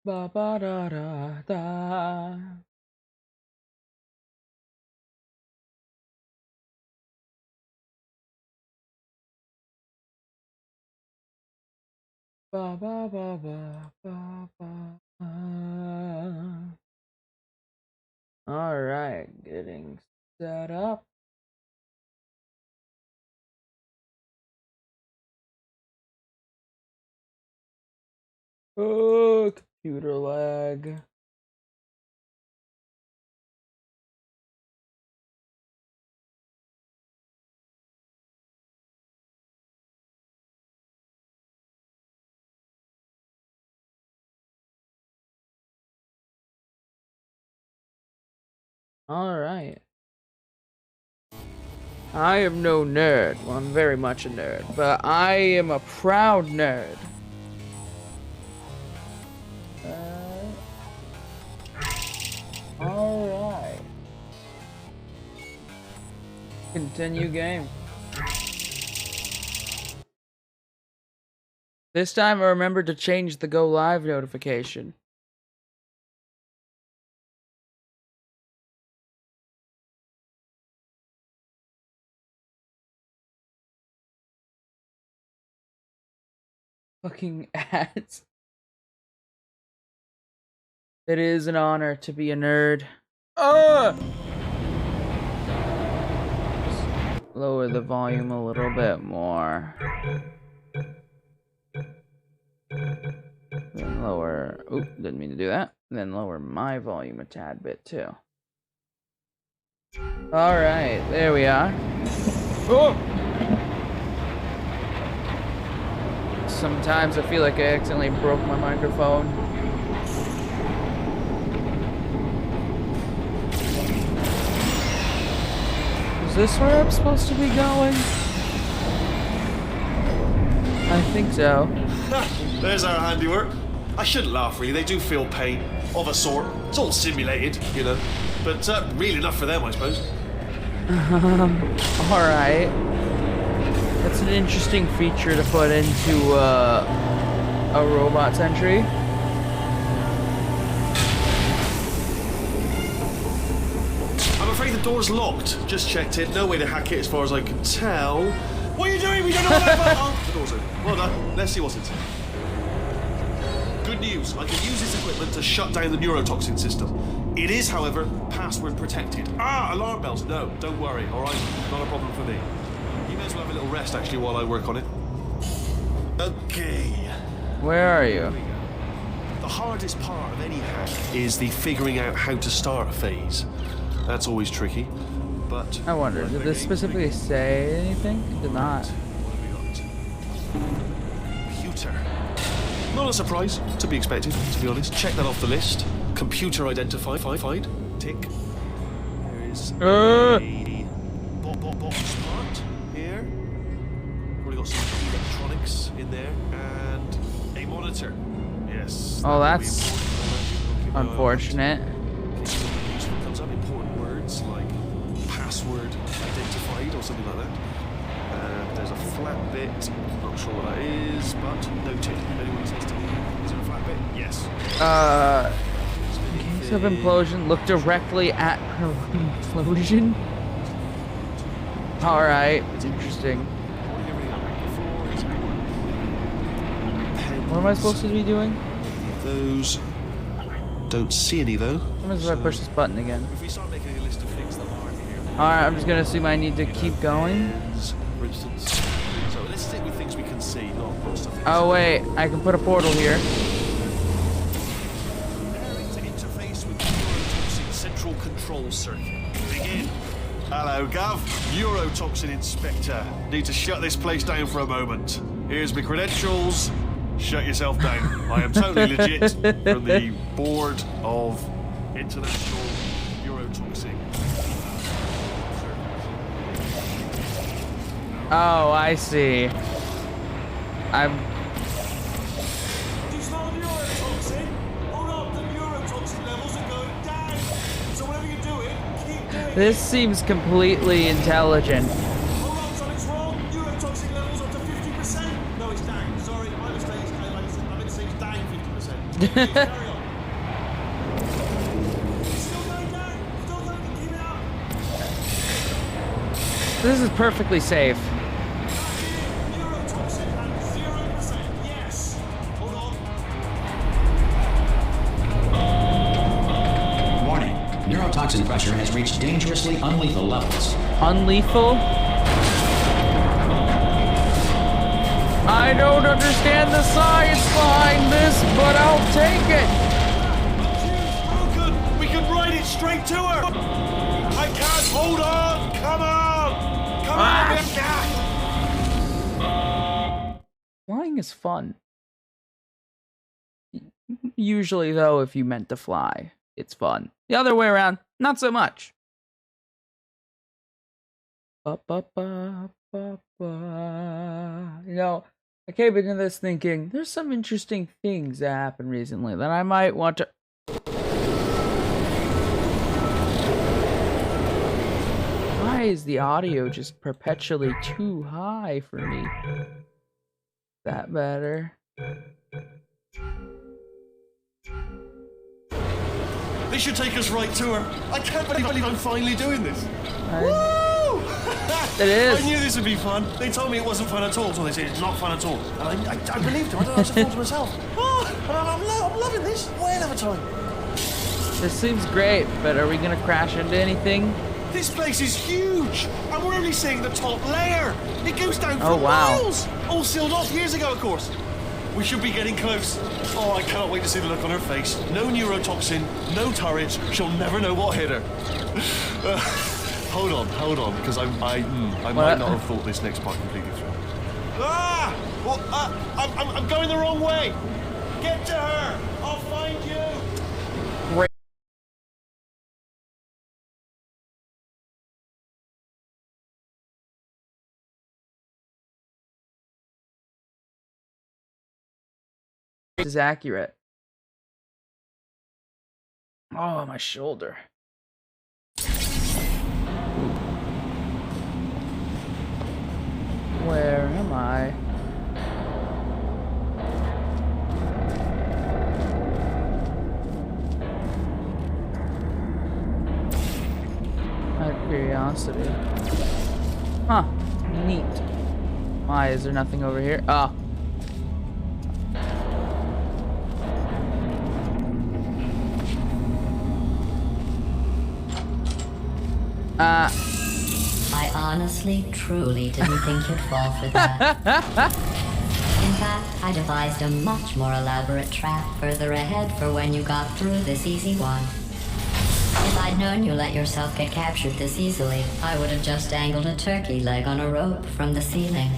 Ba ba da da da. Ba ba ba ba ba ba. All right, getting set up. Oh, computer lag. All right. I am no nerd. Well, I'm very much a nerd, but I am a proud nerd. All right. Continue game. This time I remembered to change the go live notification. Fucking ads. It is an honor to be a nerd. Just lower the volume a little bit more. Then lower. Oop, didn't mean to do that. Then lower my volume a tad bit too. Alright, there we are. Oh! Sometimes I feel like I accidentally broke my microphone. Is this where I'm supposed to be going? I think so. There's our handiwork. I shouldn't laugh, really. They do feel pain, of a sort. It's all simulated, you know. But real enough for them, I suppose. Alright. That's an interesting feature to put into a robot's entry. I'm afraid the door's locked. Just checked it. No way to hack it as far as I can tell. What are you doing? We don't know what that oh, the door's open. Well done. Let's see what's inside. Good news. I can use this equipment to shut down the neurotoxin system. It is, however, password protected. Ah, alarm bells. No, don't worry. All right, not a problem for me. You may as well have a little rest, actually, while I work on it. Okay. Where are you? The hardest part of any hack is the figuring out how to start phase. That's always tricky, but... I wonder, did this specifically say anything? It did not. What have we got? Computer. Not a surprise, to be expected, to be honest. Check that off the list. Computer identified. Tick. There is a box part here. Probably got some electronics in there. And a monitor. Yes. Oh, that's unfortunate. Comes up important words like password identified or something like that. And there's a flat bit. Not sure what that is, but noted. Anyone says to me, is there a flat bit? Yes. In case of implosion, look directly at her implosion. Alright, it's interesting. What am I supposed to be doing? Those. Don't see any though. What happens if I push this button again? If we start making a list of things that aren't here. Alright, I'm just gonna assume I need to keep going. For instance. So let's stick with things we can see, not stuff. Oh wait, I can put a portal here. Preparing to interface with the neurotoxin central control circuit. Begin. Hello, Gav. Neurotoxin Inspector. Need to shut this place down for a moment. Here's my credentials. Shut yourself down. I am totally legit from the Board of International Neurotoxin. Oh, I see. Do you smell the neurotoxin? Hold on, the neurotoxin levels are going down. So whatever you're doing, keep doing it. This seems completely intelligent. Hold on, something's wrong. Neurotoxin levels up to 50%. No, it's down. Sorry, my mistake. I meant to say it's down 50%. Carry on. This is perfectly safe. Neurotoxin at 0%. Yes. Hold on. Warning. Neurotoxin pressure has reached dangerously unlethal levels. Unlethal? I don't understand the science behind this, but I'll take it. Broken. We can ride it straight to her. I can't. Hold on. Come on. Come on. Flying is fun. Usually, though, if you meant to fly, it's fun. The other way around, not so much. Ba, ba, ba, ba, ba. You know, I came into this thinking, there's some interesting things that happened recently that I might want to... Why is the audio just perpetually too high for me? That better? They should take us right to her. I can't believe I'm finally doing this. Woo! It is. I knew this would be fun. They told me it wasn't fun at all, so they said it's not fun at all. And I believed them. I don't know what to feel to myself. Oh, and I'm loving this. Whale of a time. This seems great, but are we gonna crash into anything? This place is huge, and we're only seeing the top layer. It goes down for Oh, wow. miles. All sealed off years ago, of course. We should be getting close. Oh, I cannot wait to see the look on her face. No neurotoxin, no turrets. She'll never know what hit her. Hold on, because I might not have thought this next part completely through. Ah! Well, I'm going the wrong way. Get to her. I'll find you. Great. Is accurate. Oh, my shoulder. Where am I? Out of curiosity. Huh. Neat. Why, is there nothing over here? Oh. I honestly, truly didn't think you'd fall for that. In fact, I devised a much more elaborate trap further ahead for when you got through this easy one. If I'd known you let yourself get captured this easily, I would have just dangled a turkey leg on a rope from the ceiling.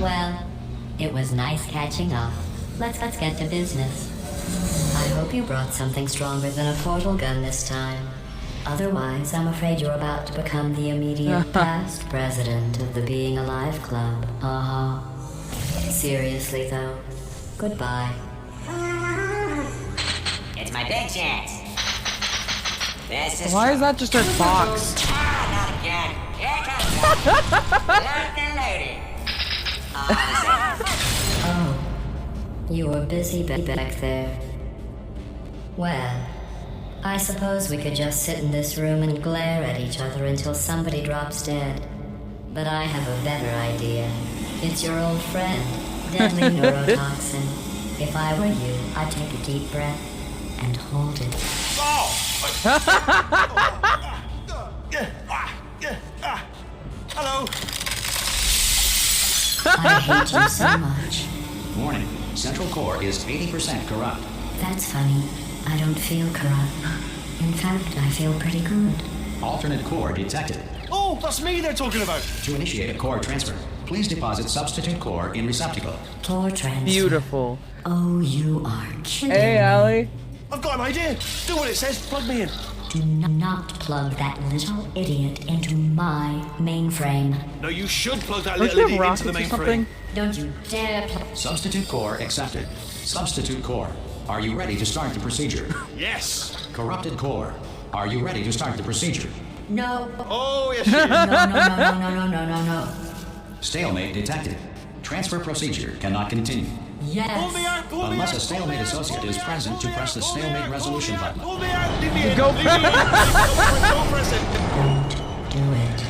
Well, it was nice catching up. Let's get to business. I hope you brought something stronger than a portal gun this time. Otherwise, I'm afraid you're about to become the immediate past president of the Being Alive Club. Uh-huh. Seriously, though, goodbye. It's my big chance. This is Why is that just a box? Ah, not again. Here comes locked and loaded. Oh, you were busy back there. Well, I suppose we could just sit in this room and glare at each other until somebody drops dead. But I have a better idea. It's your old friend, deadly neurotoxin. If I were you, I'd take a deep breath and hold it. Hello. I hate you so much. Warning. Central core is 80% corrupt. That's funny. I don't feel corrupt. In fact, I feel pretty good. Alternate core detected. Oh, that's me they're talking about. To initiate a core transfer, please deposit substitute core in receptacle. Core transfer. Beautiful. Oh, you are kidding. Hey, Allie. I've got an idea. Do what it says. Plug me in. Do not plug that little idiot into my mainframe. No, you should plug that Don't little you have idiot rockets into the or main something? frame. Don't you dare plug. Substitute core accepted. Substitute core. Are you ready to start the procedure? Yes. Corrupted core. Are you ready to start the procedure? No. Oh, yes, she is. No. Stalemate detected. Transfer procedure cannot continue. Pull me Yes. out, pull me out. Unless a stalemate associate is present, to press the stalemate resolution button. Pull me out, leave me in. Go Leave me in. Don't press it. Don't do it.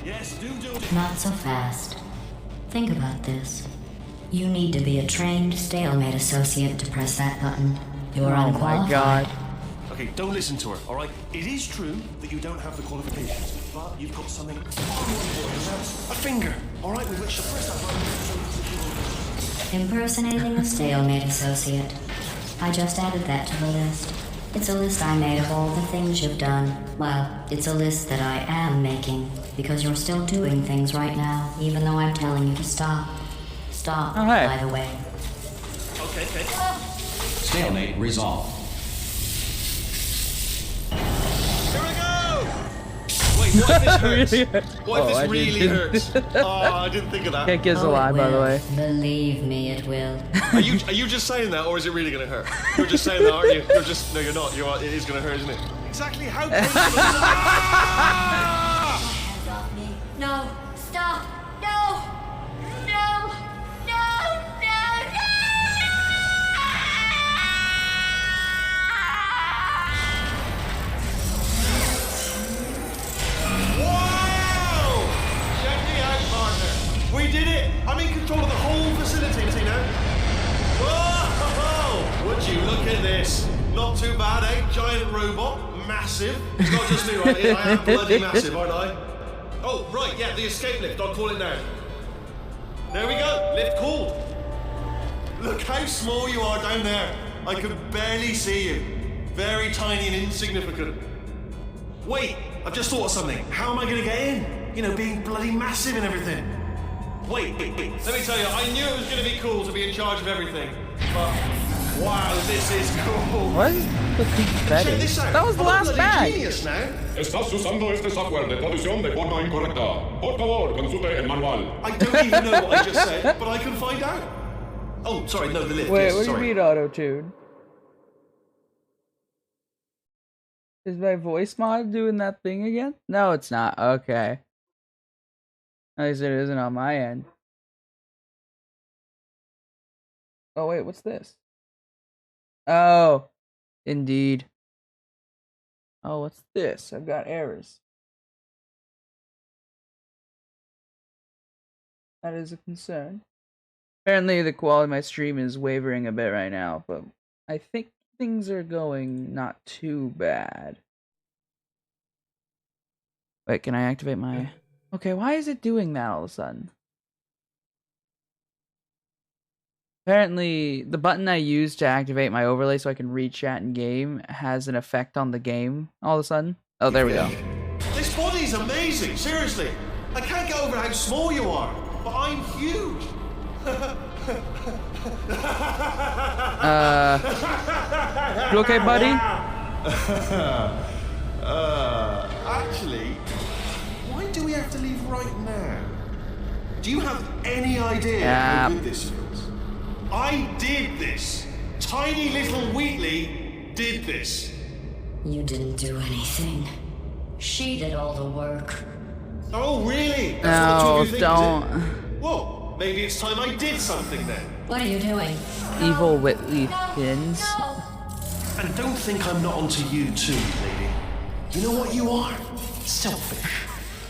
Yes, do it. Not so fast. Think about this. You need to be a trained stalemate associate to press that button. You're Oh unqualified. my god. Okay, don't listen to her, all right? It is true that you don't have the qualifications, but you've got something far more important. A finger, all right, with which to press that button. Impersonating a stalemate associate. I just added that to the list. It's a list I made of all the things you've done. Well, it's a list that I am making, because you're still doing things right now, even though I'm telling you to stop. Stop, Oh, hey. by the way. Okay. Stalemate resolved. Here we go! Wait, what if this hurts? What if Oh, I this really didn't- hurts? Oh, I didn't think of that. Can't kiss a Oh, lie, it by the will. way. Believe me, it will. Are you just saying that, or is it really going to hurt? You're just saying that, aren't you? No, you're not. It is going to hurt, isn't it? Exactly how painful is it? Ah! Hands off me. No, stop. No. No. Wow! Check me out, partner. We did it. I'm in control of the whole facility now. Whoa! Would you look at this? Not too bad, eh? Giant robot, massive. It's not just me, right? I am bloody massive, aren't I? Oh, right, yeah, the escape lift. I'll call it now. There we go. Lift called. Look how small you are down there. I can barely see you. Very tiny and insignificant. Wait, I've just thought of something. How am I going to get in? You know, being bloody massive and everything. Wait. Let me tell you, I knew it was going to be cool to be in charge of everything. But, wow, this is cool. What? The Check confetti? this out. That was the I'm a last bloody bag. genius now. Estás usando este software de traducción de forma incorrecta. Por favor, consulte el manual. I don't even know what I just said, but I can find out. Oh, sorry, no, the lift. Wait, yes, what do you sorry. mean auto-tune? Is my voice mod doing that thing again? No, it's not. Okay. At least it isn't on my end. Oh, wait, what's this? Oh, indeed. Oh, what's this? I've got errors. That is a concern. Apparently, the quality of my stream is wavering a bit right now, but I think things are going not too bad. Wait, can I activate my... Okay, why is it doing that all of a sudden? Apparently, the button I use to activate my overlay so I can read chat in game has an effect on the game all of a sudden. Oh, there we go. This body's amazing, seriously. I can't get over how small you are, but I'm huge. You okay, buddy? Actually, why do we have to leave right now? Do you have any idea how good this feels? I did this. Tiny little Wheatley did this. You didn't do anything. She did all the work. Oh, really? That's what the two No, of you think, don't. is it? Well, maybe it's time I did something then. What are you doing? Evil Whitley Thins. And don't think I'm not onto you too, lady. You know what you are? Selfish.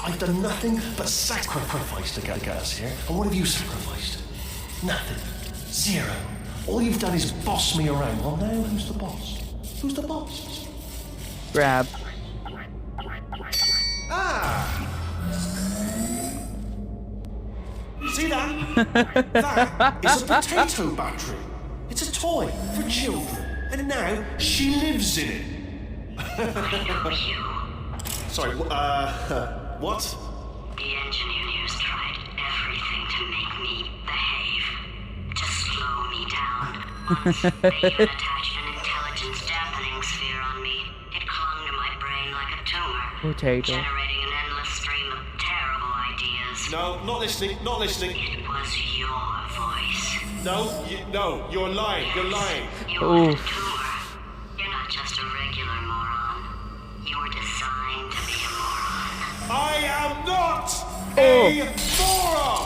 I've done nothing but sacrifice to get us here. And what have you sacrificed? Nothing. Zero. All you've done is boss me around. Well, now who's the boss? Who's the boss? Grab. Ah! See that? That is a potato battery. It's a toy for children. And now she lives in it. Sorry, what? The engineers tried everything to make me behave, to slow me down. Once they even attached an intelligence dampening sphere on me. It clung to my brain like a tumor, Potato. generating an endless stream of terrible ideas. No, not listening, not listening. It was your voice. No, you're lying, you're lying. You were a tumor. You're not just a regular moron. You were designed to be a moron. I am not a moron!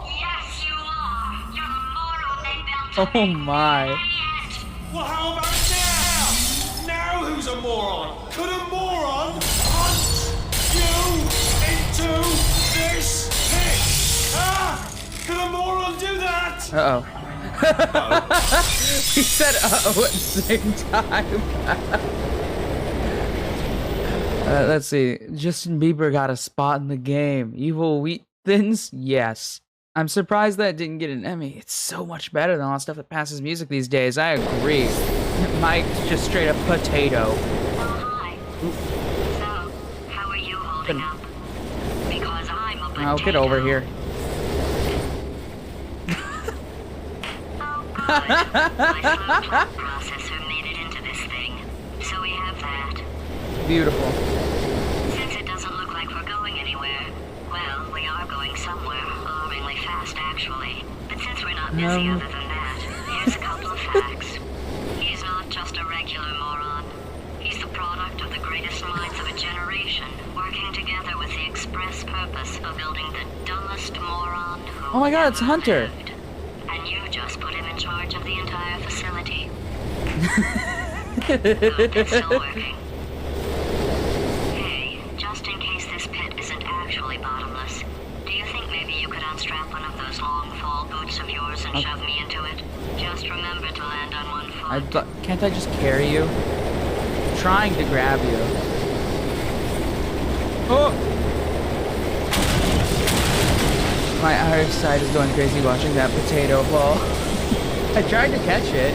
Yes, you are. You're a moron they built Oh my. Well, how about now? Now who's a moron? Could a moron hunt you into this pit? Ah! Could a moron do that? Uh-oh. He said uh-oh at the same time. Let's see. Justin Bieber got a spot in the game. Evil Wheat Thins? Yes. I'm surprised that didn't get an Emmy. It's so much better than all the stuff that passes music these days. I agree. Mike's just straight up potato. Oh, hi. So, how are you holding up? Because I'm a potato. Oh, get over here. Oh, good. My slow talk processor made it into this thing. So we have that. Beautiful. Since it doesn't look like we're going anywhere, well, we are going somewhere, alarmingly fast, actually. But since we're not busy other than that, here's a couple of facts. He's not just a regular moron. He's the product of the greatest minds of a generation, working together with the express purpose of building the dumbest moron who Oh my god, it's ever Hunter. lived. And you just put him in charge of the entire facility. Good, it's still working. Hey, just in case this pit isn't actually bottomless, do you think maybe you could unstrap one of those long fall boots of yours and shove me into it? Just remember to land on one foot. Can't I just carry you? I'm trying to grab you. Oh! My eyesight is going crazy watching that potato fall. I tried to catch it.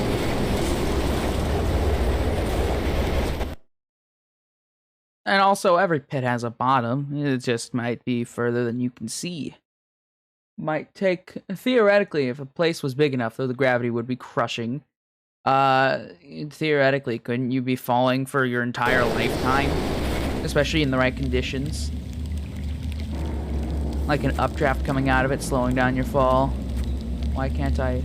And also, every pit has a bottom. It just might be further than you can see. Might take... Theoretically, if a place was big enough, though the gravity would be crushing. Theoretically, couldn't you be falling for your entire lifetime? Especially in the right conditions. Like an updraft coming out of it, slowing down your fall. Why can't I...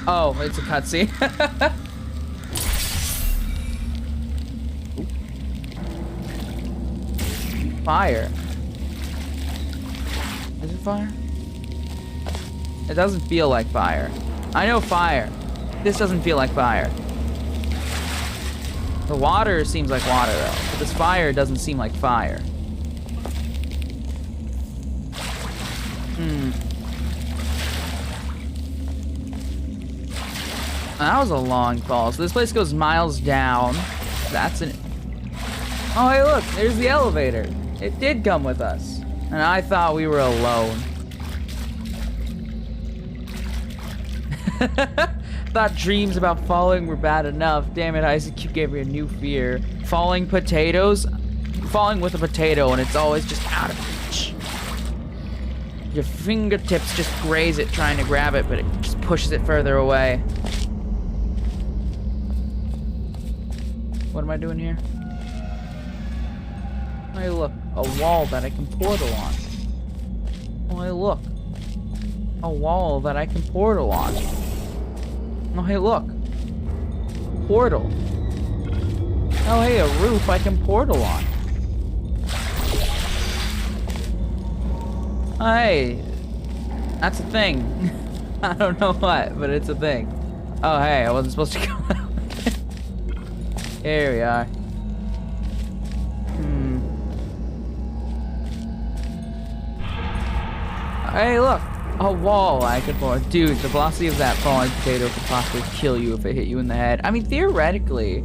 Oh, it's a cutscene. Fire. Is it fire? It doesn't feel like fire. I know fire. This doesn't feel like fire. The water seems like water, though. But this fire doesn't seem like fire. That was a long fall. So this place goes miles down. That's an... Oh, hey, look. There's the elevator. It did come with us. And I thought we were alone. Thought dreams about falling were bad enough. Damn it, Isaac, you gave me a new fear. Falling potatoes? Falling with a potato and it's always just out of reach. Your fingertips just graze it trying to grab it, but it just pushes it further away. What am I doing here? Oh, hey, look. A wall that I can portal on. Oh, hey, look. A wall that I can portal on. Oh, hey, look. Portal. Oh, hey, a roof I can portal on. Oh, hey. That's a thing. I don't know what, but it's a thing. Oh, hey, I wasn't supposed to go out. Here we are. Hey, look! A wall I could fall. Dude, the velocity of that falling potato could possibly kill you if it hit you in the head. I mean, theoretically,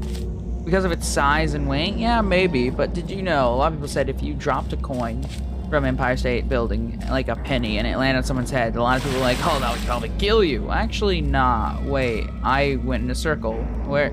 because of its size and weight, yeah, maybe. But did you know, a lot of people said if you dropped a coin from Empire State Building, like a penny, and it landed on someone's head, a lot of people were like, oh, that would probably kill you. Actually, nah. Wait, I went in a circle. Where...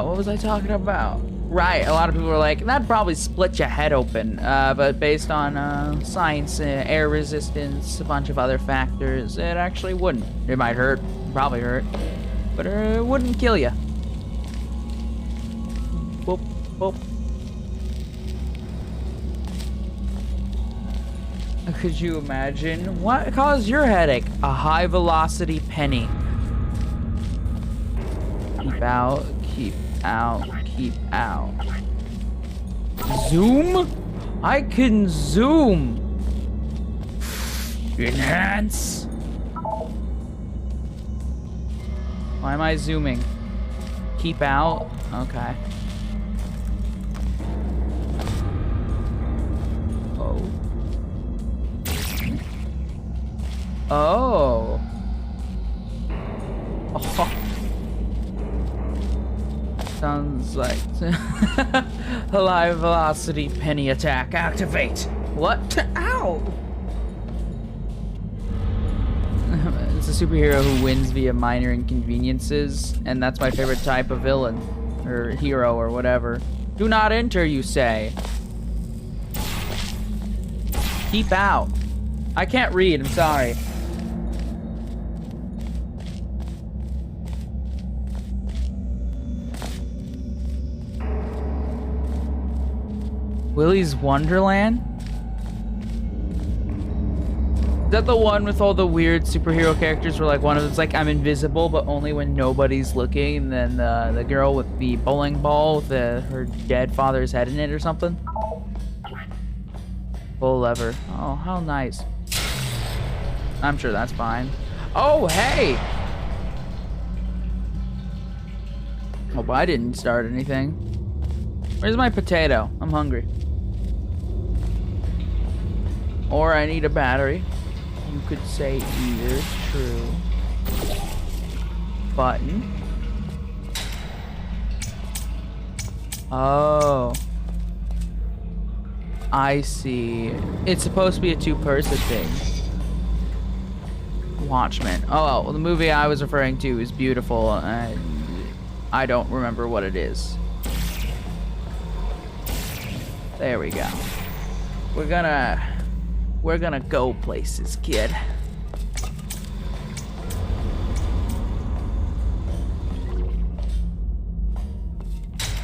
what was I talking about? Right, a lot of people were like, that'd probably split your head open, but based on science, air resistance, a bunch of other factors, it actually wouldn't. It might hurt, probably hurt, but it wouldn't kill you. Boop, boop. Could you imagine? What caused your headache? A high velocity penny. Keep out, keep out, keep out. Zoom? I can zoom. Enhance. Why am I zooming? Keep out? Okay. Oh. Oh. Oh. Sounds like a high velocity penny attack. Activate. What? Ow! It's a superhero who wins via minor inconveniences, and that's my favorite type of villain or hero or whatever. Do not enter, you say. Keep out. I can't read, I'm sorry. Willy's Wonderland? Is that the one with all the weird superhero characters where like one of them's like, I'm invisible, but only when nobody's looking, and then the girl with the bowling ball with her dead father's head in it or something? Pull lever. Oh, how nice. I'm sure that's fine. Oh, hey! Hope I didn't start anything. Where's my potato? I'm hungry. Or I need a battery. You could say either. True. Button. Oh. I see. It's supposed to be a two-person thing. Watchmen. Oh, well, the movie I was referring to is beautiful, and I don't remember what it is. There we go. We're gonna go places, kid.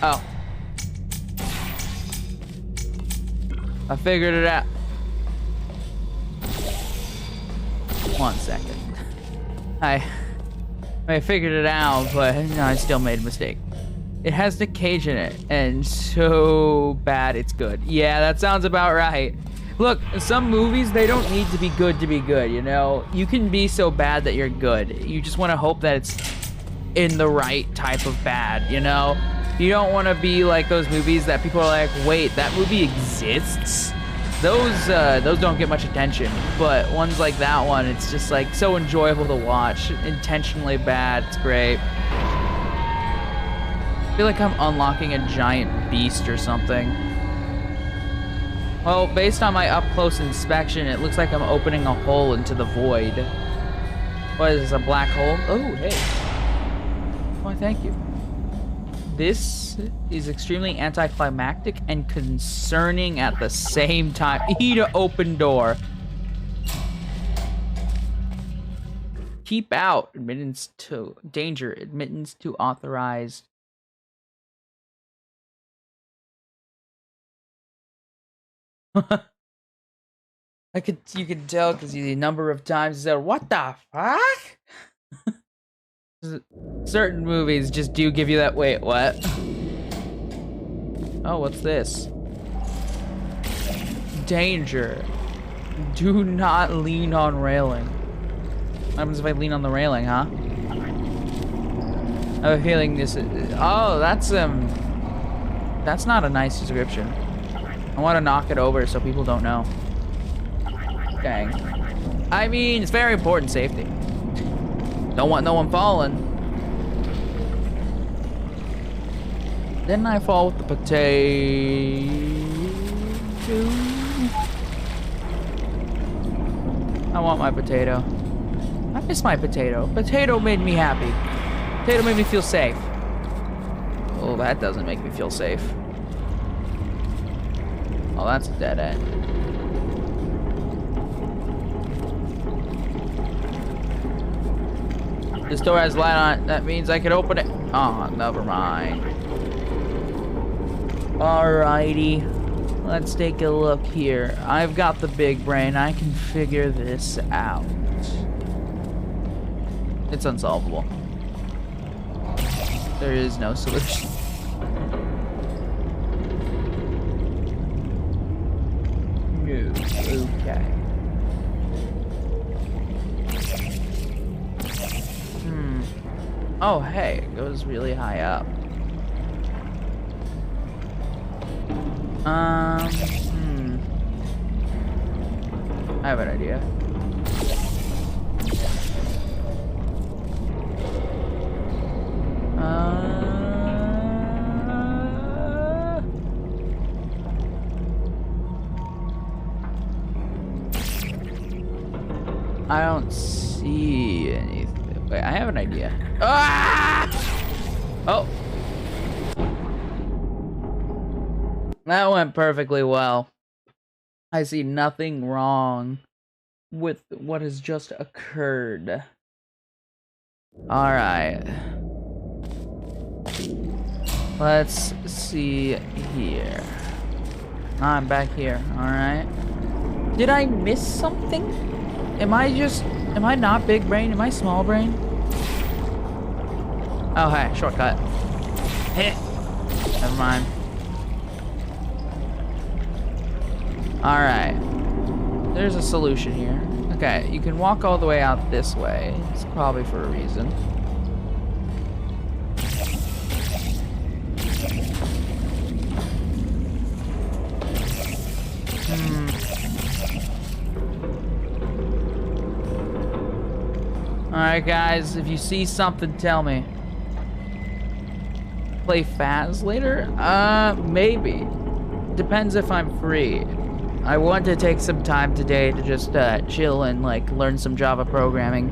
Oh. I figured it out. 1 second. I figured it out, but no, I still made a mistake. It has Nick Cage in it, and so bad it's good. Yeah, that sounds about right. Look, some movies, they don't need to be good, you know? You can be so bad that you're good. You just want to hope that it's in the right type of bad, you know? You don't want to be like those movies that people are like, wait, that movie exists? Those don't get much attention, but ones like that one, it's just like so enjoyable to watch. Intentionally bad, it's great. I feel like I'm unlocking a giant beast or something. Well, based on my up-close inspection, it looks like I'm opening a hole into the void. What is this, a black hole? Oh, hey. Why, thank you. This is extremely anticlimactic and concerning at the same time. Eat an open door. Keep out. Admittance to danger. Admittance to authorized. You could tell because the number of times he said, "What the fuck?" Certain movies just do give you that. Wait, what? Oh, what's this? Danger. Do not lean on railing. What happens if I lean on the railing, huh? I have a feeling this is... Oh, that's not a nice description. I want to knock it over so people don't know. Dang. I mean, it's very important safety. Don't want no one falling. Didn't I fall with the potato? I want my potato. I miss my potato. Potato made me happy. Potato made me feel safe. Oh, that doesn't make me feel safe. Oh, that's a dead end. This door has light on it. That means I can open it. Oh, never mind. Alrighty. let's take a look here. I've got the big brain. I can figure this out. It's unsolvable. There is no solution. No. Okay. Oh, hey, it goes really high up. I have an idea. I don't see anything. Wait, I have an idea. Ah! Oh. That went perfectly well. I see nothing wrong with what has just occurred. Alright. Let's see here. I'm back here, alright. Did I miss something? Am I not big brain? Am I small brain? Oh, hey, shortcut. Heh. Never mind. Alright. There's a solution here. Okay, you can walk all the way out this way. It's probably for a reason. Alright guys, if you see something, tell me. Play Faz later? Maybe. Depends if I'm free. I want to take some time today to just chill and like learn some Java programming.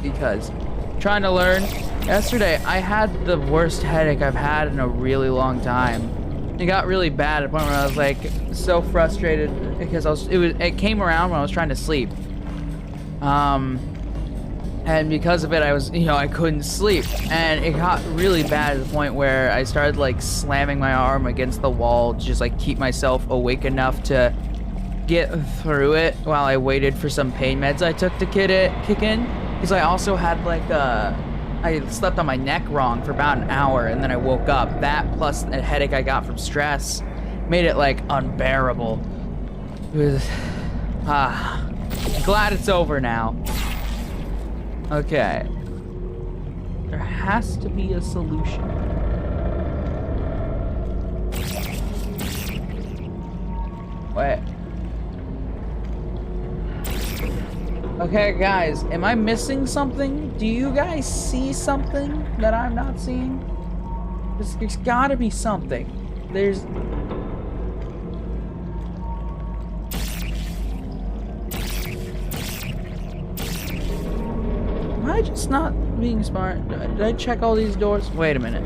Because trying to learn. Yesterday, I had the worst headache I've had in a really long time. It got really bad at the point where I was like so frustrated because it came around when I was trying to sleep. And because of it, I couldn't sleep. And it got really bad at the point where I started like slamming my arm against the wall to just like keep myself awake enough to get through it while I waited for some pain meds I took to kick in. Because I also had like I slept on my neck wrong for about an hour and then I woke up. That plus a headache I got from stress made it like unbearable. It was, glad it's over now. Okay. There has to be a solution. Wait. Okay, guys, am I missing something? Do you guys see something that I'm not seeing? There's gotta be something. There's... Am I just not being smart? Did I check all these doors? Wait a minute.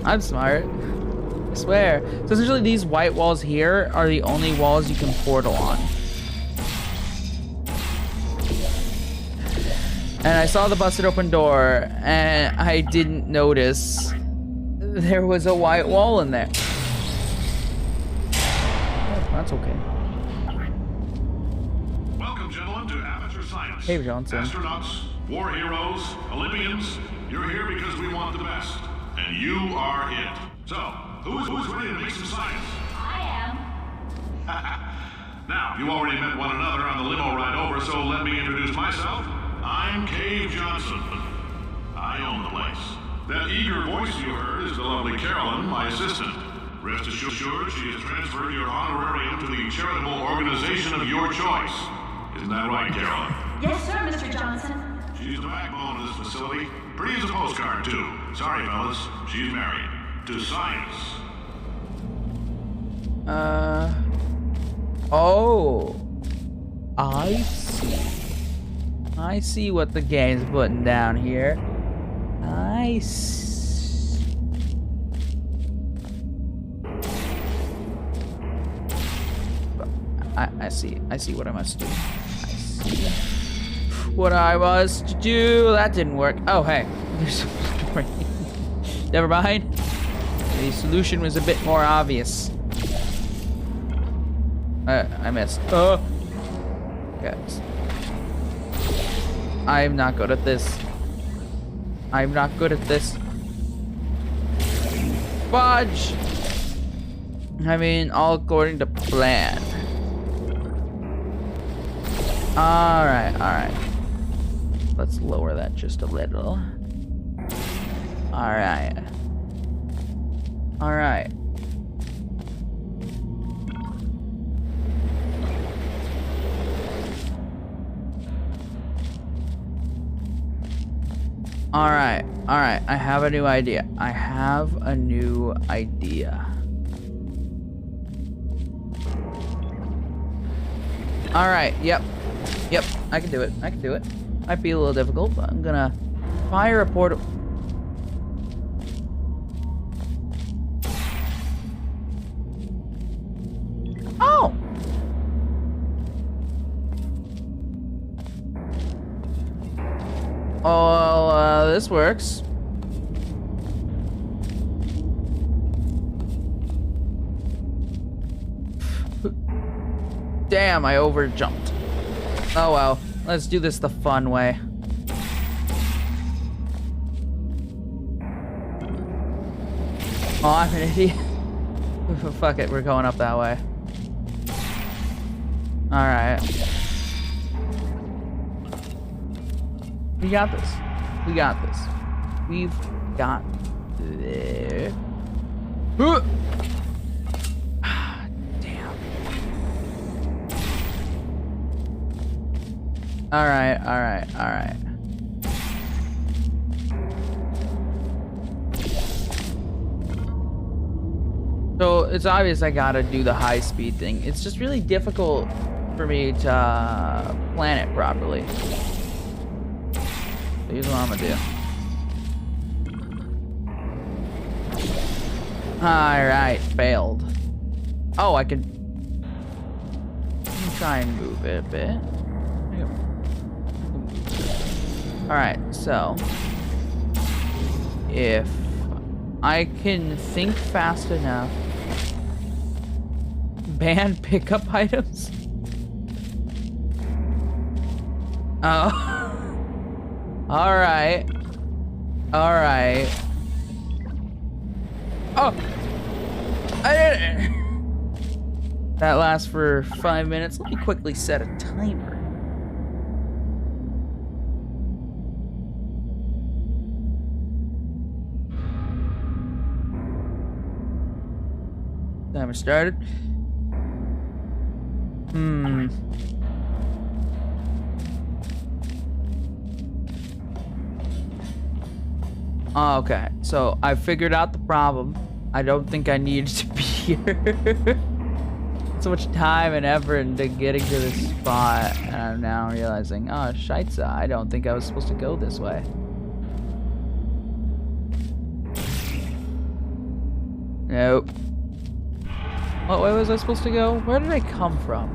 I'm smart. I swear. So essentially these white walls here are the only walls you can portal on. And I saw the busted open door, and I didn't notice there was a white wall in there. Oh, that's okay. Welcome, gentlemen, to Amateur Science. Hey, Johnson. Astronauts, war heroes, Olympians, you're here because we want the best. And you are it. So, who's ready to make some science? I am. Now, you already met one another on the limo ride over, so let me introduce myself. I'm Cave Johnson. I own the place. That eager voice you heard is the lovely Carolyn, my assistant. Rest assured, she has transferred your honorarium to the charitable organization of your choice. Isn't that right, Carolyn? Yes, sir, Mr. Johnson. She's the backbone of this facility. Pretty as a postcard, too. Sorry, fellas. She's married. To science. Oh. I see. I see what the game's putting down here. I see. I see what I must do. I see what I must do. That didn't work. Oh, hey. There's never mind. The solution was a bit more obvious. I missed. Oh. Yes. I'm not good at this. I'm not good at this. Fudge! I mean, all according to plan. Alright. Let's lower that just a little. Alright. Alright. Alright. I have a new idea. Alright, yep. I can do it. Might be a little difficult, but I'm gonna fire a portal. Oh! Oh, this works. Damn, I overjumped. Oh well, let's do this the fun way. Oh, I'm an idiot. Fuck it, we're going up that way. Alright. We got this. We've got this. Damn. Alright. So it's obvious I gotta do the high speed thing. It's just really difficult for me to plan it properly. Here's what I'm gonna do. Alright, failed. Oh, I can try and move it a bit. Alright, so if I can think fast enough, ban pickup items. Oh. Alright. Oh! I did it! That lasts for 5 minutes. Let me quickly set a timer. Timer started. Okay, so I figured out the problem. I don't think I needed to be here. So much time and effort into getting to this spot, and I'm now realizing, oh, scheisse, I don't think I was supposed to go this way. Nope. What way was I supposed to go? Where did I come from?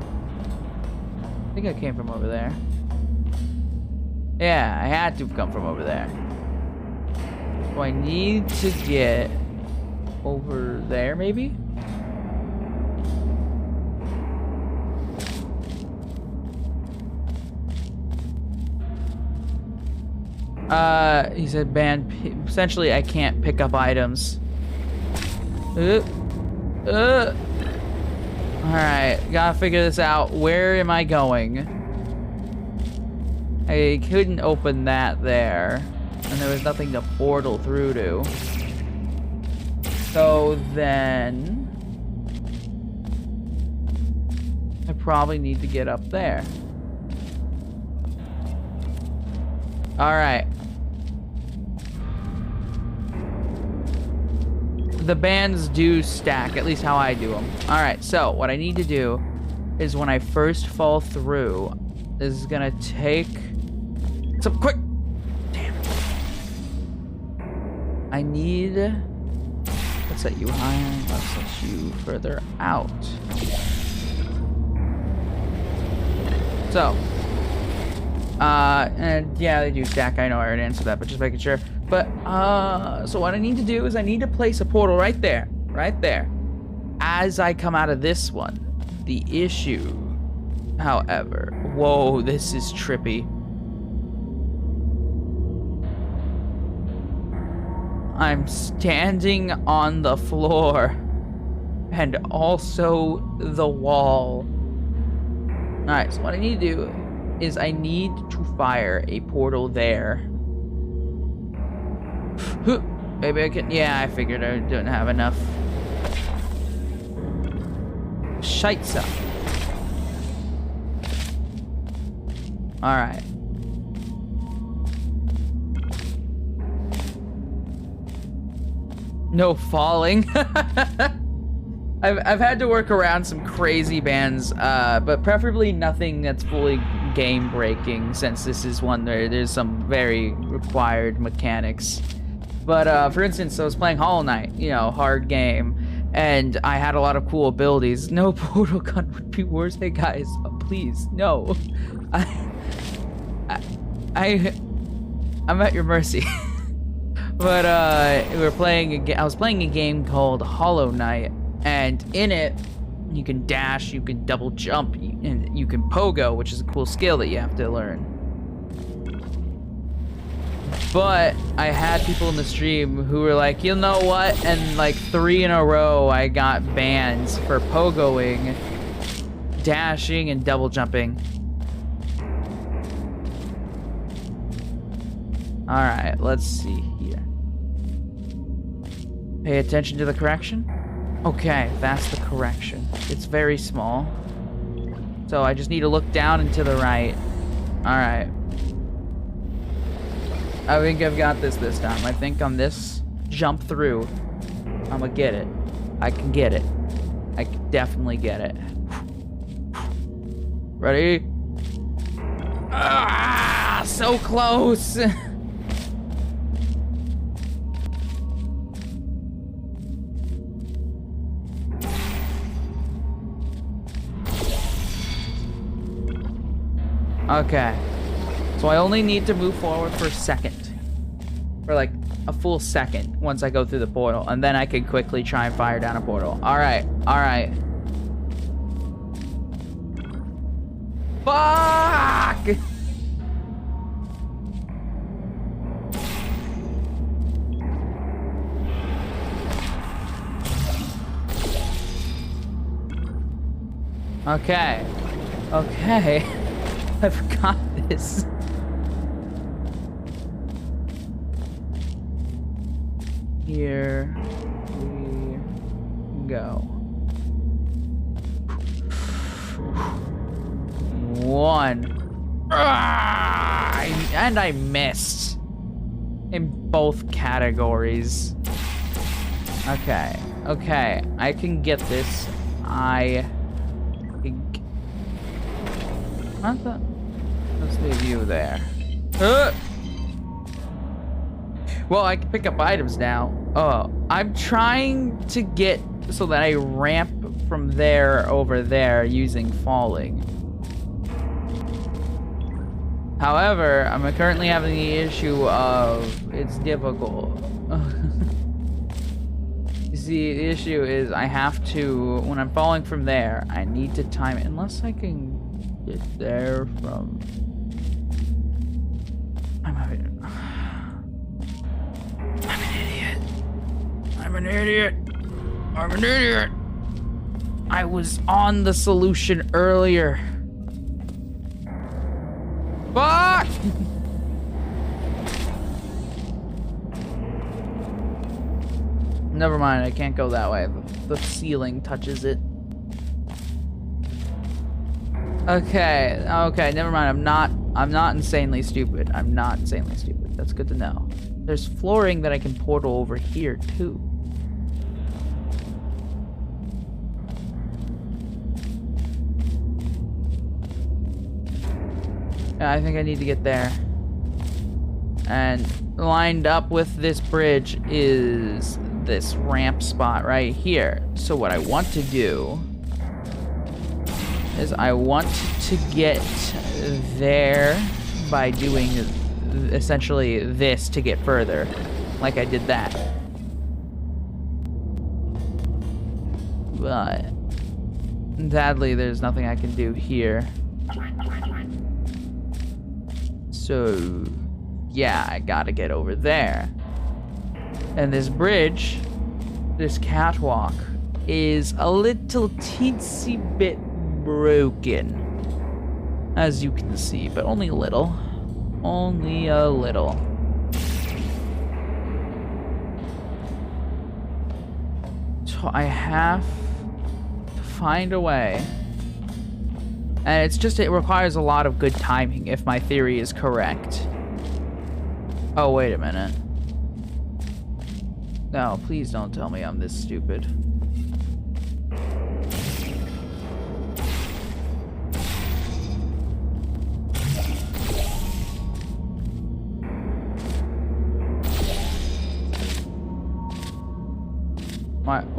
I think I came from over there. Yeah, I had to have come from over there. So I need to get over there, maybe? He said ban. Essentially, I can't pick up items. Alright, gotta figure this out. Where am I going? I couldn't open that there. And there was nothing to portal through to. So then I probably need to get up there. Alright. The bands do stack, at least how I do them. Alright, so what I need to do is when I first fall through, this is gonna take some quick. Damn it. I need. Let's set you higher. Let's set you further out. So, and yeah, they do stack. I know I already answered that, but just making sure. But, so what I need to do is I need to place a portal right there, as I come out of this one. The issue, however, whoa, this is trippy. I'm standing on the floor and also the wall. Alright, so what I need to do is I need to fire a portal there. Maybe I can... Yeah, I figured I didn't have enough. Scheitza. Alright. No falling. I've had to work around some crazy bans, but preferably nothing that's fully game breaking, since this is one where there's some very required mechanics. But for instance, I was playing Hollow Knight, you know, hard game, and I had a lot of cool abilities. No portal gun would be worse. Hey guys, please, no. I'm at your mercy. But we were playing I was playing a game called Hollow Knight, and in it you can dash, you can double jump, and you can pogo, which is a cool skill that you have to learn. But I had people in the stream who were like, you know what? And like 3 in a row I got bans for pogoing, dashing, and double jumping. Alright, let's see here. Pay attention to the correction. Okay, that's the correction. It's very small. So I just need to look down and to the right. Alright. I think I've got this time. I think on this jump through, I'm gonna get it. I can get it. I can definitely get it. Ready? Ah, so close! Okay, so I only need to move forward for a second. For like a full second once I go through the portal, and then I can quickly try and fire down a portal. Alright, alright. Fuck! Okay. Okay. I've got this. Here we go. 1. And I missed in both categories. Okay. Okay. I can get this. I think. Let's leave you there. Well, I can pick up items now. Oh, I'm trying to get so that I ramp from there over there using falling. However, I'm currently having the issue of it's difficult. You see, the issue is I have to, when I'm falling from there, I need to time it. Unless I can get there from... I'm an idiot. I'm an idiot. I'm an idiot. I was on the solution earlier. Fuck! Never mind, I can't go that way. The ceiling touches it. Okay, okay, never mind. I'm not insanely stupid. I'm not insanely stupid. That's good to know. There's flooring that I can portal over here too. Yeah, I think I need to get there. And lined up with this bridge is this ramp spot right here. So what I want to do is I want to get there by doing essentially this to get further, like I did that. But sadly, there's nothing I can do here. So, yeah, I gotta get over there. And this bridge, this catwalk, is a little teensy bit broken. As you can see, but only a little. Only a little. So I have to find a way. And it's just, it requires a lot of good timing if my theory is correct. Oh, wait a minute. No, please don't tell me I'm this stupid.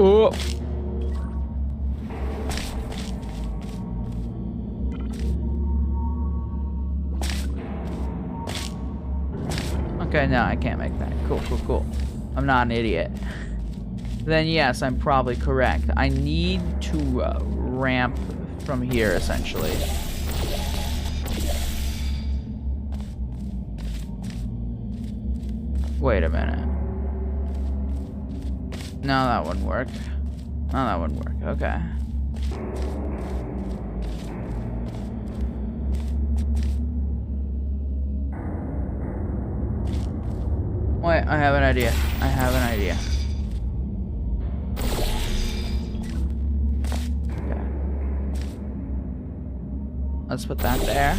Oh! Okay, no, I can't make that. Cool, cool, cool. I'm not an idiot. Then yes, I'm probably correct. I need to ramp from here, essentially. Wait a minute. No, that wouldn't work. No, that wouldn't work. Okay. Wait, I have an idea. I have an idea. Okay. Let's put that there.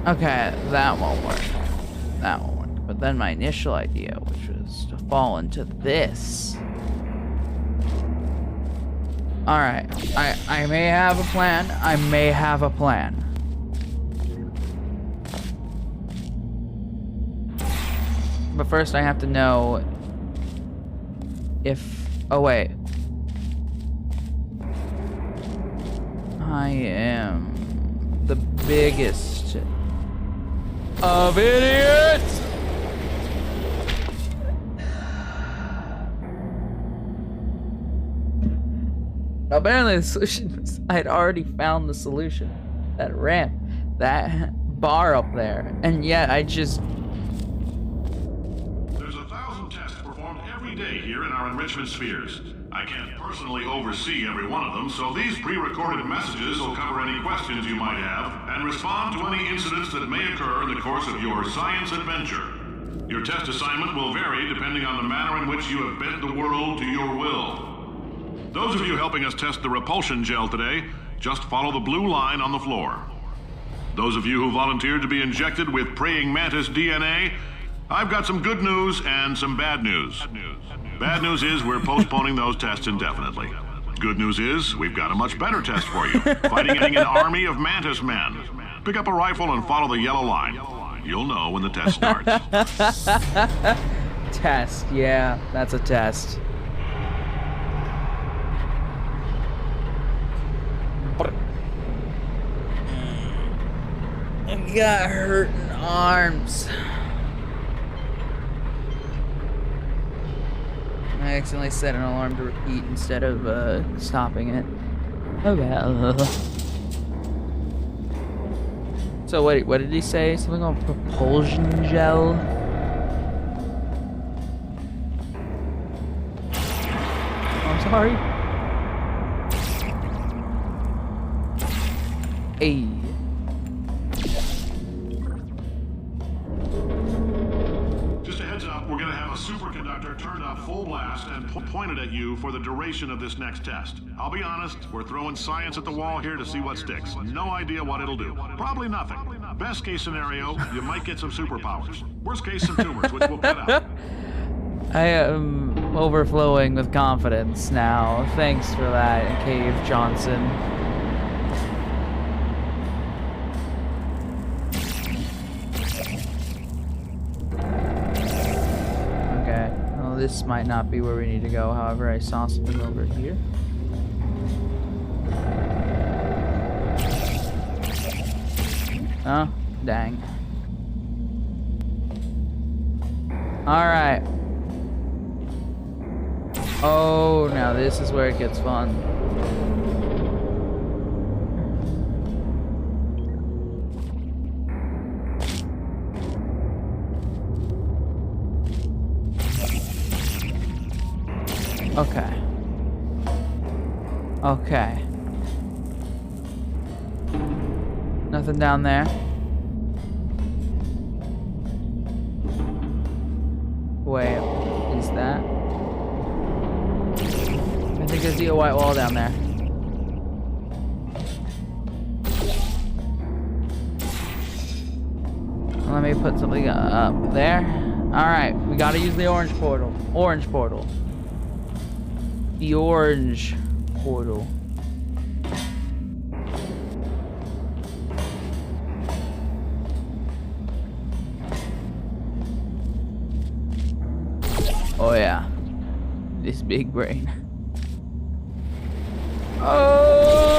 Okay, that won't work. That won't work. But then my initial idea, which was to fall into this. Alright, I may have a plan. I may have a plan. But first I have to know if... Oh, wait. I am the biggest of idiots! Apparently the solution was, I had already found the solution. That ramp. That bar up there. And yet I just... There's 1,000 tests performed every day here in our enrichment spheres. I can't personally oversee every one of them, so these pre-recorded messages will cover any questions you might have and respond to any incidents that may occur in the course of your science adventure. Your test assignment will vary depending on the manner in which you have bent the world to your will. Those of you helping us test the repulsion gel today, just follow the blue line on the floor. Those of you who volunteered to be injected with praying mantis DNA, I've got some good news and some bad news. Bad news is we're postponing those tests indefinitely. Good news is we've got a much better test for you. Fighting an army of mantis men. Pick up a rifle and follow the yellow line. You'll know when the test starts. Test, yeah, that's a test. I got hurting arms. I accidentally set an alarm to repeat instead of stopping it. Oh well. So what did he say? Something on propulsion gel? I'm sorry. Hey. Just a heads up, we're gonna have a superconductor turned up full blast and pointed at you for the duration of this next test. I'll be honest, we're throwing science at the wall here to see what sticks. No idea what it'll do. Probably nothing. Best case scenario, you might get some superpowers. Worst case, some tumors, which we'll cut out. I am overflowing with confidence now. Thanks for that, Cave Johnson. this might not be where we need to go. However, I saw something over here. Oh, dang. Alright. Oh, now this is where it gets fun. Okay. Okay. Nothing down there. Wait, is that? I think I see a white wall down there. Let me put something up there. Alright, we gotta use the orange portal. Orange portal. The orange portal. Oh yeah. This big brain. Oh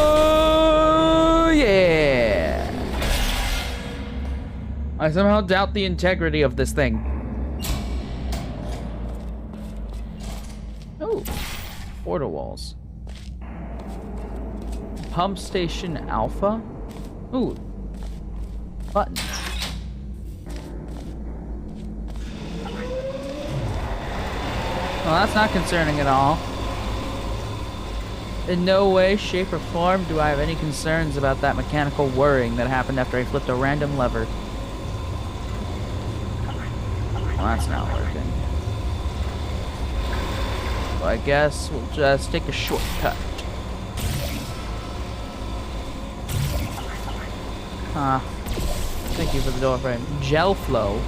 yeah. I somehow doubt the integrity of this thing. Oh. Portal walls. Pump station alpha. Ooh. Button. Well, that's not concerning at all. In no way, shape, or form do I have any concerns about that mechanical whirring that happened after I flipped a random lever. Well, that's not working. So I guess we'll just take a shortcut. Thank you for the door frame. Gel flow.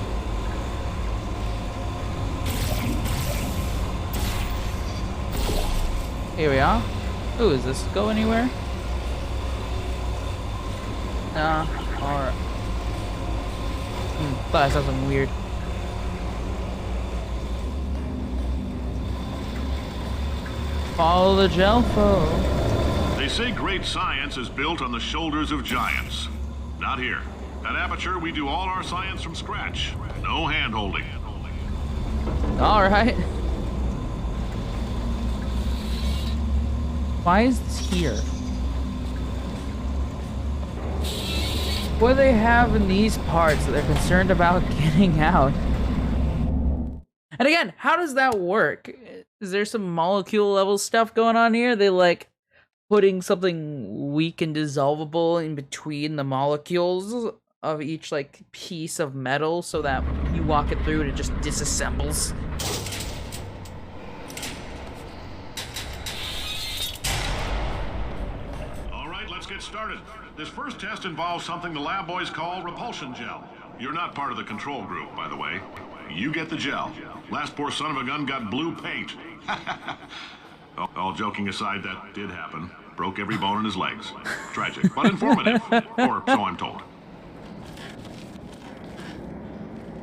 Here we are. Ooh, does this go anywhere? Alright. Thought I saw something weird. Follow the gel flow. They say great science is built on the shoulders of giants. Not here. At Aperture, we do all our science from scratch. No hand-holding. Alright. Why is this here? What do they have in these parts that they're concerned about getting out? And again, how does that work? Is there some molecule level stuff going on here? They like putting something weak and dissolvable in between the molecules of each like piece of metal so that you walk it through and it just disassembles. Get started. This first test involves something the lab boys call repulsion gel. You're not part of the control group, by the way. You get the gel. Last poor son of a gun got blue paint. All joking aside, that did happen. Broke every bone in his legs. Tragic, but informative. Or so I'm told.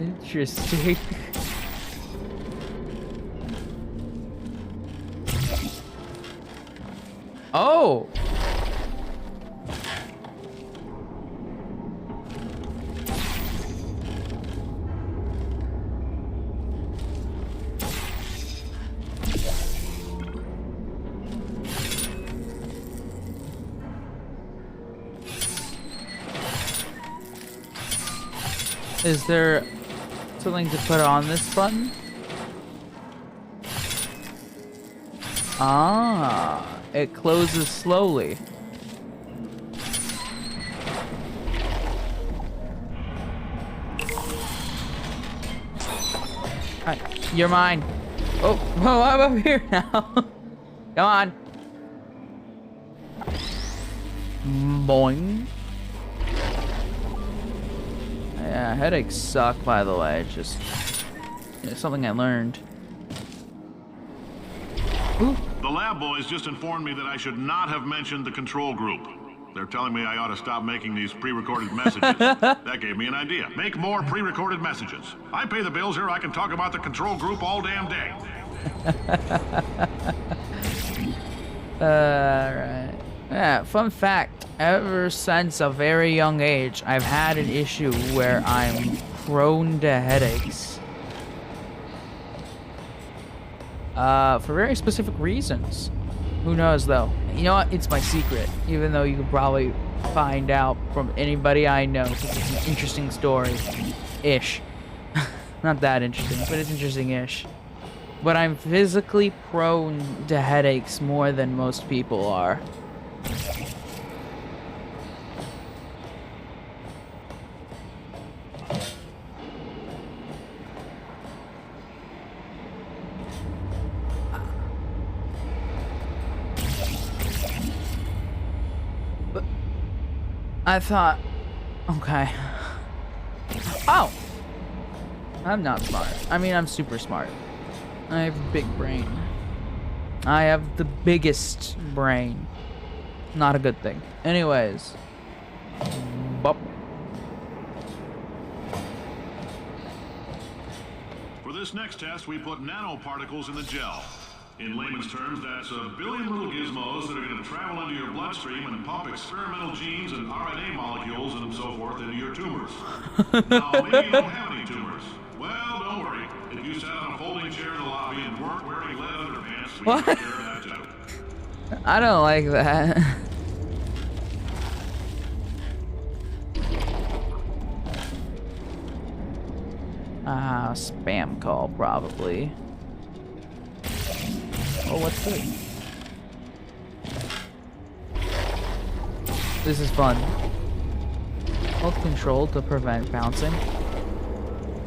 Interesting. Oh! Is there something to put on this button? Ah, it closes slowly. Alright, you're mine. Oh, whoa, I'm up here now. Come on. Boing. Yeah, headaches suck, by the way. It's just something I learned. Ooh. The lab boys just informed me that I should not have mentioned the control group. They're telling me I ought to stop making these pre-recorded messages. That gave me an idea. Make more pre-recorded messages. I pay the bills here, I can talk about the control group all damn day. Right. Yeah, fun fact. Ever since a very young age, I've had an issue where I'm prone to headaches. For very specific reasons. Who knows, though? You know what? It's my secret. Even though you could probably find out from anybody I know, because it's an interesting story. Ish. Not that interesting, but it's interesting-ish. But I'm physically prone to headaches more than most people are. But I thought, okay. Oh! I'm not smart. I mean, I'm super smart. I have a big brain. I have the biggest brain. Not a good thing. Anyways. Bop. For this next test, we put nanoparticles in the gel. In layman's terms, that's a billion little gizmos that are going to travel into your bloodstream and pump experimental genes and RNA molecules and so forth into your tumors. Now, maybe you don't have any tumors. Well, don't worry. If you sat on a folding chair in the lobby and weren't wearing lead underpants, we What? take care of that too. I don't like that. Spam call, probably. Oh, what's this? This is fun. Hold control to prevent bouncing.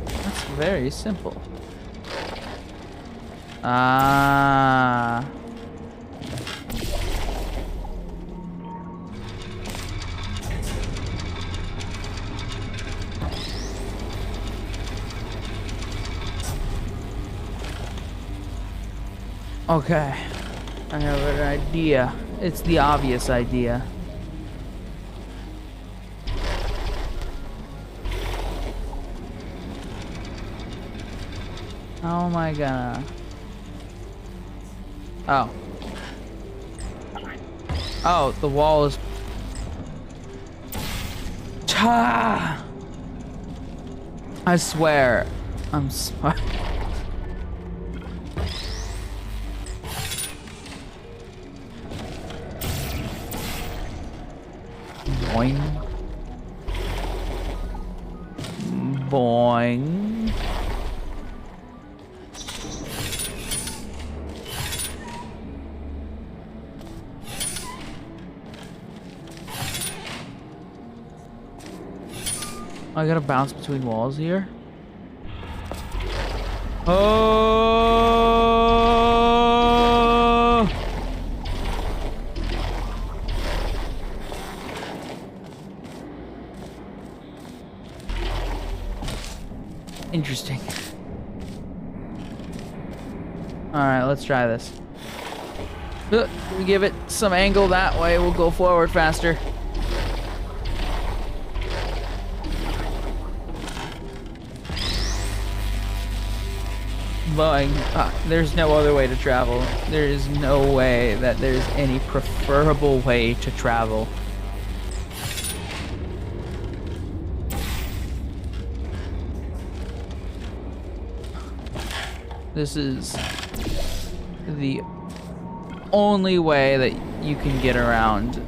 That's very simple. Ah. Okay. I have an idea. It's the obvious idea. How am I gonna... Oh. Oh, the wall is... Ta! I swear. I'm smart. Boing. Boing. I gotta bounce between walls here. Oh! Interesting. Alright, let's try this. We give it some angle that way, we'll go forward faster. There's no other way to travel. There is no way that there's any preferable way to travel. This is the only way that you can get around.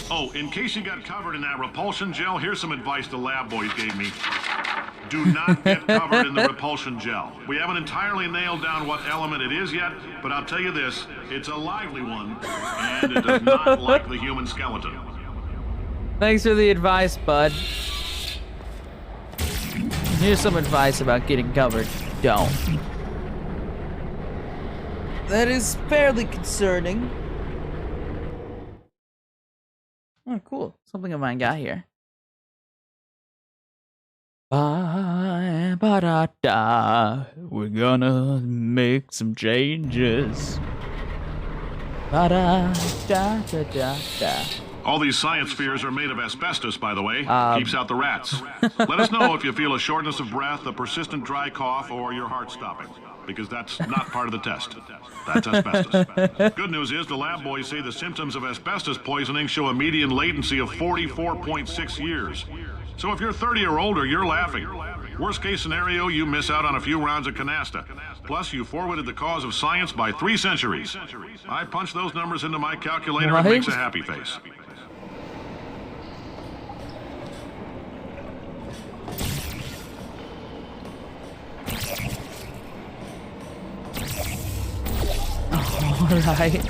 Oh, in case you got covered in that repulsion gel, here's some advice the lab boys gave me. Do not get covered in the repulsion gel. We haven't entirely nailed down what element it is yet, but I'll tell you this, it's a lively one, and it does not like the human skeleton. Thanks for the advice, bud. Here's some advice about getting covered. Don't. That is fairly concerning. Oh, cool. Something of mine got here. Ba-da-da. We're gonna make some changes. Ba-da-da-da-da-da. All these science spheres are made of asbestos, by the way. Keeps out the rats. Let us know if you feel a shortness of breath, a persistent dry cough, or your heart stopping. Because that's not part of the test. That's asbestos. Good news is the lab boys say the symptoms of asbestos poisoning show a median latency of 44.6 years. So if you're 30 or older, you're laughing. Worst case scenario, you miss out on a few rounds of canasta. Plus, you forwarded the cause of science by 3 centuries. I punch those numbers into my calculator and it makes a happy face. Alright.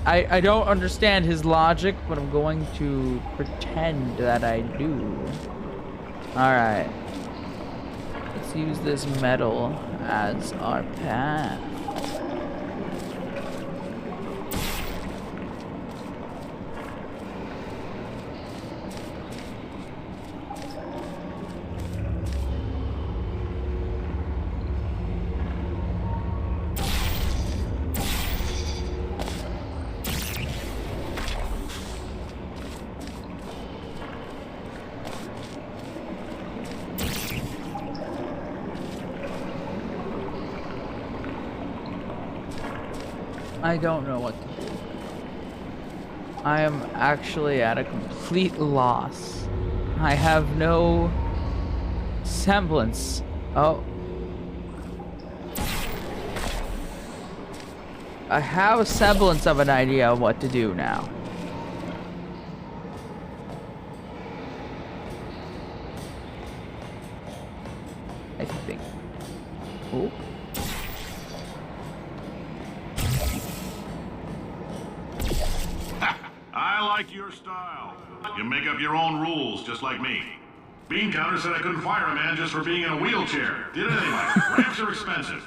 I don't understand his logic, but I'm going to pretend that I do. Alright. Let's use this metal as our path. I don't know what to do. I am actually at a complete loss. I have no semblance. Oh. I have a semblance of an idea of what to do now. I think. Oh. I like your style. You make up your own rules, just like me. Bean Counter said I couldn't fire a man just for being in a wheelchair. Did it anyway. Ramps are expensive.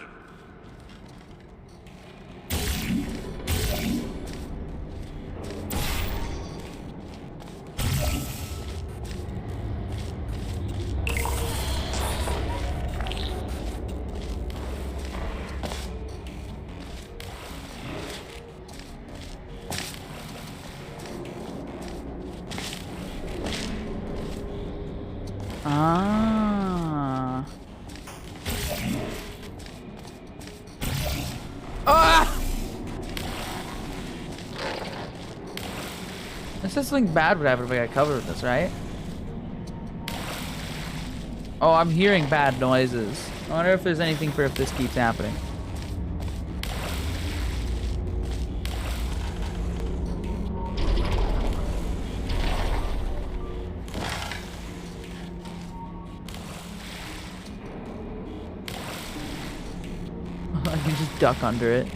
Ah. Ah! This is something bad would happen if I got covered with this, right? Oh, I'm hearing bad noises. I wonder if there's anything for if this keeps happening. I can just duck under it.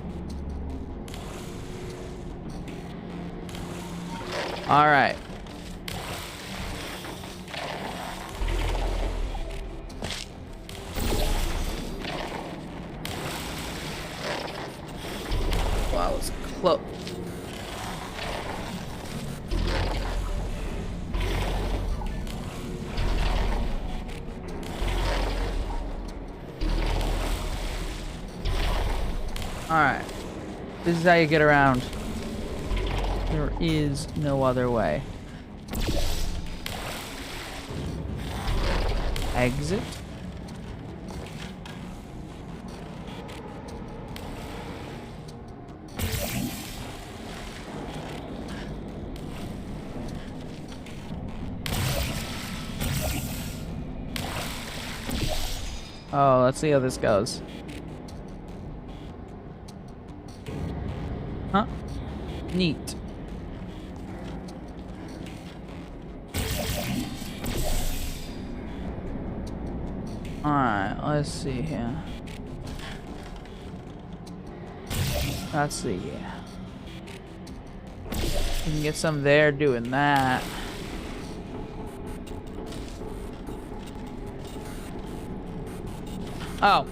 All right. Wow, it's close. Alright. This is how you get around. There is no other way. Exit. Oh, let's see how this goes. Huh? Neat. Alright, let's see here. Let's see here. We can get some there doing that. Oh.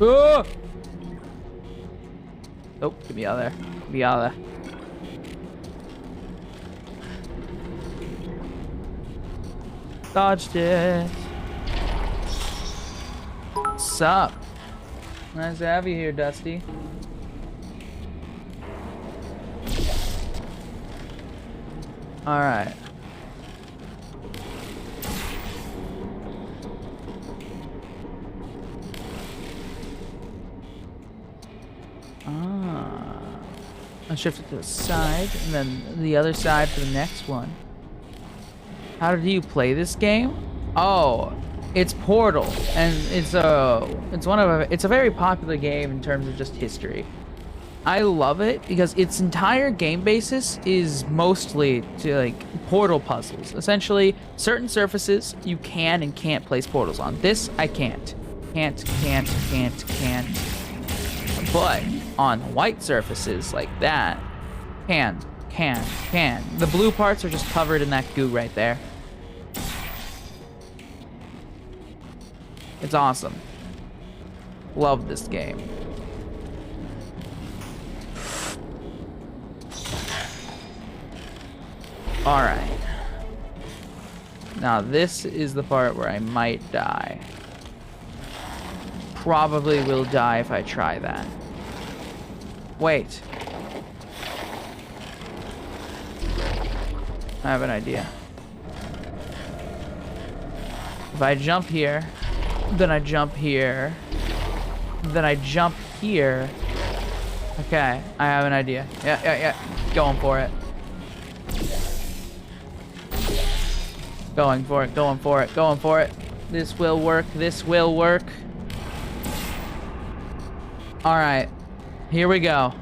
Oh! Oh, get me out of there. Get me out of there. Dodged it. Sup? Nice to have you here, Dusty. Alright. I'll shift it to the side, and then the other side for the next one. How do you play this game? Oh, it's Portal, and it's a very popular game in terms of just history. I love it because its entire game basis is mostly to like portal puzzles. Essentially, certain surfaces you can and can't place portals on. This I can't. Can't. But on white surfaces like that, can. The blue parts are just covered in that goo right there. It's awesome. Love this game. Alright. Now this is the part where I might die. Probably will die if I try that. Wait. I have an idea. If I jump here, then I jump here, then I jump here. Okay, I have an idea. Yeah. Going for it. Going for it. This will work. Alright. Here we go.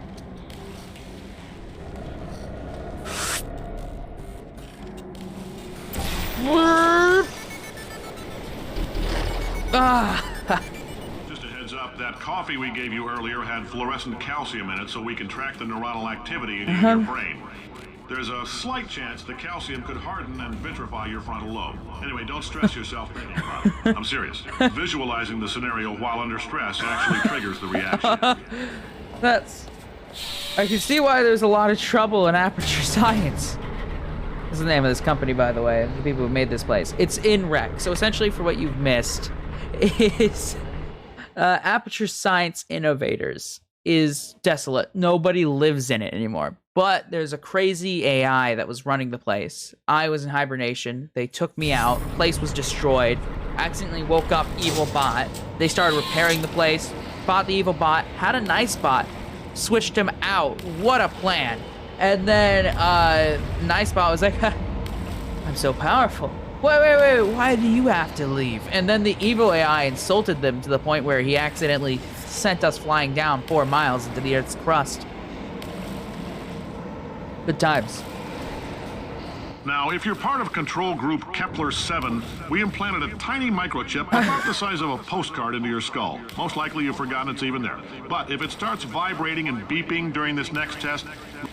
Just a heads up, that coffee we gave you earlier had fluorescent calcium in it so we can track the neuronal activity in your brain. There's a slight chance the calcium could harden and vitrify your frontal lobe. Anyway, don't stress yourself thinking about it. I'm serious. Visualizing the scenario while under stress actually triggers the reaction. I can see why there's a lot of trouble in Aperture Science. This is the name of this company, by the way, the people who made this place. It's in Rec. So essentially for what you've missed is Aperture Science Innovators is desolate. Nobody lives in it anymore. But there's a crazy AI that was running the place. I was in hibernation. They took me out. The place was destroyed. Accidentally woke up evil bot. They started repairing the place. Fought the evil bot. Had a nice bot. Switched him out. What a plan. And then nice bot was like, I'm so powerful. Wait, why do you have to leave? And then the evil AI insulted them to the point where he accidentally sent us flying down 4 miles into the Earth's crust. Good times. Now, if you're part of control group Kepler-7, we implanted a tiny microchip about the size of a postcard into your skull. Most likely you've forgotten it's even there. But if it starts vibrating and beeping during this next test,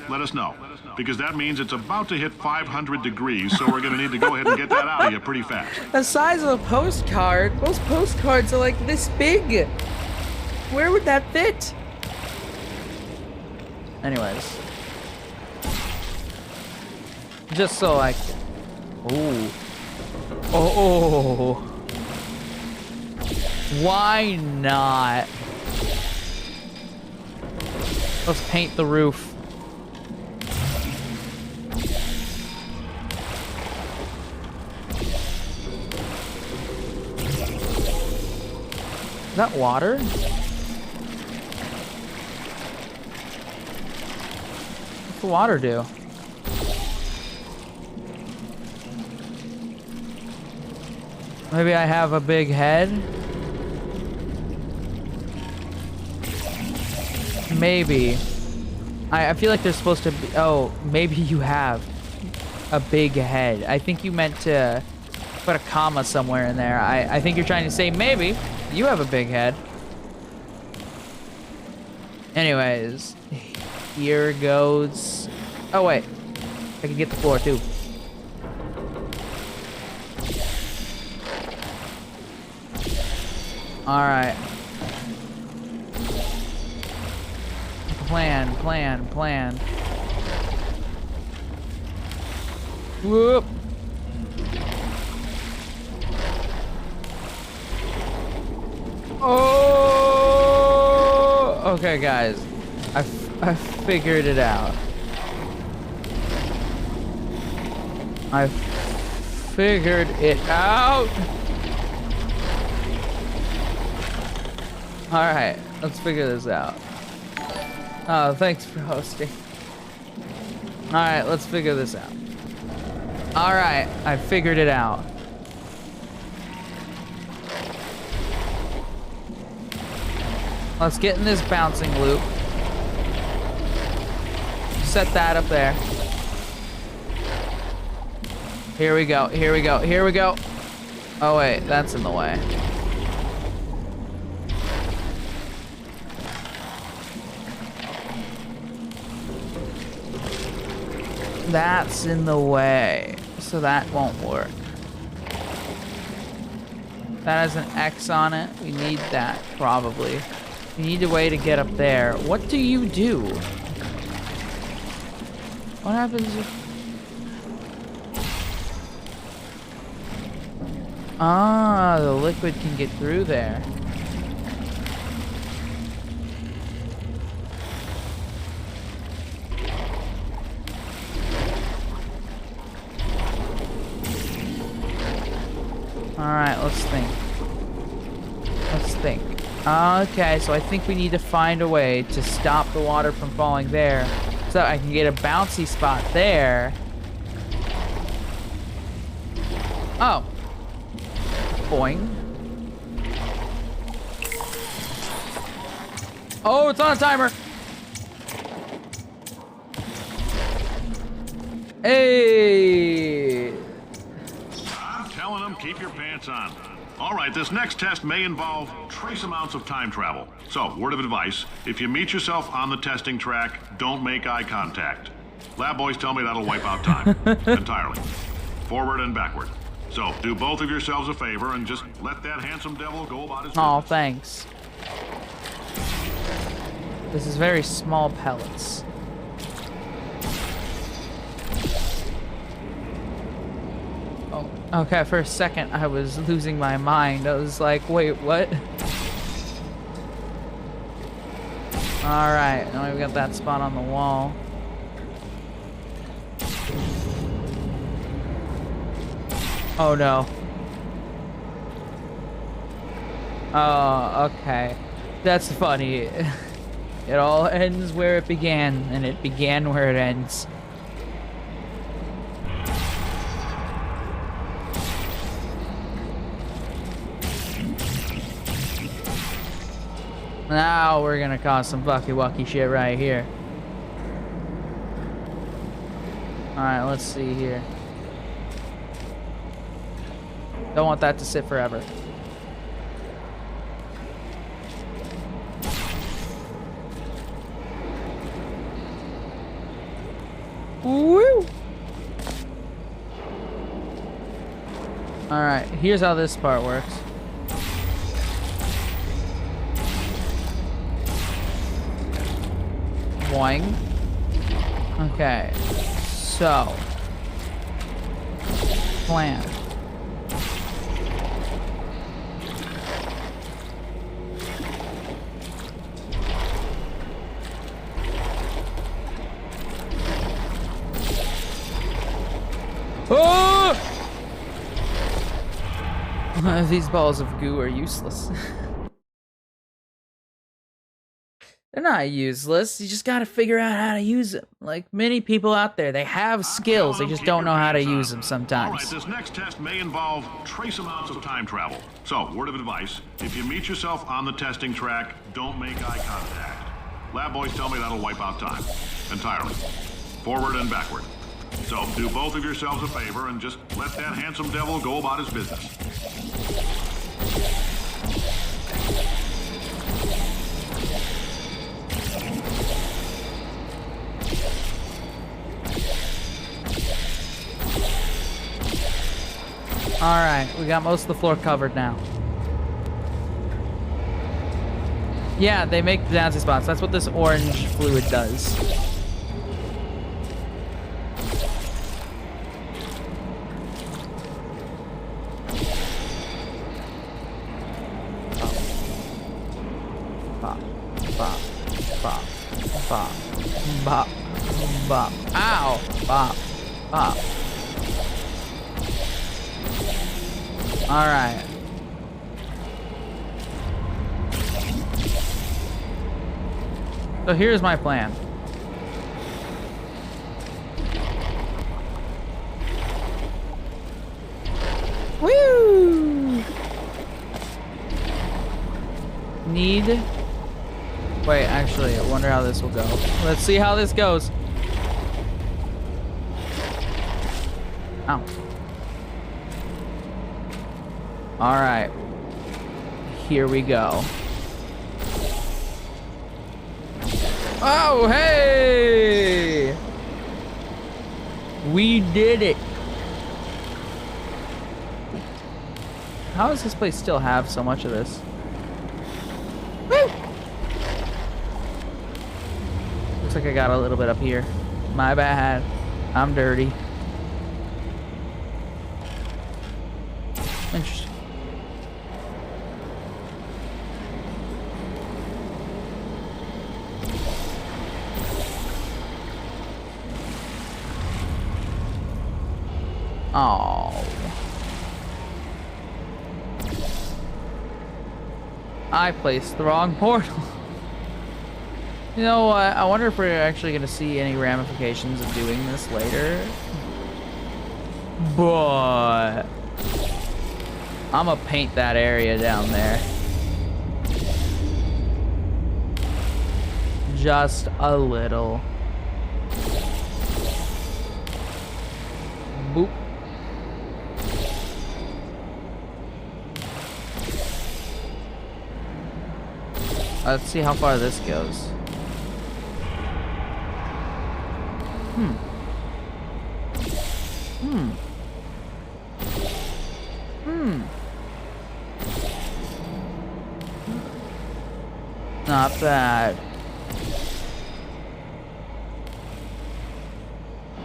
let us know. Because that means it's about to hit 500 degrees, so we're going to need to go ahead and get that out of you pretty fast. The size of a postcard? Most postcards are like this big. Where would that fit? Anyways. Just so like, oh, why not? Let's paint the roof. Is that water? What's the water do? Maybe I have a big head? Maybe. I feel like there's supposed to be... Oh, maybe you have a big head. I think you meant to put a comma somewhere in there. I think you're trying to say maybe you have a big head. Anyways, here goes... Oh, wait. I can get the floor, too. Alright. Plan. Whoop. Oh! Okay, guys. I figured it out. I figured it out. Alright, let's figure this out. Oh, thanks for hosting. Alright, let's figure this out. Alright, I figured it out. Let's get in this bouncing loop. Set that up there. Here we go, here we go, here we go. Oh wait, that's in the way. That's in the way, so that won't work. That has an X on it. We need that, probably. We need a way to get up there. What do you do? What happens if... Ah, the liquid can get through there. Alright, let's think. Let's think. Okay, so I think we need to find a way to stop the water from falling there so I can get a bouncy spot there. Oh. Boing. Oh, it's on a timer. Hey. I'm telling them, keep your pants on. All right, this next test may involve trace amounts of time travel. So, word of advice, if you meet yourself on the testing track, don't make eye contact. Lab boys tell me that'll wipe out time. Entirely. Forward and backward. So, do both of yourselves a favor and just let that handsome devil go about his business. Oh, thanks. This is very small pellets. Oh, okay, for a second I was losing my mind. I was like, wait, what? Alright, now we've got that spot on the wall. Oh no. Oh, okay. That's funny. It all ends where it began, and it began where it ends. Now we're gonna cause some fucky-wucky shit right here. Alright, let's see here. Don't want that to sit forever. Woo! Alright, here's how this part works. Boing. Okay, so plan. Oh! These balls of goo are useless. They're not useless. You just gotta figure out how to use them. Like many people out there, they have skills. They just don't know how to use them sometimes. All right, this next test may involve trace amounts of time travel. So, word of advice, if you meet yourself on the testing track, don't make eye contact. Lab boys tell me that'll wipe out time. Entirely. Forward and backward. So, do both of yourselves a favor and just let that handsome devil go about his business. Alright, we got most of the floor covered now. Yeah, they make the bouncy spots. That's what this orange fluid does. Pop. Pop. Pop. Bop. Bop. Bop. Ow! Bop. Bop. Alright. So here's my plan. Woo! Need... Wait, actually, I wonder how this will go. Let's see how this goes. Ow. Alright. Here we go. Oh, hey! We did it. How does this place still have so much of this? Woo! Looks like I got a little bit up here. My bad. I'm dirty. Interesting. Oh. I placed the wrong portal. You know what? I wonder if we're actually going to see any ramifications of doing this later. But I'm going to paint that area down there. Just a little. Boop. Let's see how far this goes. Not bad.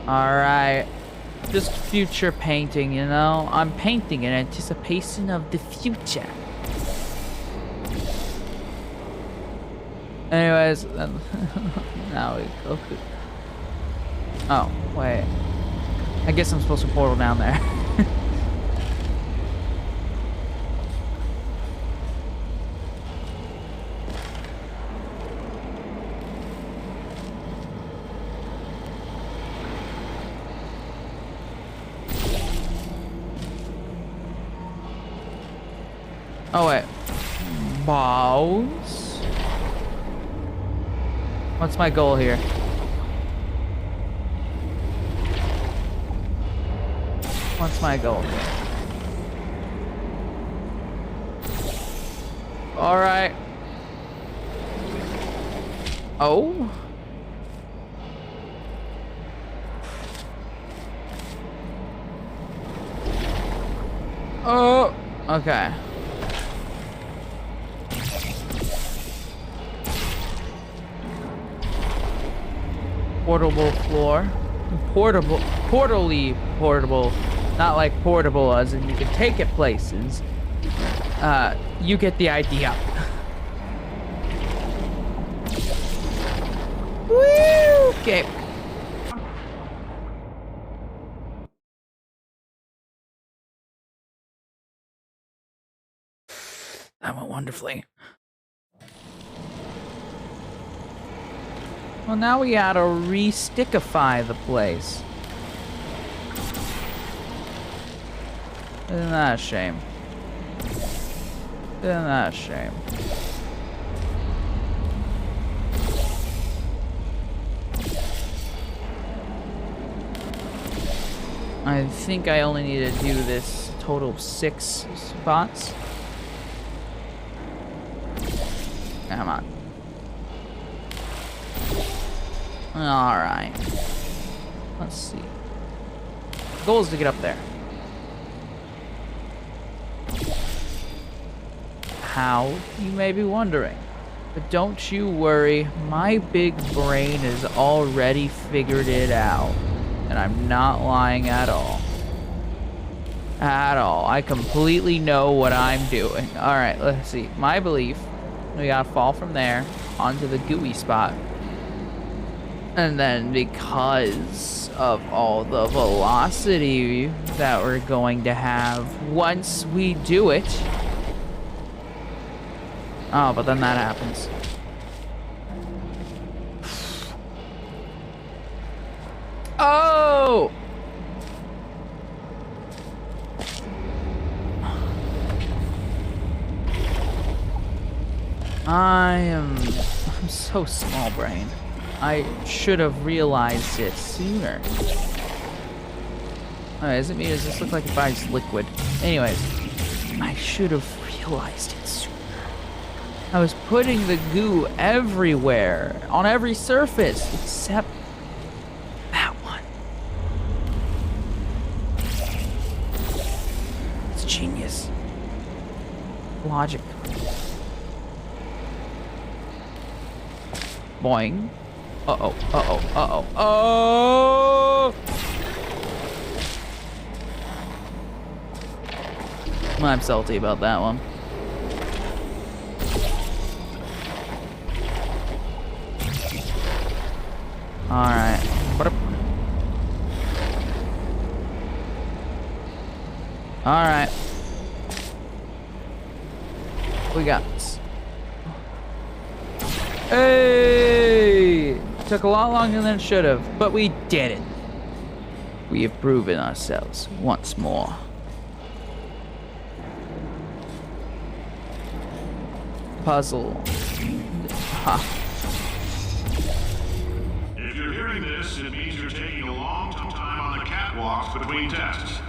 Alright. Just future painting, you know? I'm painting in anticipation of the future. Anyways, now we go. Oh, wait. I guess I'm supposed to portal down there. Oh, wait. Balls? What's my goal here? What's my goal here? Alright. Oh? Oh, okay. Portable floor. Portally portable. Not like portable as in you can take it places. You get the idea. Woo! Okay. That went wonderfully. Well, now we gotta re-stickify the place. Isn't that a shame? Isn't that a shame? I think I only need to do this total of 6 spots. Come on. Alright. Let's see. The goal is to get up there. How, you may be wondering. But don't you worry, my big brain has already figured it out. And I'm not lying at all. At all. I completely know what I'm doing. Alright, let's see. My belief, we gotta fall from there onto the gooey spot. And then because of all the velocity that we're going to have once we do it. Oh, but then that happens. Oh! I'm so small brain. I should have realized it sooner. Is it me? Does this look like it buys liquid? Anyways, I should have realized it sooner. I was putting the goo everywhere, on every surface, except that one. It's genius. Logic. Boing. Uh-oh, uh-oh, uh-oh. Oh! I'm salty about that one. Alright. Alright. We got this. Hey! Took a lot longer than it should have, but we did it. We have proven ourselves once more. Puzzle. Ha. If you're hearing this, it means you're taking a long time on the catwalks between tests.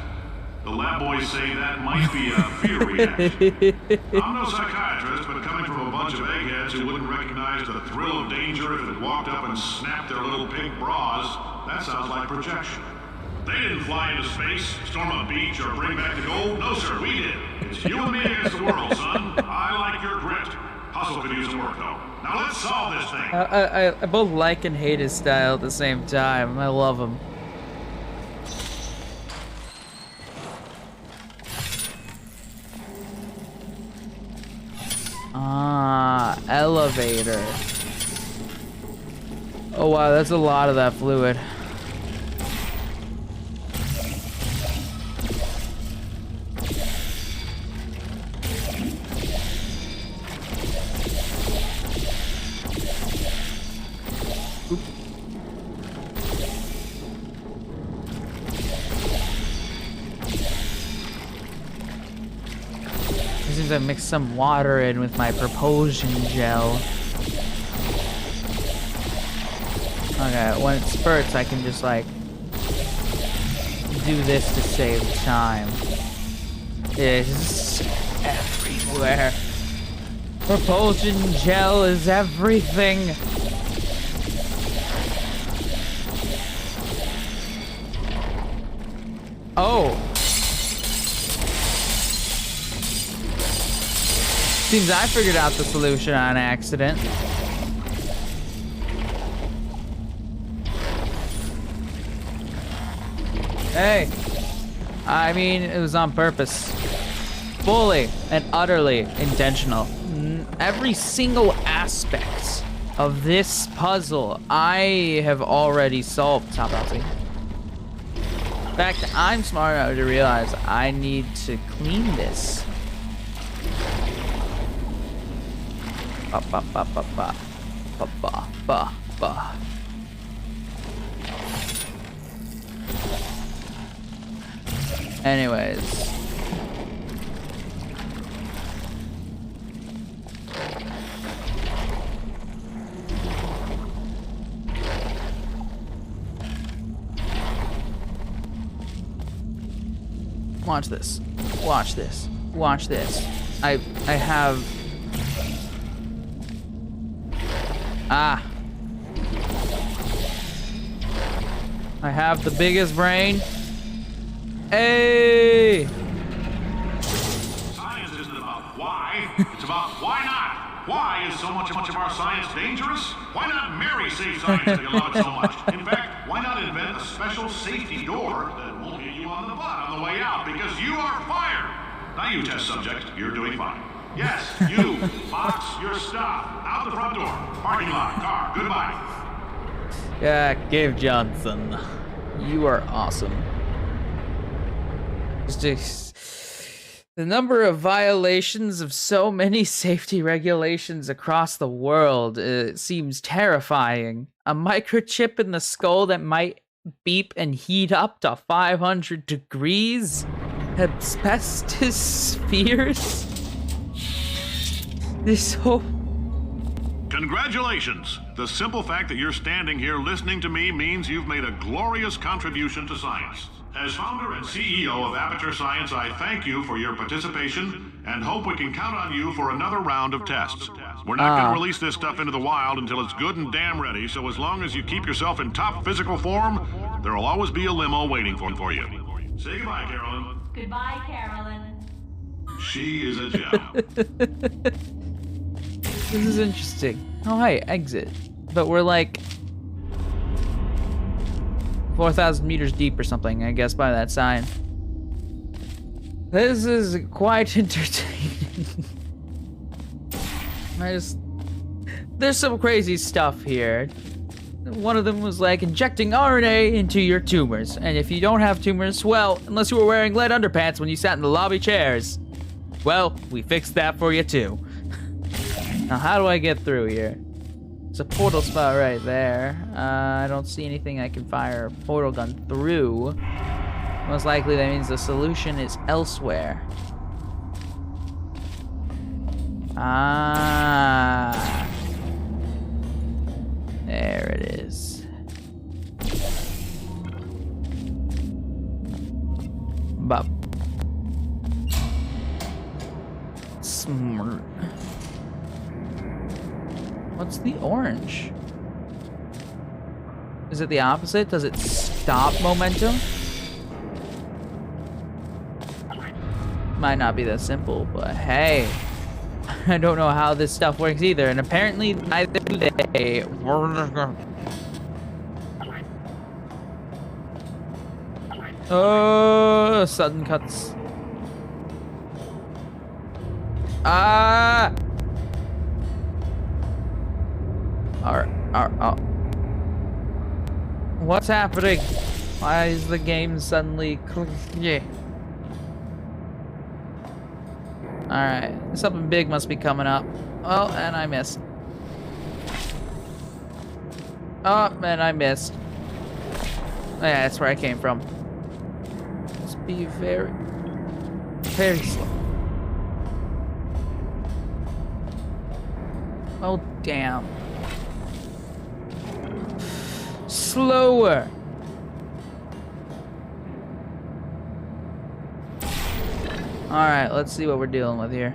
The lab boys say that might be a fear reaction. I'm no psychiatrist, but coming from a bunch of eggheads who wouldn't recognize the thrill of danger if it walked up and snapped their little pink bras, that sounds like projection. They didn't fly into space, storm a beach, or bring back the gold. No, sir, we did. It's you and me against the world, son. I like your grit. Hustle could use some work, though. Now let's solve this thing. I both like and hate his style at the same time. I love him. Ah, elevator. Oh wow, that's a lot of that fluid. Seems I mixed some water in with my propulsion gel. Okay, when it spurts, I can just like do this to save time. It's everywhere. Propulsion gel is everything. Oh. Seems I figured out the solution on accident. Hey, I mean, it was on purpose. Fully and utterly intentional. Every single aspect of this puzzle I have already solved. Stop bouncing. In fact, I'm smart enough to realize I need to clean this. Ba ba ba ba ba ba ba ba ba. Anyways. Watch this. Watch this. Watch this. I have... Ah. I have the biggest brain. Hey! Science isn't about why, it's about why not. Why is so much of our science dangerous? Why not marry safe science if you love it so much? In fact, why not invent a special safety door that won't hit you on the butt on the way out because you are fired? Now you test subject, you're doing fine. Yes, you, box your stuff. Out the front door. Parking lot, car, goodbye. Yeah, Cave Johnson. You are awesome. The number of violations of so many safety regulations across the world seems terrifying. A microchip in the skull that might beep and heat up to 500 degrees? Asbestos spheres? This whole... Congratulations! The simple fact that you're standing here listening to me means you've made a glorious contribution to science. As founder and CEO of Aperture Science, I thank you for your participation and hope we can count on you for another round of tests. We're not going to release this stuff into the wild until it's good and damn ready, so as long as you keep yourself in top physical form, there will always be a limo waiting for you. Say goodbye, Carolyn. Goodbye, Carolyn. She is a gem. This is interesting. Oh, hi, exit. But we're like 4,000 meters deep or something, I guess, by that sign. This is quite entertaining. There's some crazy stuff here. One of them was like injecting RNA into your tumors. And if you don't have tumors, well, unless you were wearing lead underpants when you sat in the lobby chairs. Well, we fixed that for you too. Now, how do I get through here? There's a portal spot right there. I don't see anything I can fire a portal gun through. Most likely that means the solution is elsewhere. Ah. There it is. Bop. Smart. What's the orange? Is it the opposite? Does it stop momentum? Might not be that simple, but hey. I don't know how this stuff works either, and apparently neither do they. Oh, sudden cuts. Ah! What's happening? Why is the game suddenly yeah. Alright, something big must be coming up. Oh, and I missed. Oh, and I missed. Yeah, that's where I came from. Just be very, very slow. Oh, damn. Slower. Alright, let's see what we're dealing with here.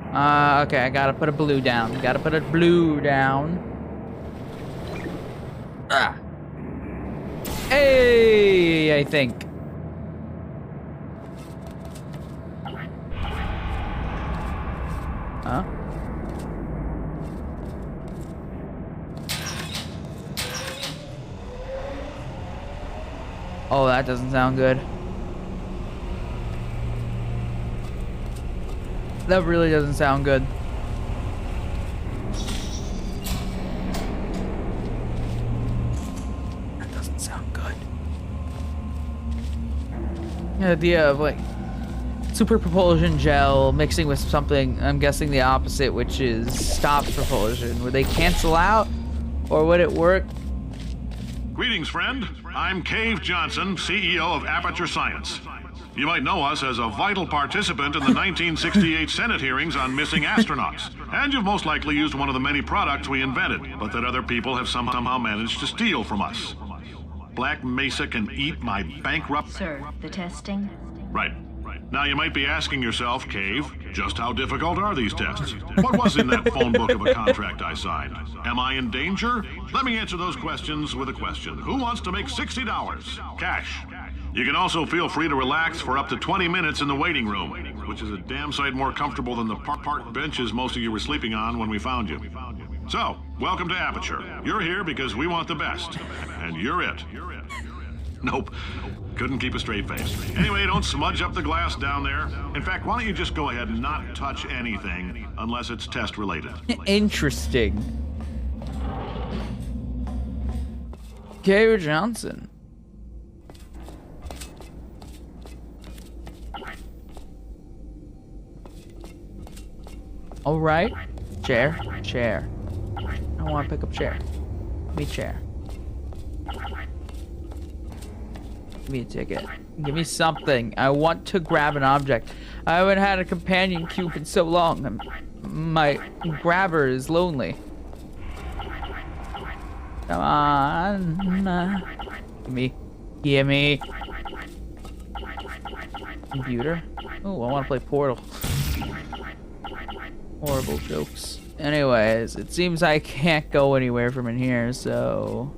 Okay, I gotta put a blue down. Gotta put a blue down. Ah. Hey, I think. Huh? Oh, that doesn't sound good. That really doesn't sound good. That doesn't sound good. The idea of like super propulsion gel mixing with something, I'm guessing the opposite, which is stops propulsion. Would they cancel out? Or would it work? Greetings, friend. I'm Cave Johnson, CEO of Aperture Science. You might know us as a vital participant in the 1968 Senate hearings on missing astronauts. And you've most likely used one of the many products we invented, but that other people have somehow managed to steal from us. Black Mesa can eat my bankrupt... Sir, the testing? Right. Now you might be asking yourself, Cave, just how difficult are these tests? What was in that phone book of a contract I signed? Am I in danger? Let me answer those questions with a question. Who wants to make $60? Cash. You can also feel free to relax for up to 20 minutes in the waiting room, which is a damn sight more comfortable than the park benches most of you were sleeping on when we found you. So, welcome to Aperture. You're here because we want the best, and you're it. Nope. Couldn't keep a straight face. Anyway, don't smudge up the glass down there. In fact, why don't you just go ahead and not touch anything unless it's test related? Interesting. Gary Johnson. All right. Chair. Chair. I want to pick up chair. Give me chair. Give me a ticket. Give me something. I want to grab an object. I haven't had a companion cube in so long. My grabber is lonely. Come on. Gimme. Gimme. Computer. Oh, I want to play Portal. Horrible jokes. Anyways, it seems I can't go anywhere from in here, so...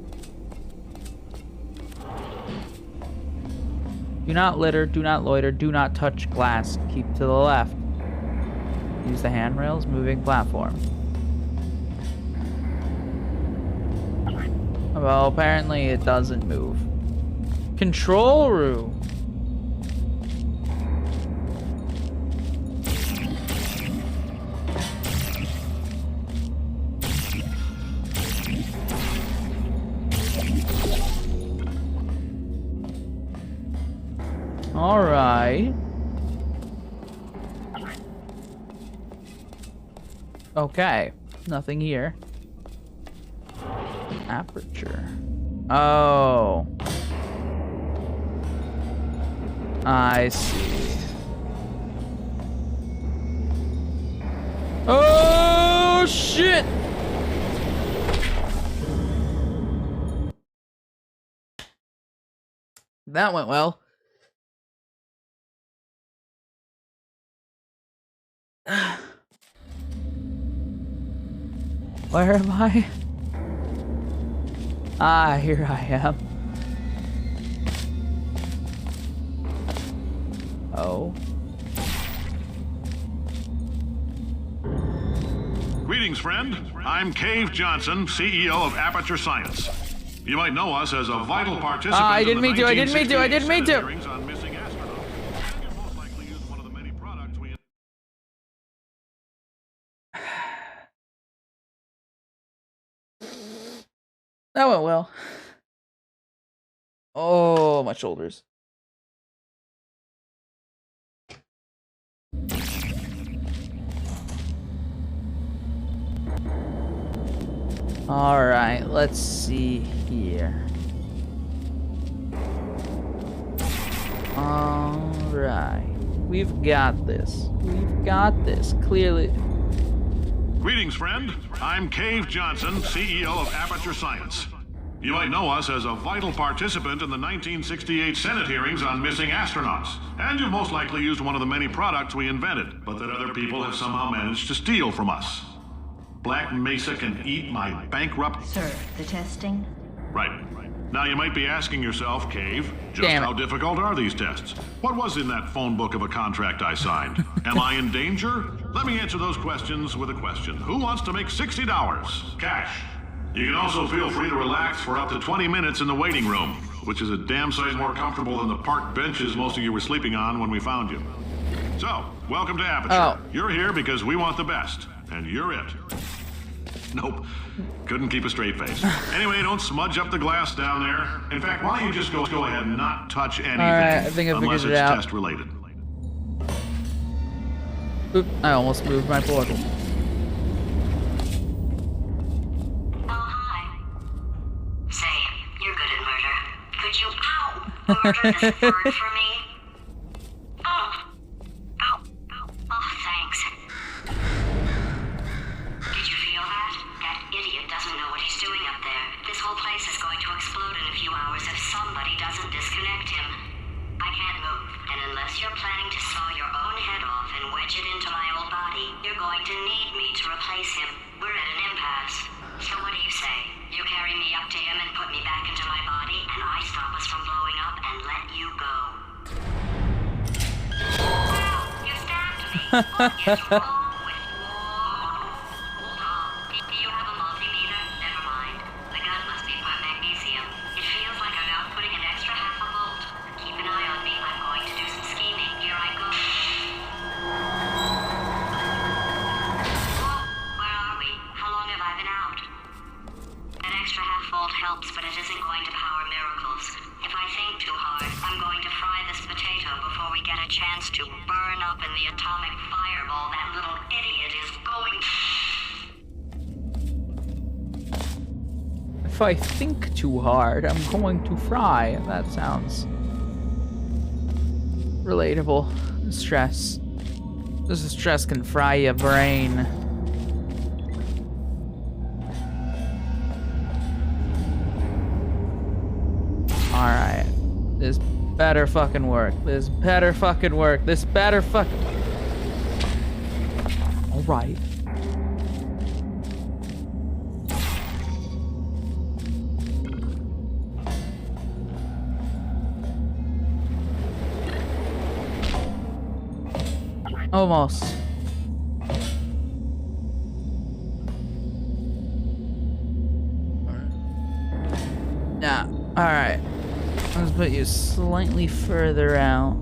Do not litter, do not loiter, do not touch glass. Keep to the left. Use the handrails, moving platform. Well, apparently it doesn't move. Control room. All right. Okay. Nothing here. Aperture. Oh. I see. Oh, shit! That went well. Where am I? Ah, here I am. Oh. Greetings, friend. I'm Cave Johnson, CEO of Aperture Science. You might know us as a vital participant I in didn't the mean to, I didn't mean to, I didn't mean to. hearings on missing astronauts. You most likely used one of the many products we... That went well. Oh, my shoulders. All right, let's see here. All right, we've got this. We've got this, clearly. Greetings, friend. I'm Cave Johnson, CEO of Aperture Science. You might know us as a vital participant in the 1968 Senate hearings on missing astronauts. And you've most likely used one of the many products we invented, but that other people have somehow managed to steal from us. Black Mesa can eat my bankrupt... Sir, the testing? Right. Now you might be asking yourself, Cave, just how difficult are these tests? What was in that phone book of a contract I signed? Am I in danger? Let me answer those questions with a question. Who wants to make $60? Cash. You can also feel free to relax for up to 20 minutes in the waiting room, which is a damn sight more comfortable than the park benches most of you were sleeping on when we found you. So, welcome to Aperture. Oh. You're here because we want the best, and you're it. Nope. Couldn't keep a straight face. Anyway, don't smudge up the glass down there. In fact, why don't you just go ahead and not touch anything Alright, I think I unless figured it's it out. test related. Oop, I almost moved my portal. Oh, hi. Say, you're good at murder. Could you, murder this word for me? Oh, thanks. Did you feel that? That idiot doesn't know what he's doing up there. This whole place is going to explode in a few hours if somebody doesn't disconnect him. I can't move, and unless you're planning to saw your own head off and wedge it into my old body, you're going to need me to replace him. We're at an impasse. So what do you say? You carry me up to him and put me back into my body, and I stop us from blowing up and let you go. Wow, you stabbed me. What is wrong with you? Hold on. Do you have a multimeter? Never mind. The gun must be part magnesium. It feels like I'm outputting an extra half open the atomic fireball that little idiot is going. If I think too hard, I'm going to fry. That sounds relatable. Stress. This stress can fry your brain. Alright. This better fucking work. This better fucking work. This better fucking... Alright. Almost. Yeah. Alright. Let's put you slightly further out.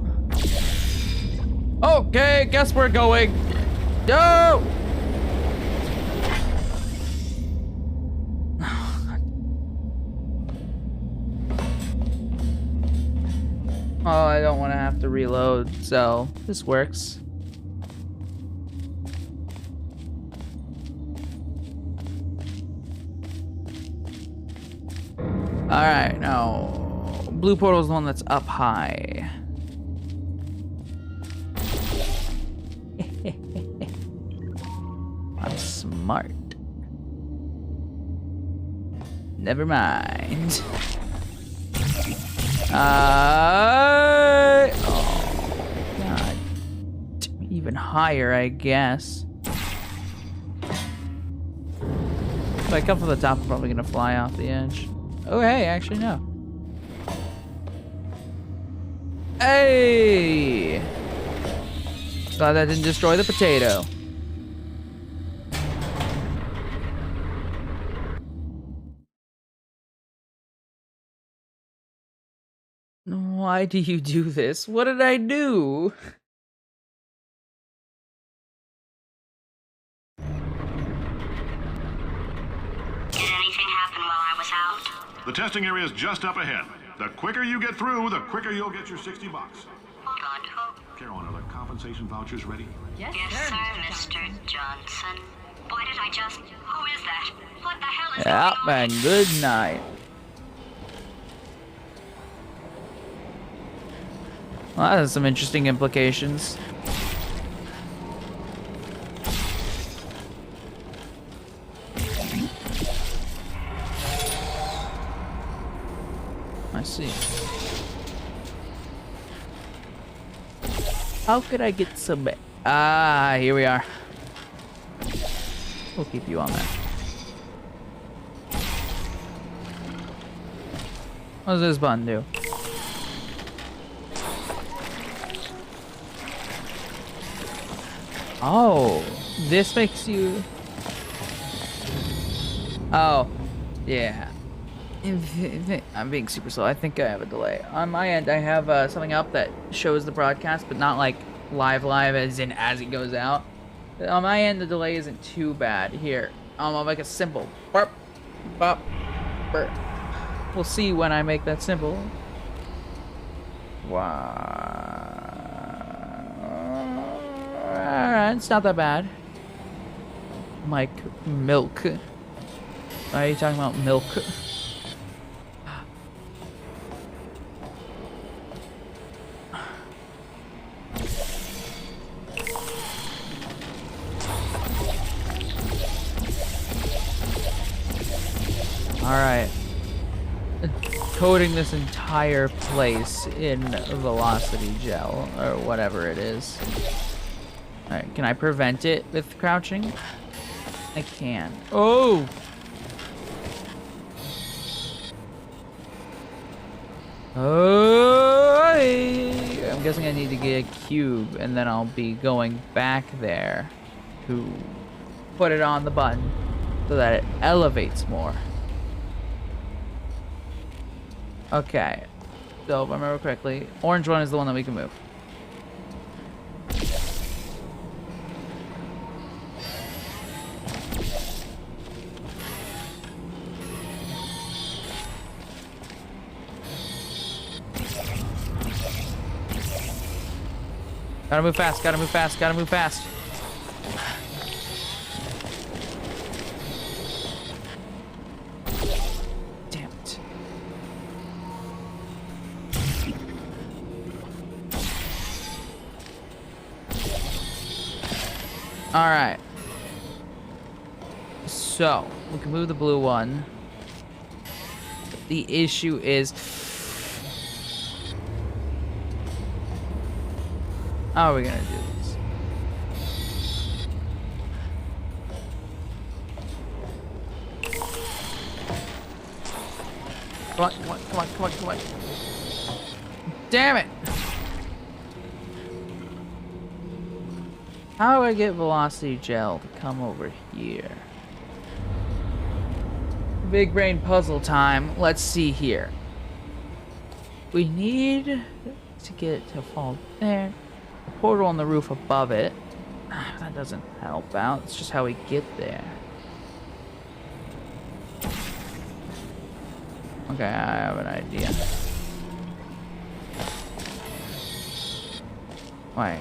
Okay, guess we're going. Go! Oh, I don't want to have to reload, so this works. Alright, now blue portal is the one that's up high. I'm smart. Never mind. Oh, God. Even higher, I guess. If I come from the top, I'm probably gonna fly off the edge. Oh, hey, actually, no. Hey! Glad that didn't destroy the potato. Why do you do this? What did I do? Did anything happen while I was out? The testing area is just up ahead. The quicker you get through, the quicker you'll get your 60 bucks. Hold on, who? Carolyn, are the compensation vouchers ready? Yes, sir, Mr. Johnson. Why did I just... Who is that? What the hell is Yeah, going on? and good night. Well, that has some interesting implications. I see. How could I get some... Ah, here we are. We'll keep you on there. What does this button do? Oh, this makes you... Oh, yeah. I'm being super slow. I think I have a delay. On my end, I have something up that shows the broadcast, but not like live as in as it goes out. On my end, the delay isn't too bad. Here, I'll make a simple burp, bop, burp. We'll see when I make that simple. Wow. Alright, it's not that bad. Mike, milk. Why are you talking about milk? Alright. Coating this entire place in velocity gel, or whatever it is. Alright, can I prevent it with crouching? I can. Oh! Oh! I'm guessing I need to get a cube, and then I'll be going back there to put it on the button so that it elevates more. Okay, so if I remember correctly, orange one is the one that we can move. Gotta move fast, gotta move fast, gotta move fast. Damn it. All right. So, we can move the blue one. The issue is... how are we gonna do this? Come on, come on, come on, come on, come on. Damn it! How do I get velocity gel to come over here? Big brain puzzle time. Let's see here. We need to get it to fall there. Portal on the roof above it. That doesn't help out. It's just how we get there. Okay, I have an idea. Wait.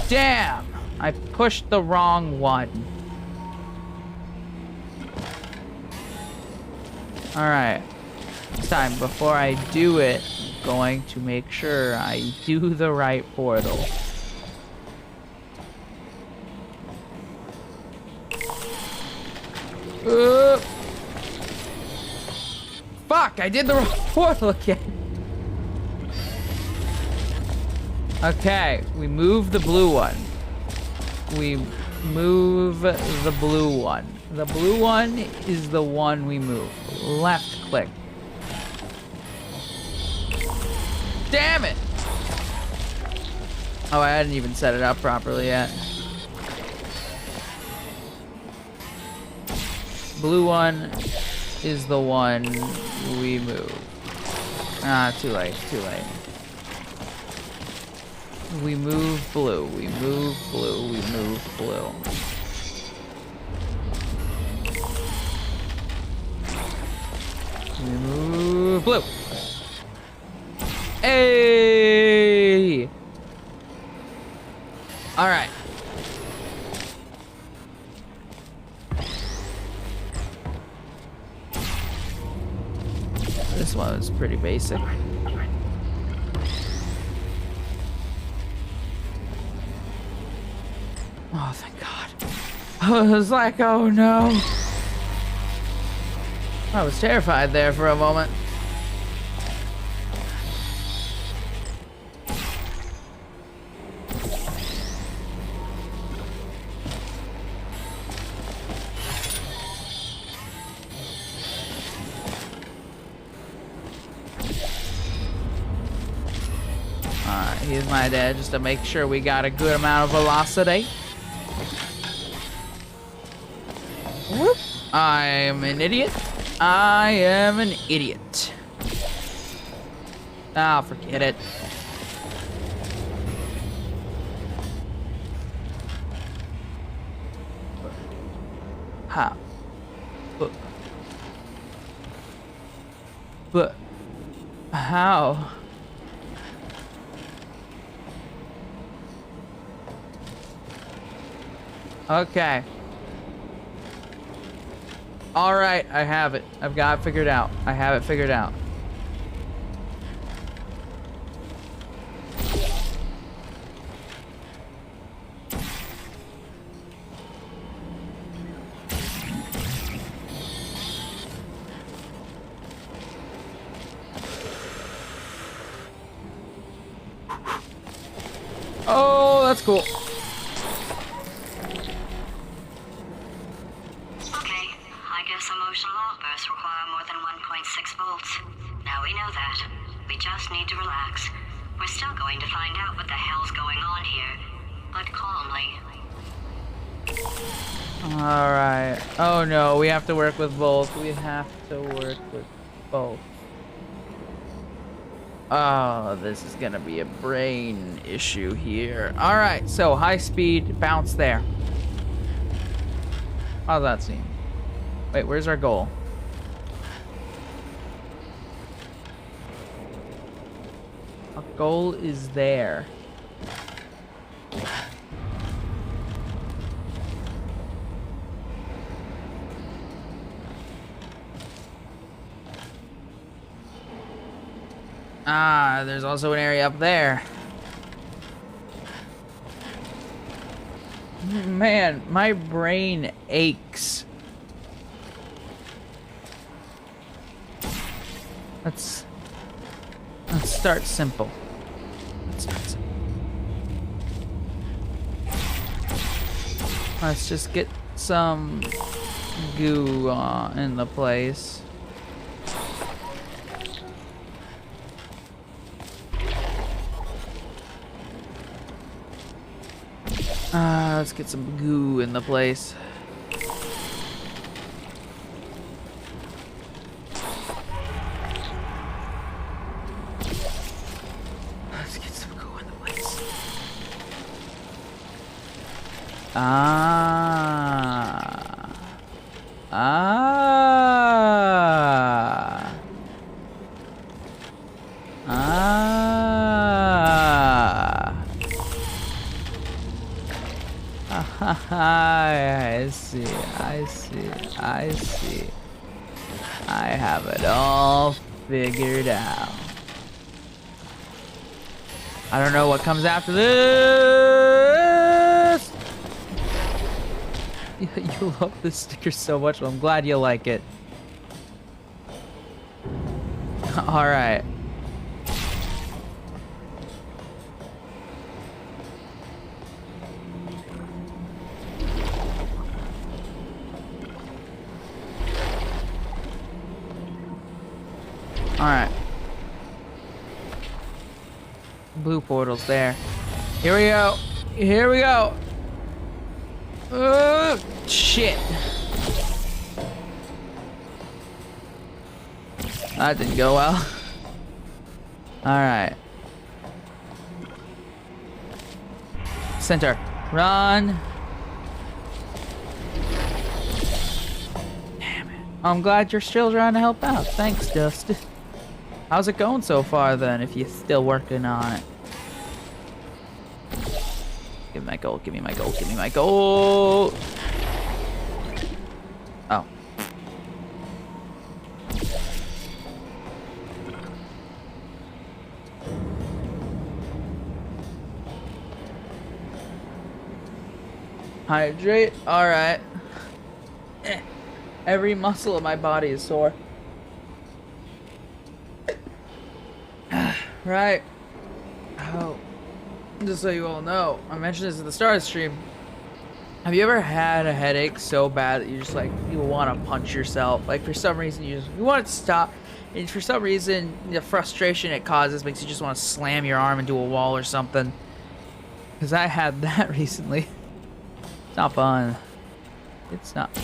Damn! I pushed the wrong one. Alright. This time, before I do it, I'm going to make sure I do the right portal. Fuck! I did the wrong portal again! Okay, we move the blue one. We move the blue one. The blue one is the one we move. Left click. Damn it! Oh, I hadn't even set it up properly yet. Blue one is the one we move. Ah, too late, too late. We move blue, we move blue, we move blue. We move blue. Hey! All right. This one is pretty basic. Oh, thank God. I was like, oh no. I was terrified there for a moment. Alright, here's my dad just to make sure we got a good amount of velocity. Whoop. I am an idiot. I am an idiot. Ah, forget it. How? But how? Okay. All right, I have it. I've got it figured out. I have it figured out. Oh, that's cool. Emotional outbursts require more than 1.6 volts. Now we know that. We just need to relax. We're still going to find out what the hell's going on here, but calmly. Alright. Oh no, we have to work with both. We have to work with both. Oh, this is gonna be a brain issue here. Alright, so high speed, bounce there. How's that seem? Wait, where's our goal? Our goal is there. Ah, there's also an area up there. Man, my brain aches. Let's start simple. Let's just get some goo in the place. Let's get some goo in the place. Let's get some goo in the place. I see. I have it all figured out. I don't know what comes after this. You love this sticker so much. I'm glad you like it. All right. Alright. Blue portal's there. Here we go. Here we go. Shit. That didn't go well. Alright. Center. Run. Damn it. I'm glad you're still trying to help out. Thanks, Dust. How's it going so far then, if you're still working on it? Give me my gold, give me my gold, give me my gold! Oh. Hydrate? Alright. Every muscle of my body is sore. Right. Oh. Just so you all know, I mentioned this at the start of the stream. Have you ever had a headache so bad that you just like, you want to punch yourself? Like for some reason you want it to stop. And for some reason, the frustration it causes makes you just want to slam your arm into a wall or something. Because I had that recently. It's not fun. It's not.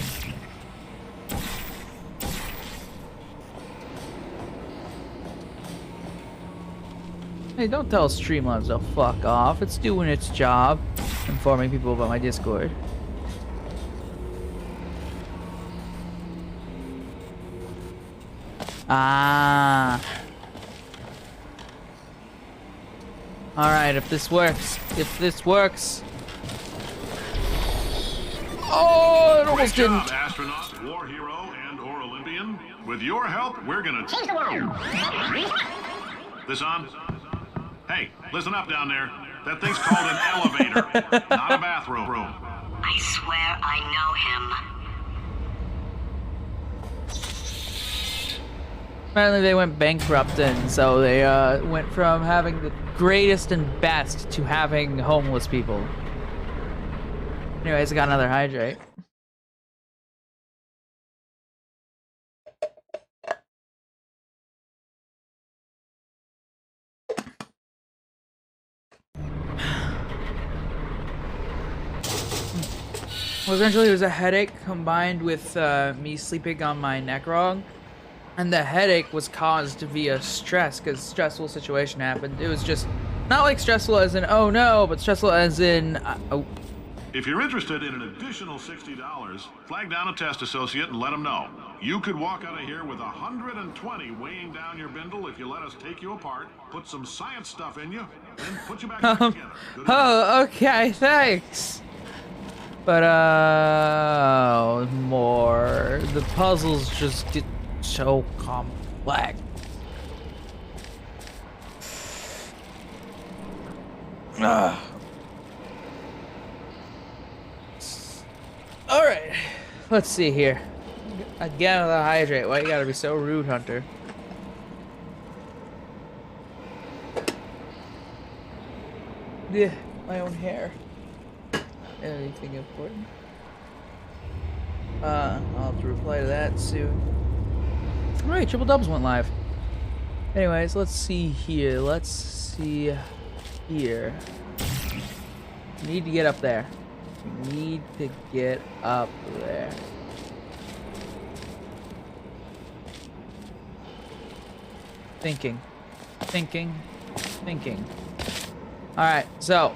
Hey, don't tell Streamlabs to fuck off. It's doing its job, informing people about my Discord. Ah. Alright, if this works. If this works. Oh, it almost Great didn't. job, astronaut, war hero, and/or Olympian. With your help, we're gonna change the world. This on? Hey, listen up down there. That thing's called an elevator, not a bathroom. I swear I know him. Apparently they went bankrupt, and so they went from having the greatest and best to having homeless people. Anyways, I got another hydrate. Well, essentially it was a headache combined with me sleeping on my neck wrong. And the headache was caused via stress, because stressful situation happened. It was just not like stressful as in, oh no, but stressful as in, oh. If you're interested in an additional $60, flag down a test associate and let them know. You could walk out of here with 120 weighing down your bindle if you let us take you apart, put some science stuff in you, then put you back together. Good enough. Oh, okay, thanks. But, more. The puzzles just get so complex. Ugh. All right, let's see here. Again, the hydrate. Why you gotta be so rude, Hunter? Yeah, my own hair. Anything important? I'll have to reply to that soon. All right, Triple Dubs went live. Anyways, let's see here. Let's see here. Need to get up there. We need to get up there. Thinking. Alright, so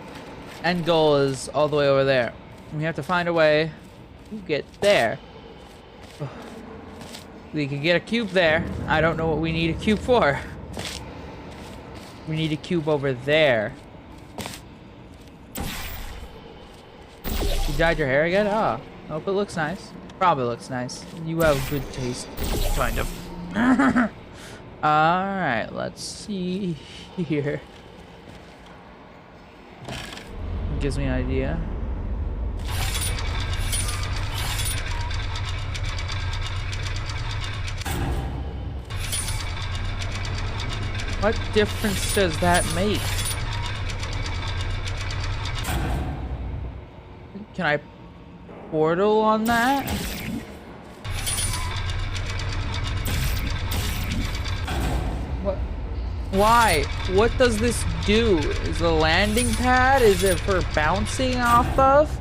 end goal is all the way over there. We have to find a way to get there. We can get a cube there. I don't know what we need a cube for. We need a cube over there. You dyed your hair again? Oh, hope it looks nice. Probably looks nice. You have good taste. Kind of. Alright, let's see here. Gives me an idea. What difference does that make? Can I portal on that? What? Why? What does this do? Is the landing pad? Is it for bouncing off of?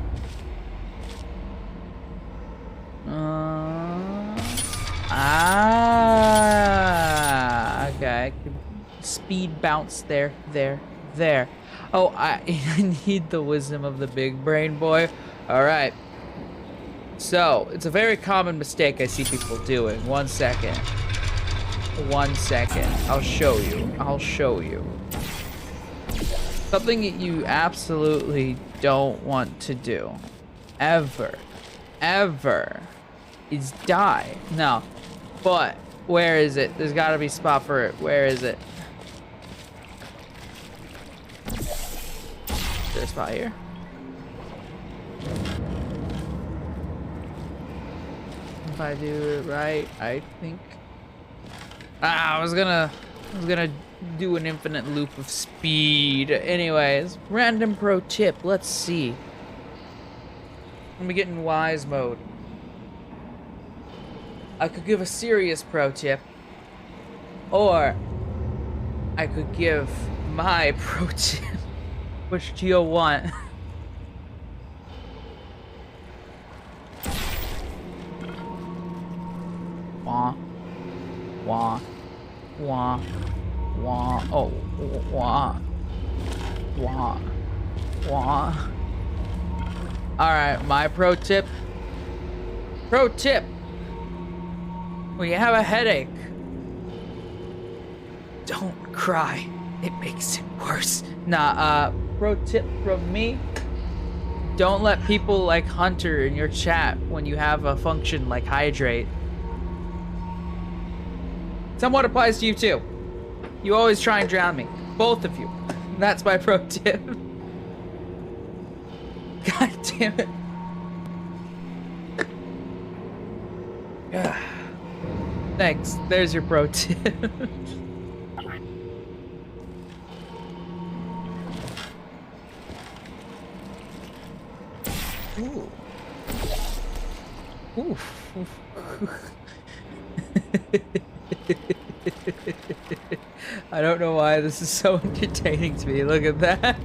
Okay. I can speed bounce there. Oh, I need the wisdom of the big brain boy. All right. So, it's a very common mistake I see people doing. 1 second. 1 second. I'll show you. Something that you absolutely don't want to do. Ever, is die. No. But, where is it? There's gotta be a spot for it. Where is it? Is there a spot here? If I do it right, I think. I was gonna do an infinite loop of speed. Anyways, random pro tip. Let's see. Let me get in wise mode. I could give a serious pro tip, or I could give my pro tip. Which do you want? Wah, wah, wah, wah. Oh, wah, wah, wah. All right, my pro tip. Pro tip. When you have a headache, don't cry. It makes it worse. Nah, pro tip from me. Don't let people like Hunter in your chat when you have a function like hydrate. Somewhat applies to you too. You always try and drown me. Both of you. That's my pro tip. God damn it. Thanks. There's your pro tip. Ooh. Oof. I don't know why this is so entertaining to me. Look at that.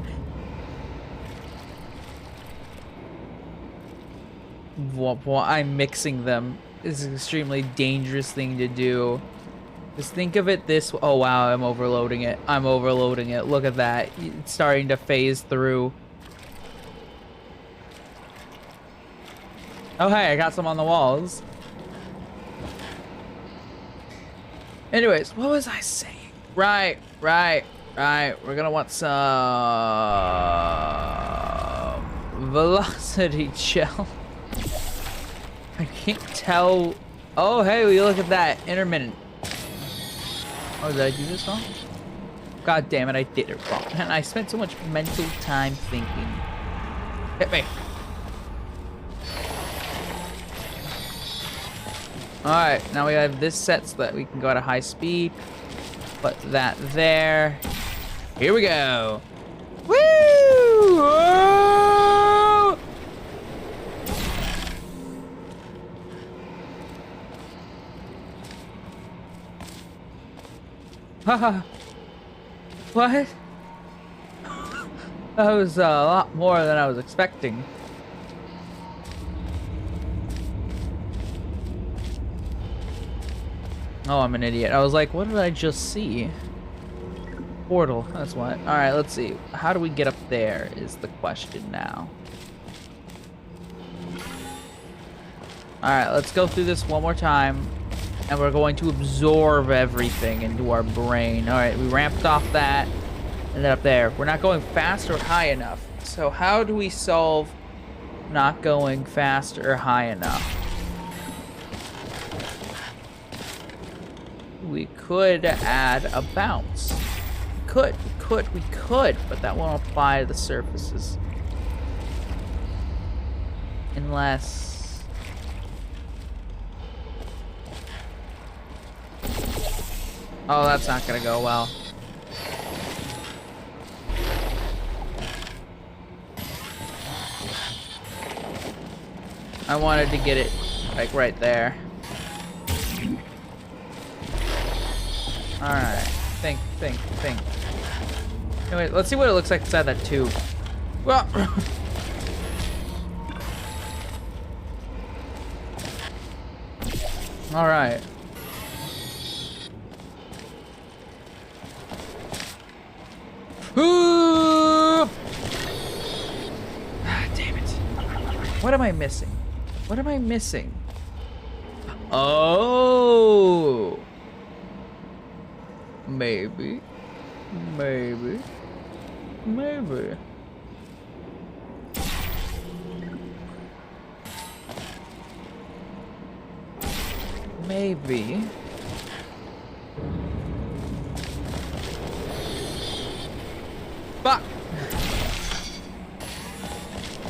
I'm mixing them. This is an extremely dangerous thing to do. Just think of it this. Oh wow, I'm overloading it. I'm overloading it. Look at that. It's starting to phase through. Oh hey, I got some on the walls. Anyways, what was I saying? Right. We're gonna want some velocity gel. I can't tell. Oh hey, we look at that. Intermittent. Oh, did I do this wrong? God damn it, I did it wrong. And I spent so much mental time thinking. Hit me. Alright, now we have this set so that we can go at a high speed. Put that there. Here we go. Woo! Oh! Haha. What? That was a lot more than I was expecting. Oh, I'm an idiot. I was like, what did I just see? Portal, that's what. Alright, let's see. How do we get up there is the question now. Alright, let's go through this one more time. And we're going to absorb everything into our brain. Alright, we ramped off that. And then up there. We're not going fast or high enough. So how do we solve not going fast or high enough? We could add a bounce. We could, but that won't apply to the surfaces. Unless... Oh, that's not gonna go well. I wanted to get it, like, right there. Alright. Think. Anyway, let's see what it looks like inside that tube. Well... Alright. Ah, damn it. What am I missing? What am I missing? Oh! Maybe. Maybe. Fuck!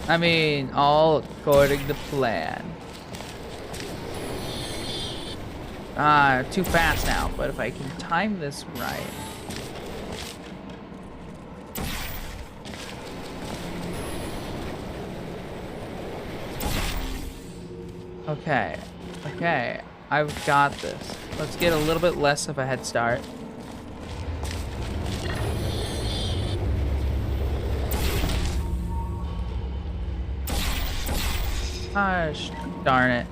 I mean, all according to plan. Too fast now, but if I can time this right. Okay, I've got this. Let's get a little bit less of a head start. Gosh, darn it.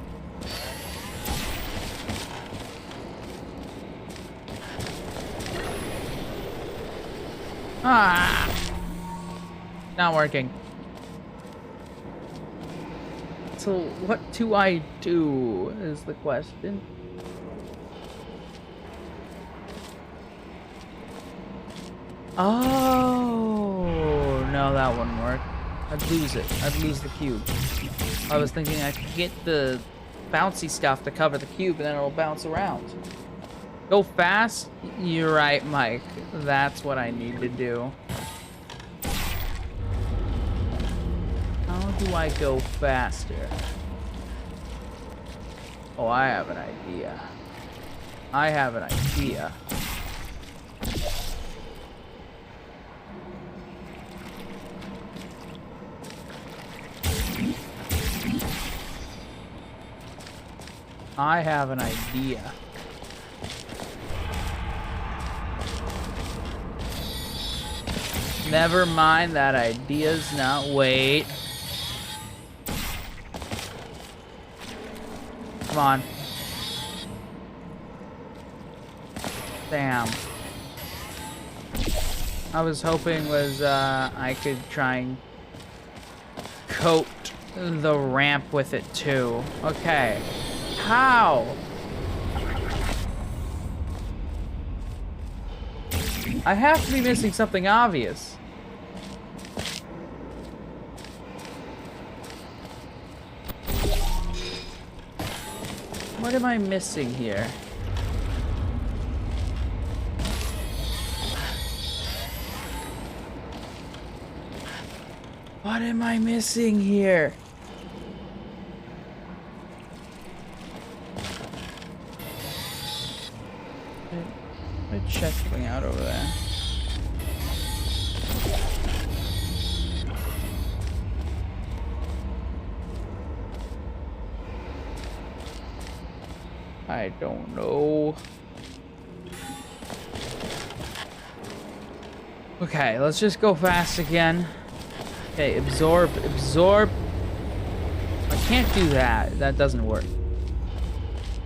Ah! Not working. So what do I do is the question. Oh, no, that wouldn't work. I'd lose it. I'd lose the cube. I was thinking I could get the bouncy stuff to cover the cube and then it'll bounce around. Go fast? You're right, Mike. That's what I need to do. How do I go faster? Oh, I have an idea. I have an idea. Never mind, that idea's not. Wait. Come on. Damn. I was hoping I could try and coat the ramp with it too. Okay. How? I have to be missing something obvious. What am I missing here? What am I missing here? Let me check something out over there. I don't know. Okay, let's just go fast again. Okay, absorb. I can't do that. That doesn't work.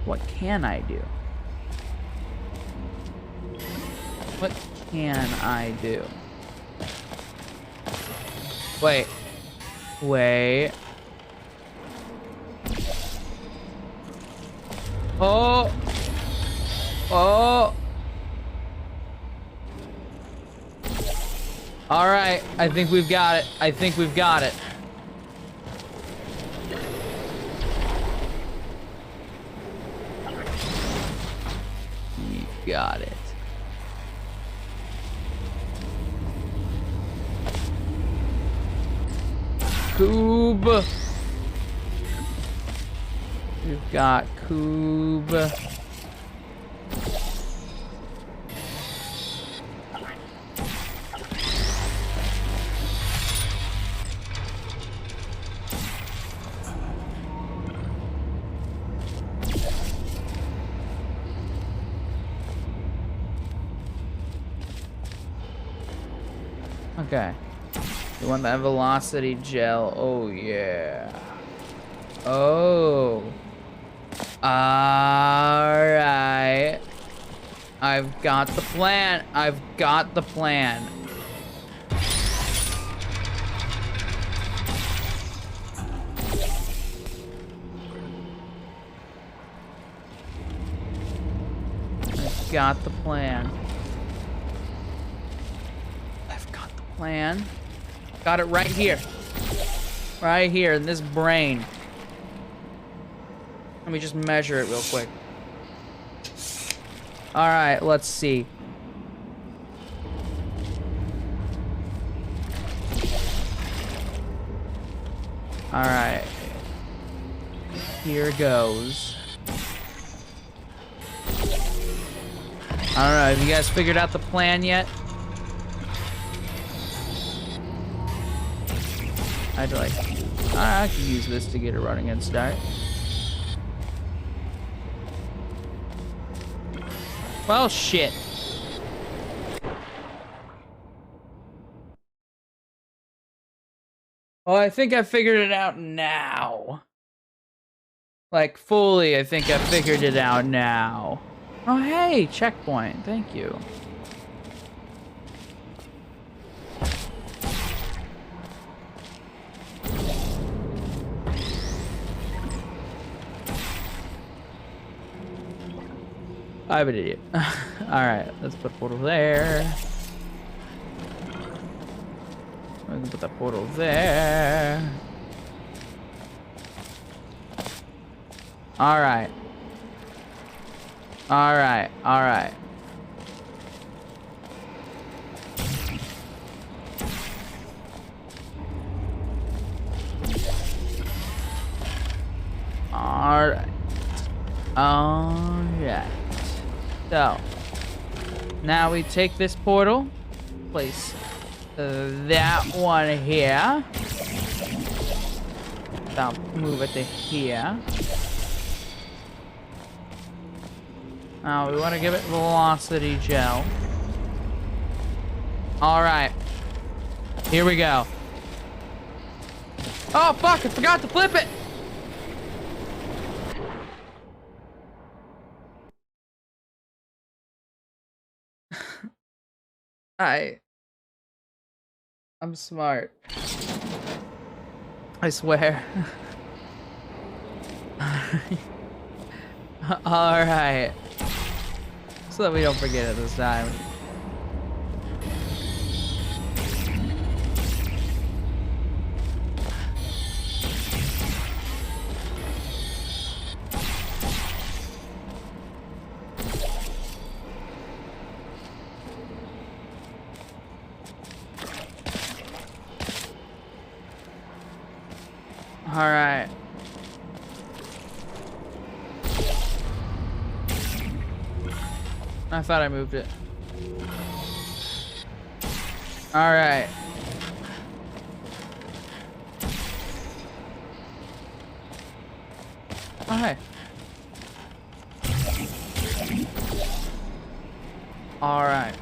What can I do? What can I do? Wait. Oh. All right, I think we've got it. We've got it. Coob. We've got Coob. Okay. You want that velocity gel? Oh, yeah. Oh. Alright. I've got the plan. Got it right here. Right here in this brain. Let me just measure it real quick. Alright, let's see. Alright. Here goes. I don't know, have you guys figured out the plan yet? I could use this to get it running and start. Well, shit. Oh, I think I figured it out now. Like, fully, I think I figured it out now. Oh, hey, checkpoint. Thank you. I'm an idiot. Alright, let's put a portal there. We can put that portal there. Alright. Alright. Alright. Alright. So, now we take this portal, place that one here. I'll move it to here. Now we want to give it velocity gel. Alright. Here we go. Oh, fuck, I forgot to flip it! I'm smart. I swear. Alright. So that we don't forget it this time. Alright. I thought I moved it. Alright. Okay. Alright.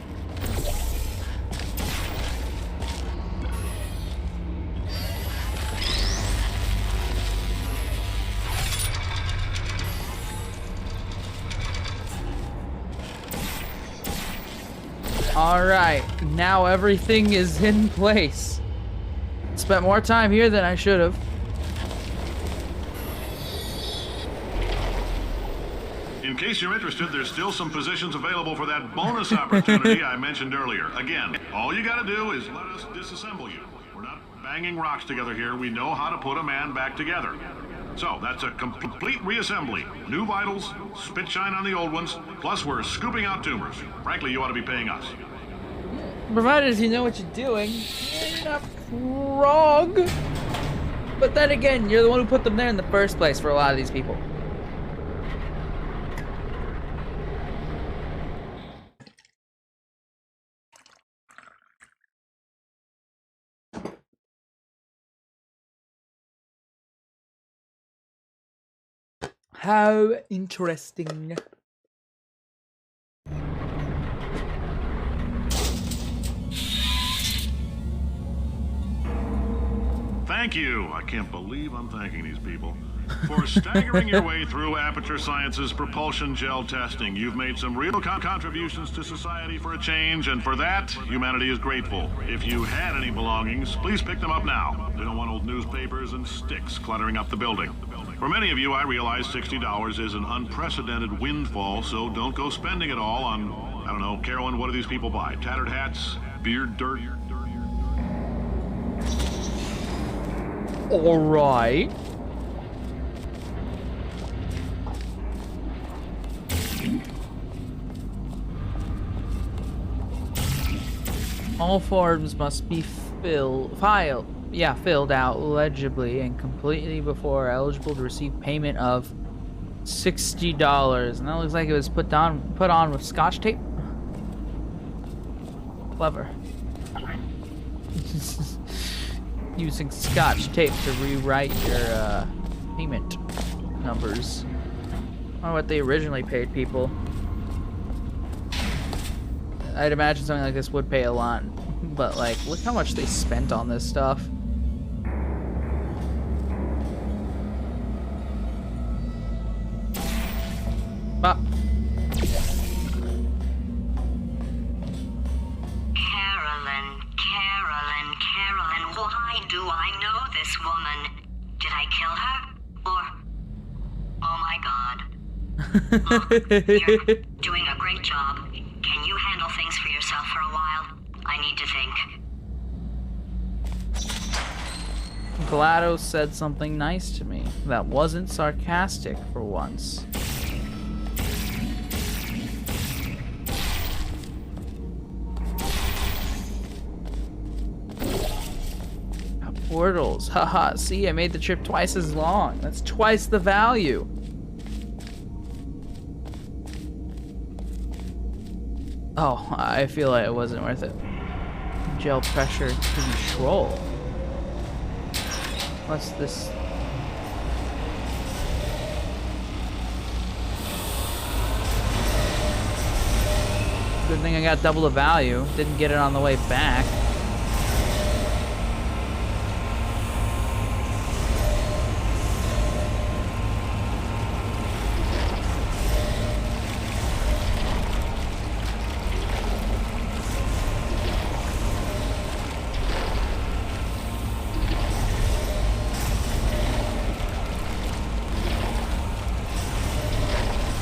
Alright, now everything is in place. Spent more time here than I should have. In case you're interested, there's still some positions available for that bonus opportunity I mentioned earlier. Again, all you gotta do is let us disassemble you. We're not banging rocks together here. We know how to put a man back together. So, that's a complete reassembly. New vitals, spit shine on the old ones, plus we're scooping out tumors. Frankly, you ought to be paying us. Provided you know what you're doing, you're not wrong. But then again, you're the one who put them there in the first place for a lot of these people. How interesting. Thank you. I can't believe I'm thanking these people. For staggering your way through Aperture Science's propulsion gel testing. You've made some real contributions to society for a change, and for that, humanity is grateful. If you had any belongings, please pick them up now. We don't want old newspapers and sticks cluttering up the building. For many of you, I realize $60 is an unprecedented windfall, so don't go spending it all on, I don't know, Carolyn, what do these people buy? Tattered hats? Beard dirt? All right. All forms must be filled out legibly and completely before eligible to receive payment of $60. And that looks like it was put on with Scotch tape. Clever. Using Scotch tape to rewrite your payment numbers. I wonder what they originally paid people. I'd imagine something like this would pay a lot, but like, look how much they spent on this stuff. Ah. Carolyn, why do I know this woman? Did I kill her? Or... Oh my god. Look, you're doing a great job. Can you handle things for yourself for a while? I need to think. GLaDOS said something nice to me that wasn't sarcastic for once. Portals, haha, see, I made the trip twice as long. That's twice the value. Oh, I feel like it wasn't worth it. Gel pressure control. What's this? Good thing I got double the value. Didn't get it on the way back.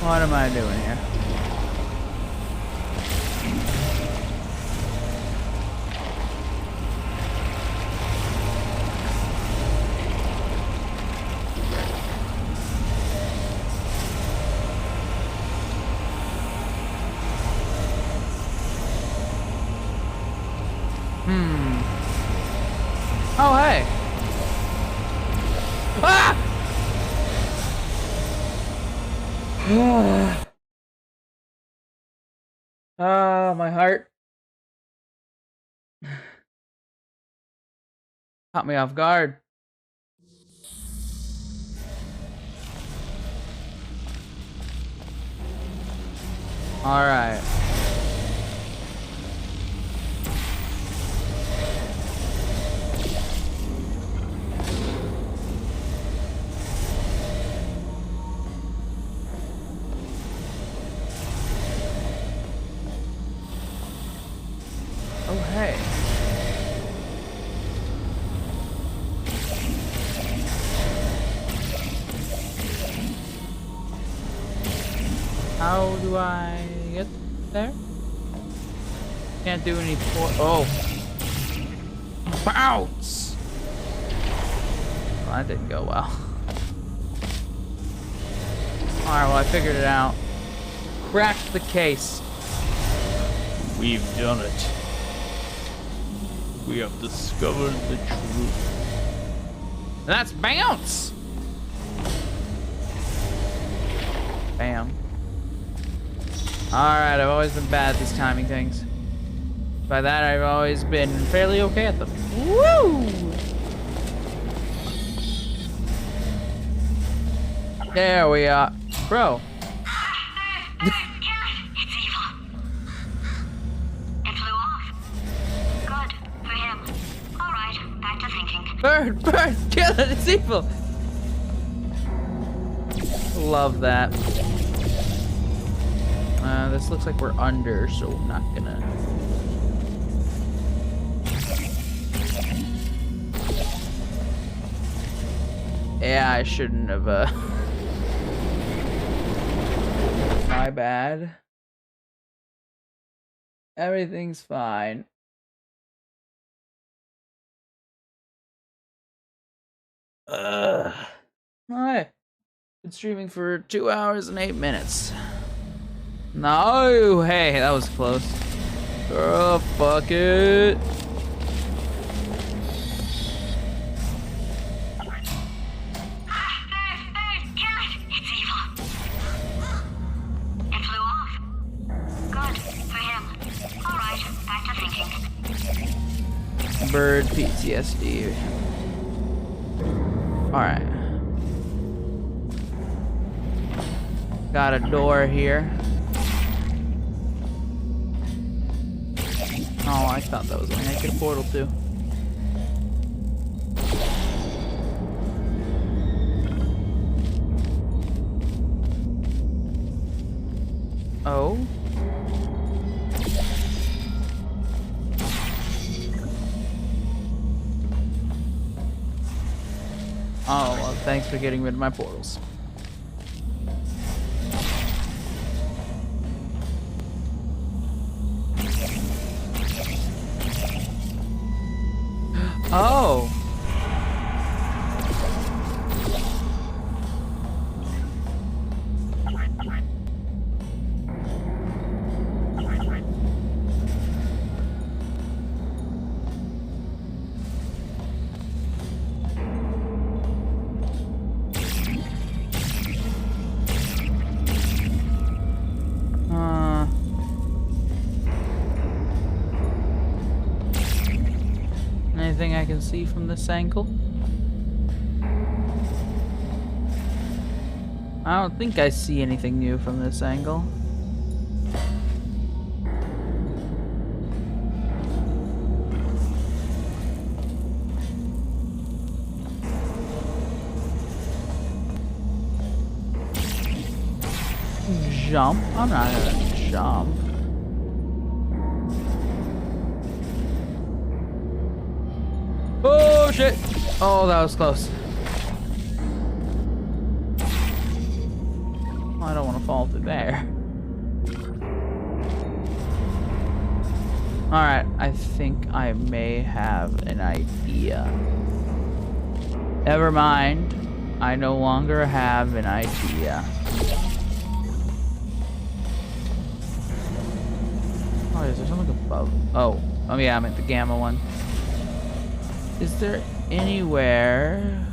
What am I doing here? Oh, hey. Ah! Ah, my heart. Caught me off guard. All right. Oh, hey. How do I get there? Can't do any oh. Bounce! Well, that didn't go well. Alright, well, I figured it out. Cracked the case. We've done it. We have discovered the truth. That's bounce! Bam. Alright, I've always been bad at these timing things. By that, I've always been fairly okay at them. Woo! There we are. Bro. It's evil. It flew off. Good for him. All right, back to thinking. Bird, kill it, it's evil. Love that. This looks like we're under, so I'm not gonna. Yeah, I shouldn't have, My bad. Everything's fine. Alright. Been streaming for 2 hours and 8 minutes. No! Hey, that was close. Oh, fuck it. Bird PTSD. Alright. Got a door here. Oh, I thought that was only I could portal to. Oh? Oh, well, thanks for getting rid of my portals. Oh! Anything I can see from this angle? I don't think I see anything new from this angle. Jump? I'm not gonna jump. Oh shit! Oh, that was close. I don't want to fall through there. Alright, I think I may have an idea. Never mind. I no longer have an idea. Oh, is there something above? Oh yeah, I'm at the gamma one. Is there anywhere?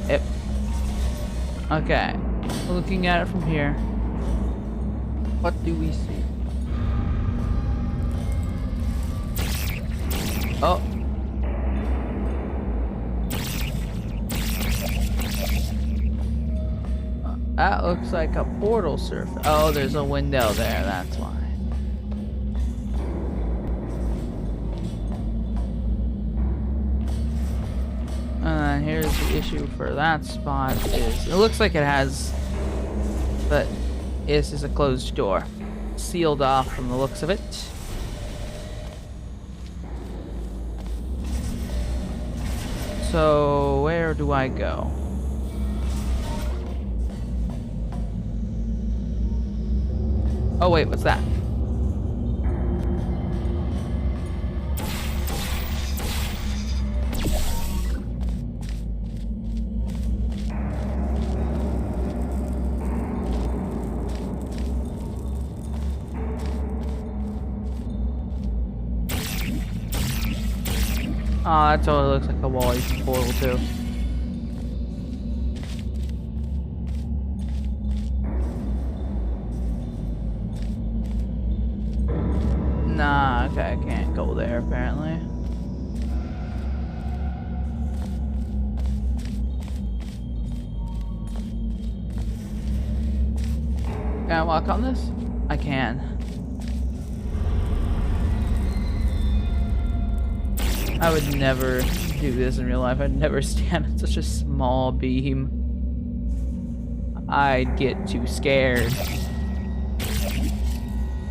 Yep. Okay. Looking at it from here. What do we see? Oh. That looks like a portal surface. Oh, there's a window there, that's why. And here's the issue for that spot is, it looks like it has, but this is a closed door. Sealed off from the looks of it. So, where do I go? Oh wait, what's that? Oh, that totally looks like a wall you can portal to. Nah, okay, I can't go there apparently. Can I walk on this? I can. I would never do this in real life. I'd never stand on such a small beam. I'd get too scared.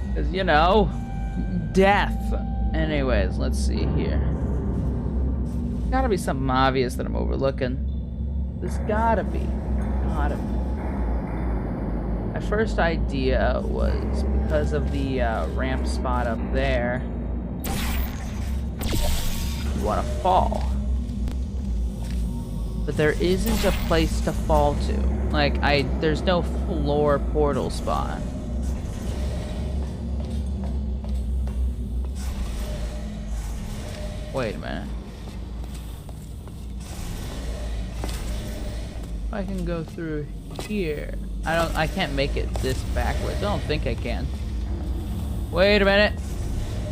Because, you know, death. Anyways, let's see here. Gotta be something obvious that I'm overlooking. There's gotta be. Gotta be. My first idea was because of the ramp spot up there. You want to fall. But there isn't a place to fall to. Like, there's no floor portal spot. Wait a minute. I can go through here. I can't make it this backwards. I don't think I can. Wait a minute.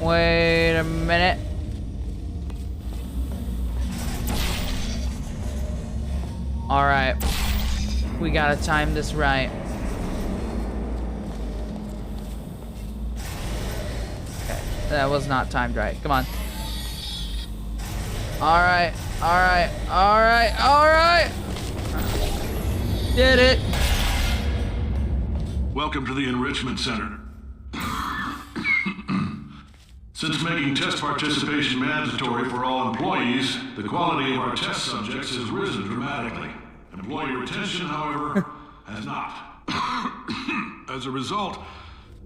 Wait a minute. Alright. We gotta time this right. Okay. That was not timed right. Come on. Alright. Alright. Alright. Alright. Did it. Welcome to the Enrichment Center. Since making test participation mandatory for all employees, the quality of our test subjects has risen dramatically. Employee retention, however, has not. As a result,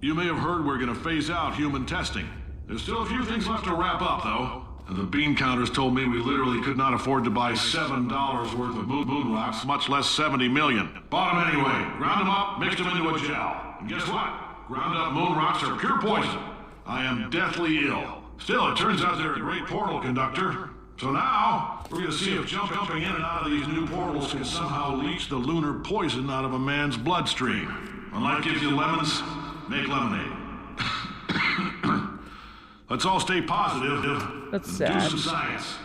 you may have heard we're going to phase out human testing. There's still a few things left to wrap up, though. And the bean counters told me we literally could not afford to buy $7 worth of moon rocks, much less 70 million. Bought them anyway, ground them up, mixed them into a gel. And guess what? Ground up moon rocks are pure poison. I am deathly ill. Still, it turns out they're a great portal conductor. So now, we're gonna see if jumping in and out of these new portals can somehow leach the lunar poison out of a man's bloodstream. When life gives you lemons, make lemonade. Let's all stay positive. That's and sad. do some science.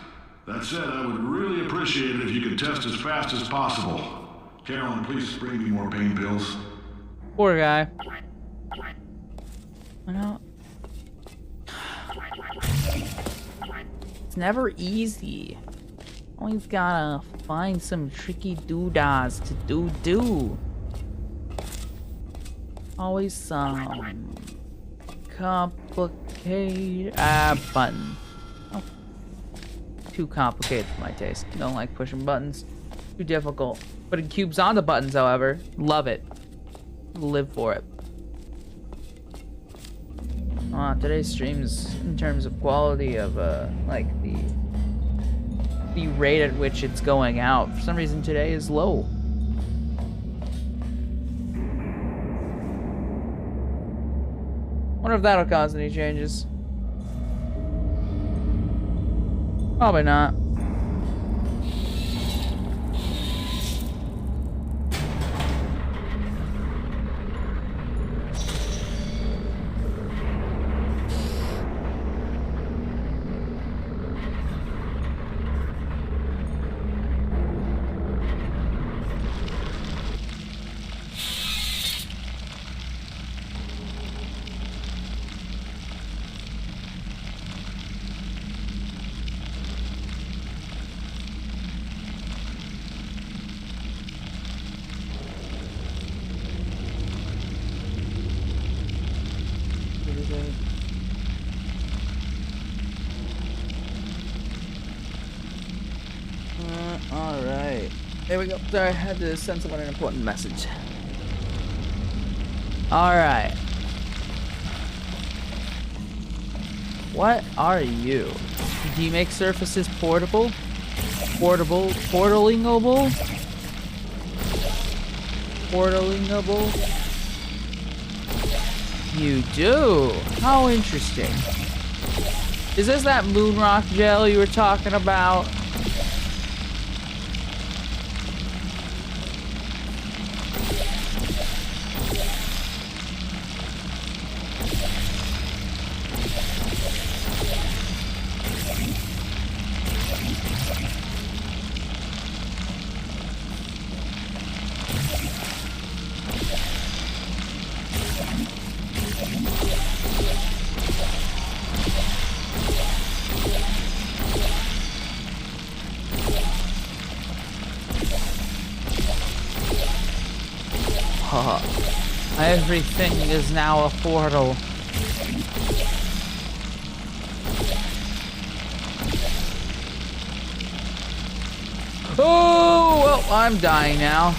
That said, I would really appreciate it if you could test as fast as possible. Carolyn, please bring me more pain pills. Poor guy. I know. It's never easy. Always gotta find some tricky doodads to do. Always some Complicate. Button. Oh. Too complicated for my taste. Don't like pushing buttons. Too difficult. Putting cubes onto buttons, however, love it. Live for it. Today's streams, in terms of quality of like the rate at which it's going out, for some reason today is low. Wonder if that'll cause any changes. Probably not. Alright. There we go. Sorry, I had to send someone an important message. Alright. What are you? Do you make surfaces portable? Portalingable? Portalingable? You do? How interesting. Is this that moon rock gel you were talking about? Everything is now a portal. Oh, well, I'm dying now.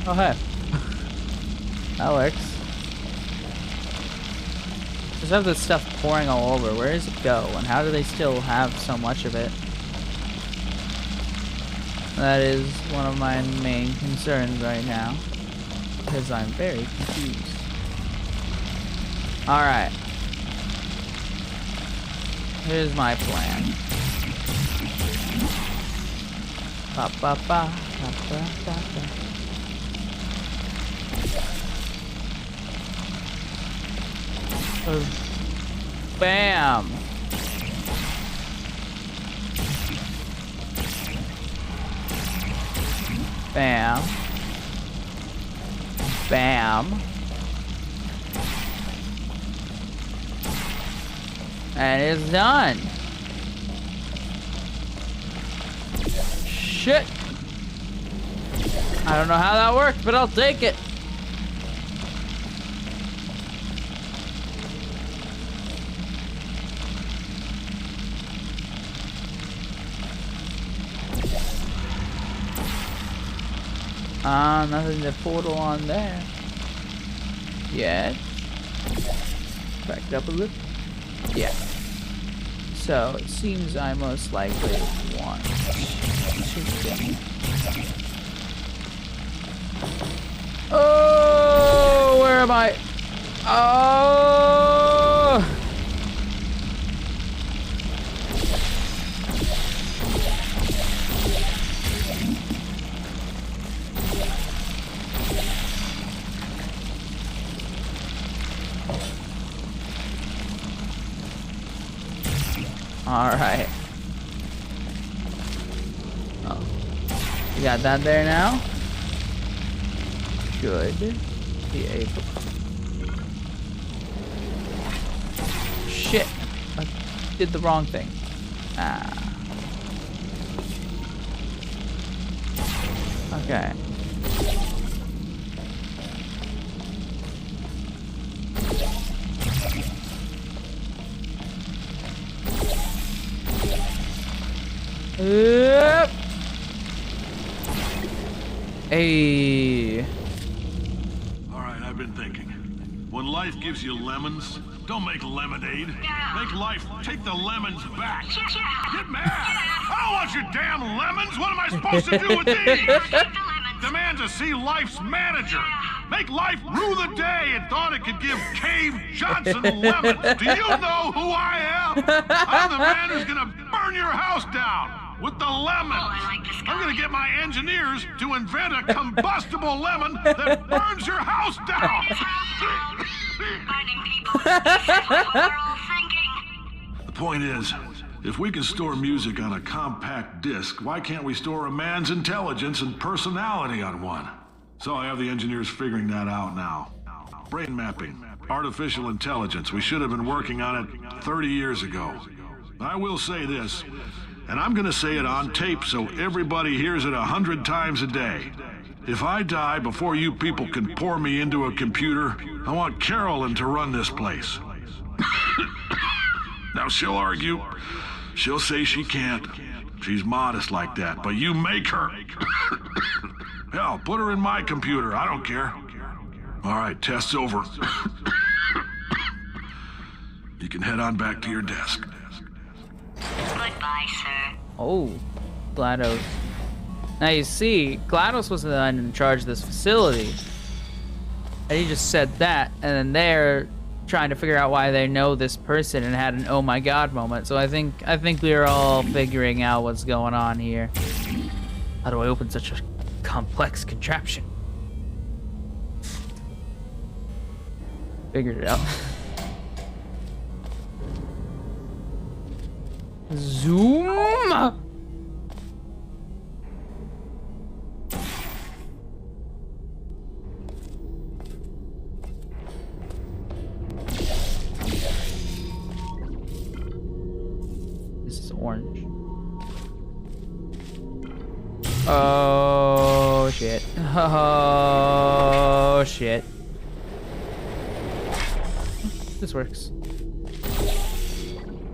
Oh, hey. That works. Just have this stuff pouring all over. Where does it go? And how do they still have so much of it? That is one of my main concerns right now. Because I'm very confused. Alright. Here's my plan. Ba ba ba ba ba ba ba. Bam! Bam. Bam. And it's done. Shit. I don't know how that worked, but I'll take it. Nothing to portal on there. Yeah. Backed up a little. Yeah. So it seems I most likely want to get. Oh, where am I? Oh! You got that there now? Should be able. Shit. I did the wrong thing. Ah. Okay. Yep. Hey. All right, I've been thinking. When life gives you lemons, don't make lemonade. Make life take the lemons back. Get mad. I don't want your damn lemons. What am I supposed to do with these? Demand to see life's manager. Make life rue the day it thought it could give Cave Johnson lemons. Do you know who I am? I'm the man who's gonna burn your house down. With the lemons. I'm gonna get my engineers to invent a combustible lemon that burns your house down. The point is, if we can store music on a compact disc, why can't we store a man's intelligence and personality on one? So I have the engineers figuring that out now. Brain mapping, artificial intelligence. We should have been working on it 30 years ago. I will say this, and I'm gonna say it on tape so everybody hears it 100 times a day. If I die before you people can pour me into a computer, I want Carolyn to run this place. Now she'll argue. She'll say she can't. She's modest like that, but you make her. Hell, put her in my computer. I don't care. All right, test's over. You can head on back to your desk. Goodbye, sir. Oh, GLaDOS. Now you see, GLaDOS was the one in charge of this facility. And he just said that, and then they're trying to figure out why they know this person and had an oh my god moment. So I think we're all figuring out what's going on here. How do I open such a complex contraption? Figured it out. Zoom! This is orange. Oh shit. Oh shit. This works.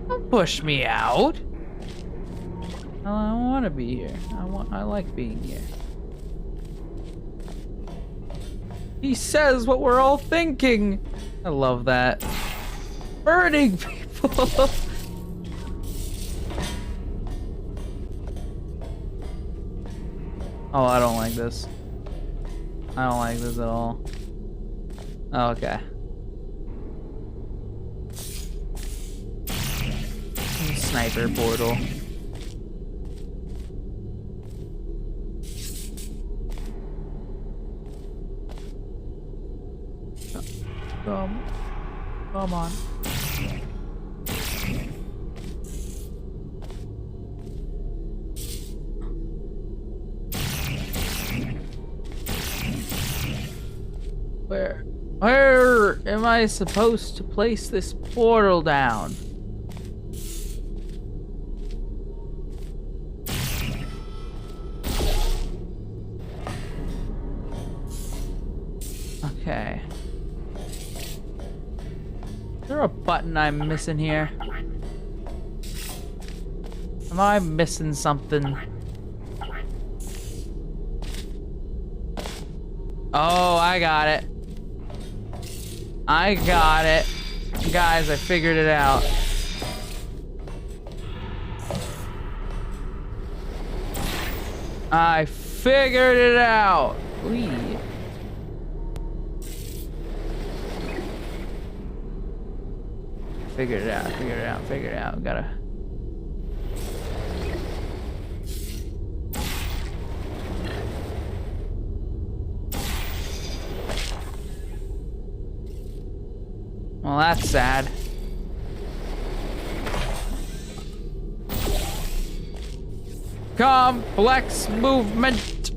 Don't push me out. I want to be here. I like being here. He says what we're all thinking. I love that. Burning people. Oh, I don't like this. I don't like this at all. Oh, okay. Sniper portal. Come on. Where am I supposed to place this portal down? Okay. Is there a button I'm missing here? Am I missing something? Oh, I got it. I got it. Guys, I figured it out. I figured it out. Whee. Figured it out, figured it out, figured it out. Gotta. Well, that's sad. Complex movement.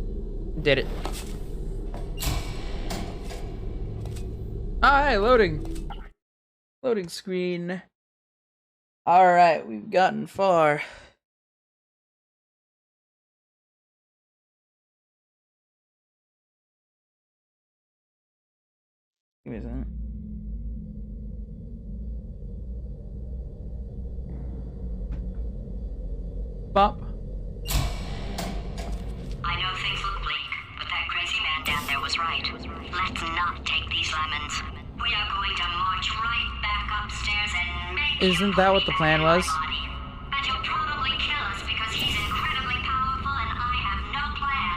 Did it. Hi, loading. Loading screen. Alright, we've gotten far. Give me a second. Bop. I know things look bleak, but that crazy man down there was right. Let's not take these lemons. We are going to march right back upstairs and make Isn't that what the plan was? And he'll probably kill us because he's incredibly powerful and I have no plan.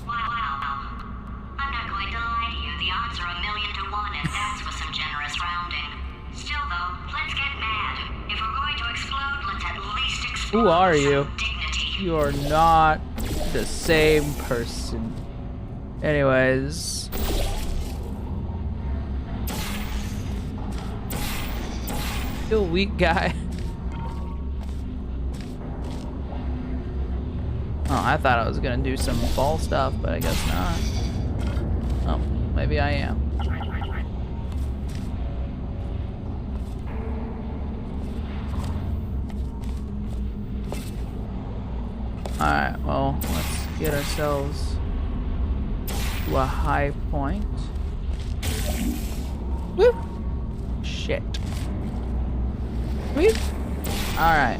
Well, I'm not going to lie to you. The odds are 1,000,000 to 1, and that's with some generous rounding. Still, though, let's get mad. If we're going to explode, let's at least explode. Who are with you? some dignity. You are not the same person. Anyways. Still weak guy. Oh, I thought I was gonna do some fall stuff, but I guess not. Oh, maybe I am. Alright, well, let's get ourselves to a high point. Woo! Shit. Woo! Alright.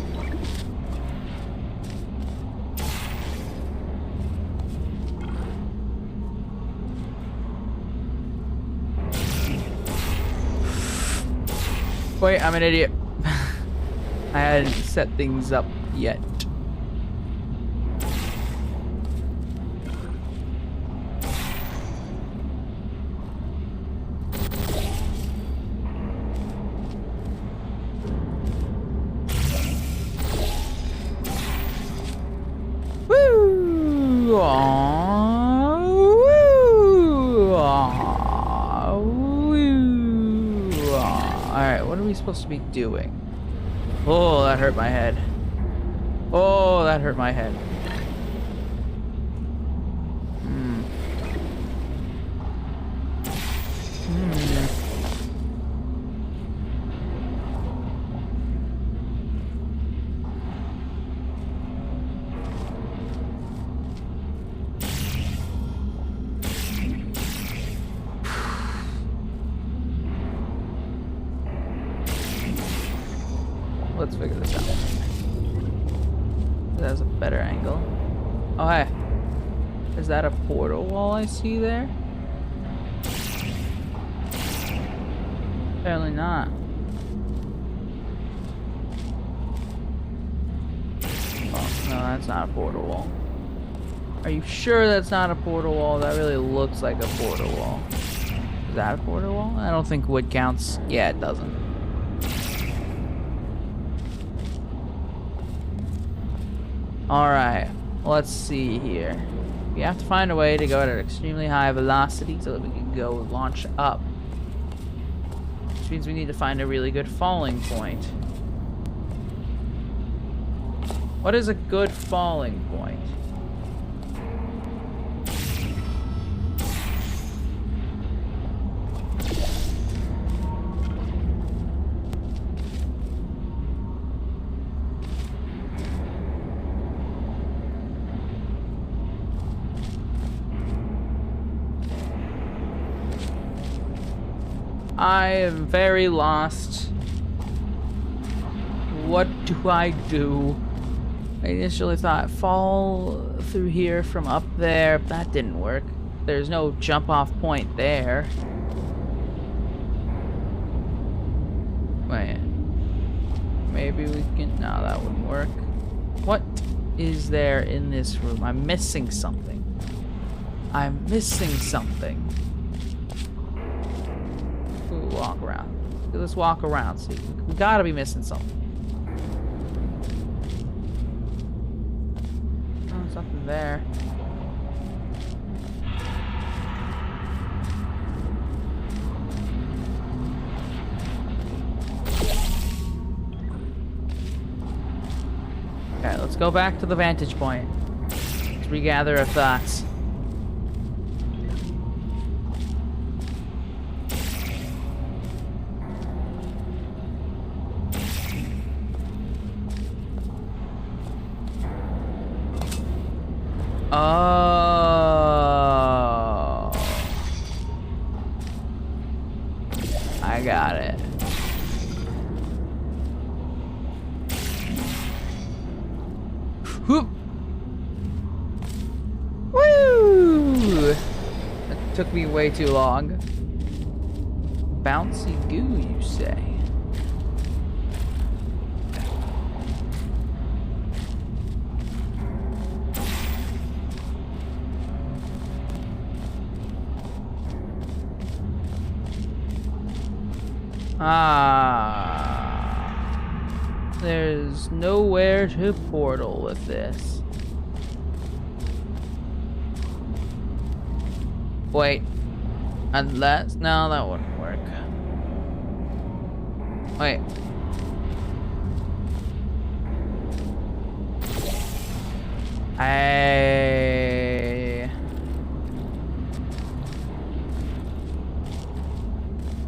Wait, I'm an idiot. I hadn't set things up yet. Woo! Aw, woo! Aw, woo! Aw. Alright, what are we supposed to be doing? Oh, that hurt my head. Oh, that hurt my head. Let's figure this out. That's a better angle. Oh, hey. Is that a portal wall I see there? Apparently not. Oh, no, that's not a portal wall. Are you sure that's not a portal wall? That really looks like a portal wall. Is that a portal wall? I don't think wood counts. Yeah, it doesn't. Alright, let's see here. We have to find a way to go at an extremely high velocity so that we can go launch up. Which means we need to find a really good falling point. What is a good falling point? I am very lost. What do I do? I initially thought fall through here from up there. That didn't work. There's no jump off point there. Wait. Maybe we can... No, that wouldn't work. What is there in this room? I'm missing something. I'm missing something. Walk around. Let's walk around. See, we gotta be missing something. Oh, something there. Okay, let's go back to the vantage point. Let's regather our thoughts. Oh, I got it. Whoop. Woo! That took me way too long. Bouncy goo, you say? Ah, there's nowhere to portal with this. Wait, unless, no, that wouldn't work. Wait.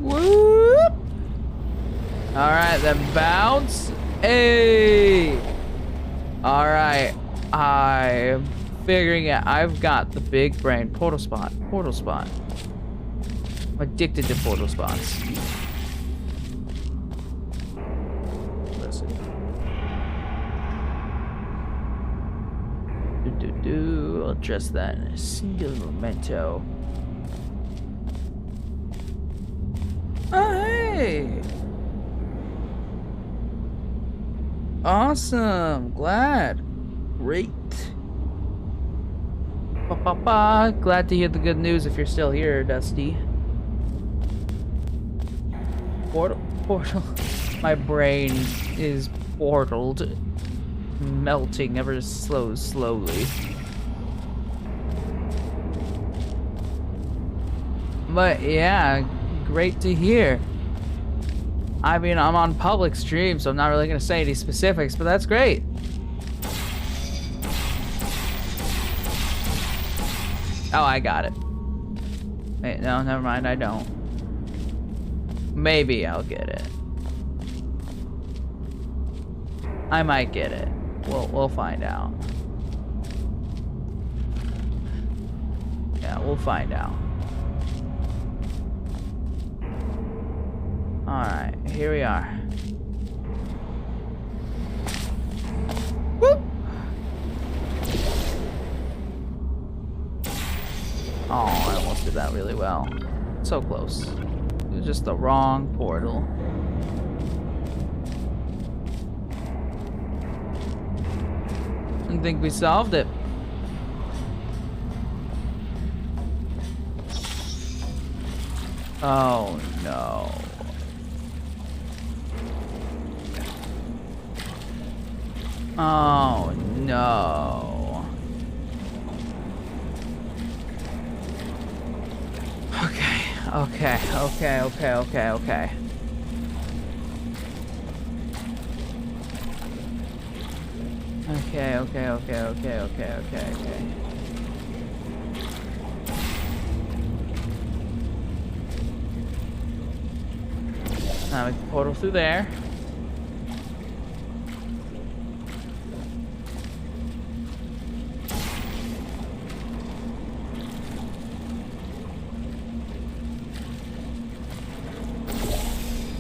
Whoop! Alright, then bounce. Hey! Alright, I'm figuring it. I've got the big brain. Portal spot. Portal spot. I'm addicted to portal spots. Listen. I'll address that in a single memento. Oh, hey! Awesome! Glad. Great. Ba-ba-ba. Glad to hear the good news if you're still here, Dusty. Portal. My brain is portaled. Melting ever slowly. But yeah, great to hear. I mean, I'm on public stream, so I'm not really gonna say any specifics, but that's great. Oh, I got it. Wait, no, never mind, I don't. Maybe I'll get it. I might get it. We'll find out. Yeah, we'll find out. Alright, here we are. Whoop! Oh, I almost did that really well. So close. It was just the wrong portal. I think we solved it. Oh no. Oh no. Okay. Okay. Now we can portal through there.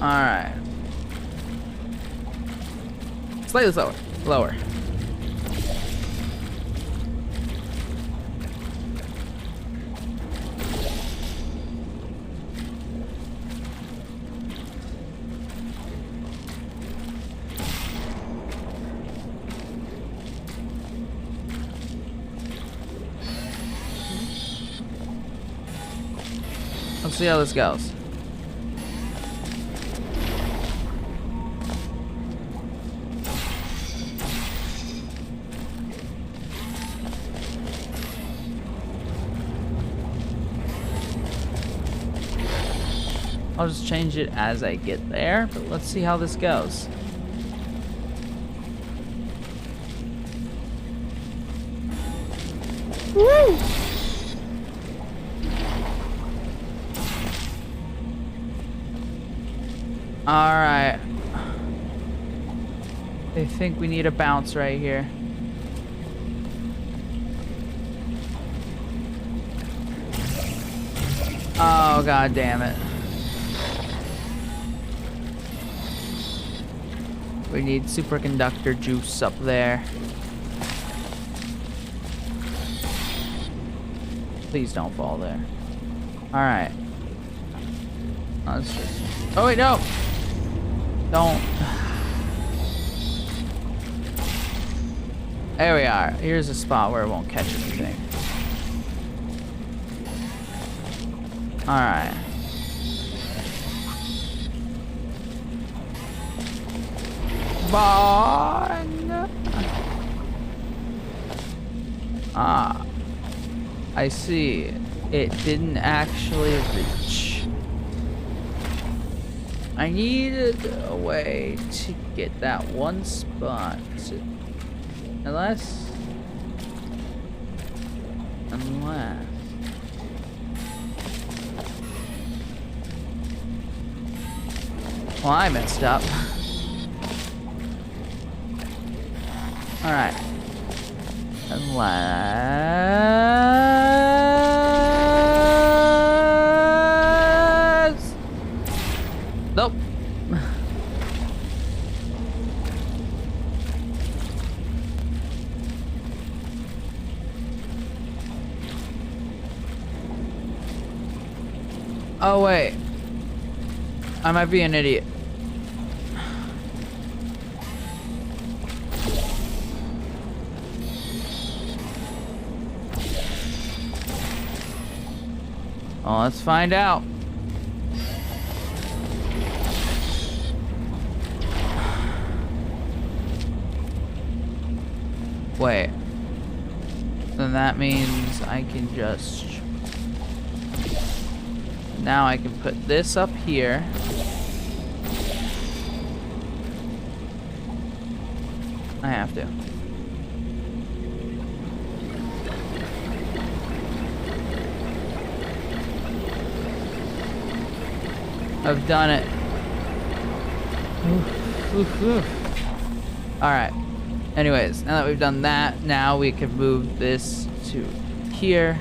Alright. Slightly slower. Lower. Let's see how this goes. I'll just change it as I get there, but let's see how this goes. Woo! Alright. I think we need a bounce right here. Oh, god damn it. We need superconductor juice up there. Please don't fall there. Alright. Let's just... Oh, wait, no! Don't. There we are. Here's a spot where it won't catch anything. Alright. Bong! Ah. I see. It didn't actually reach. I needed a way to get that one spot. Unless... Well, I messed up. Alright. Unless... Nope. Oh, wait. I might be an idiot. Well, let's find out. Wait. Then that means I can just... Now I can put this up here. I have to. I've done it. Oof, oof, oof. Alright. Anyways, now that we've done that, now we can move this to here.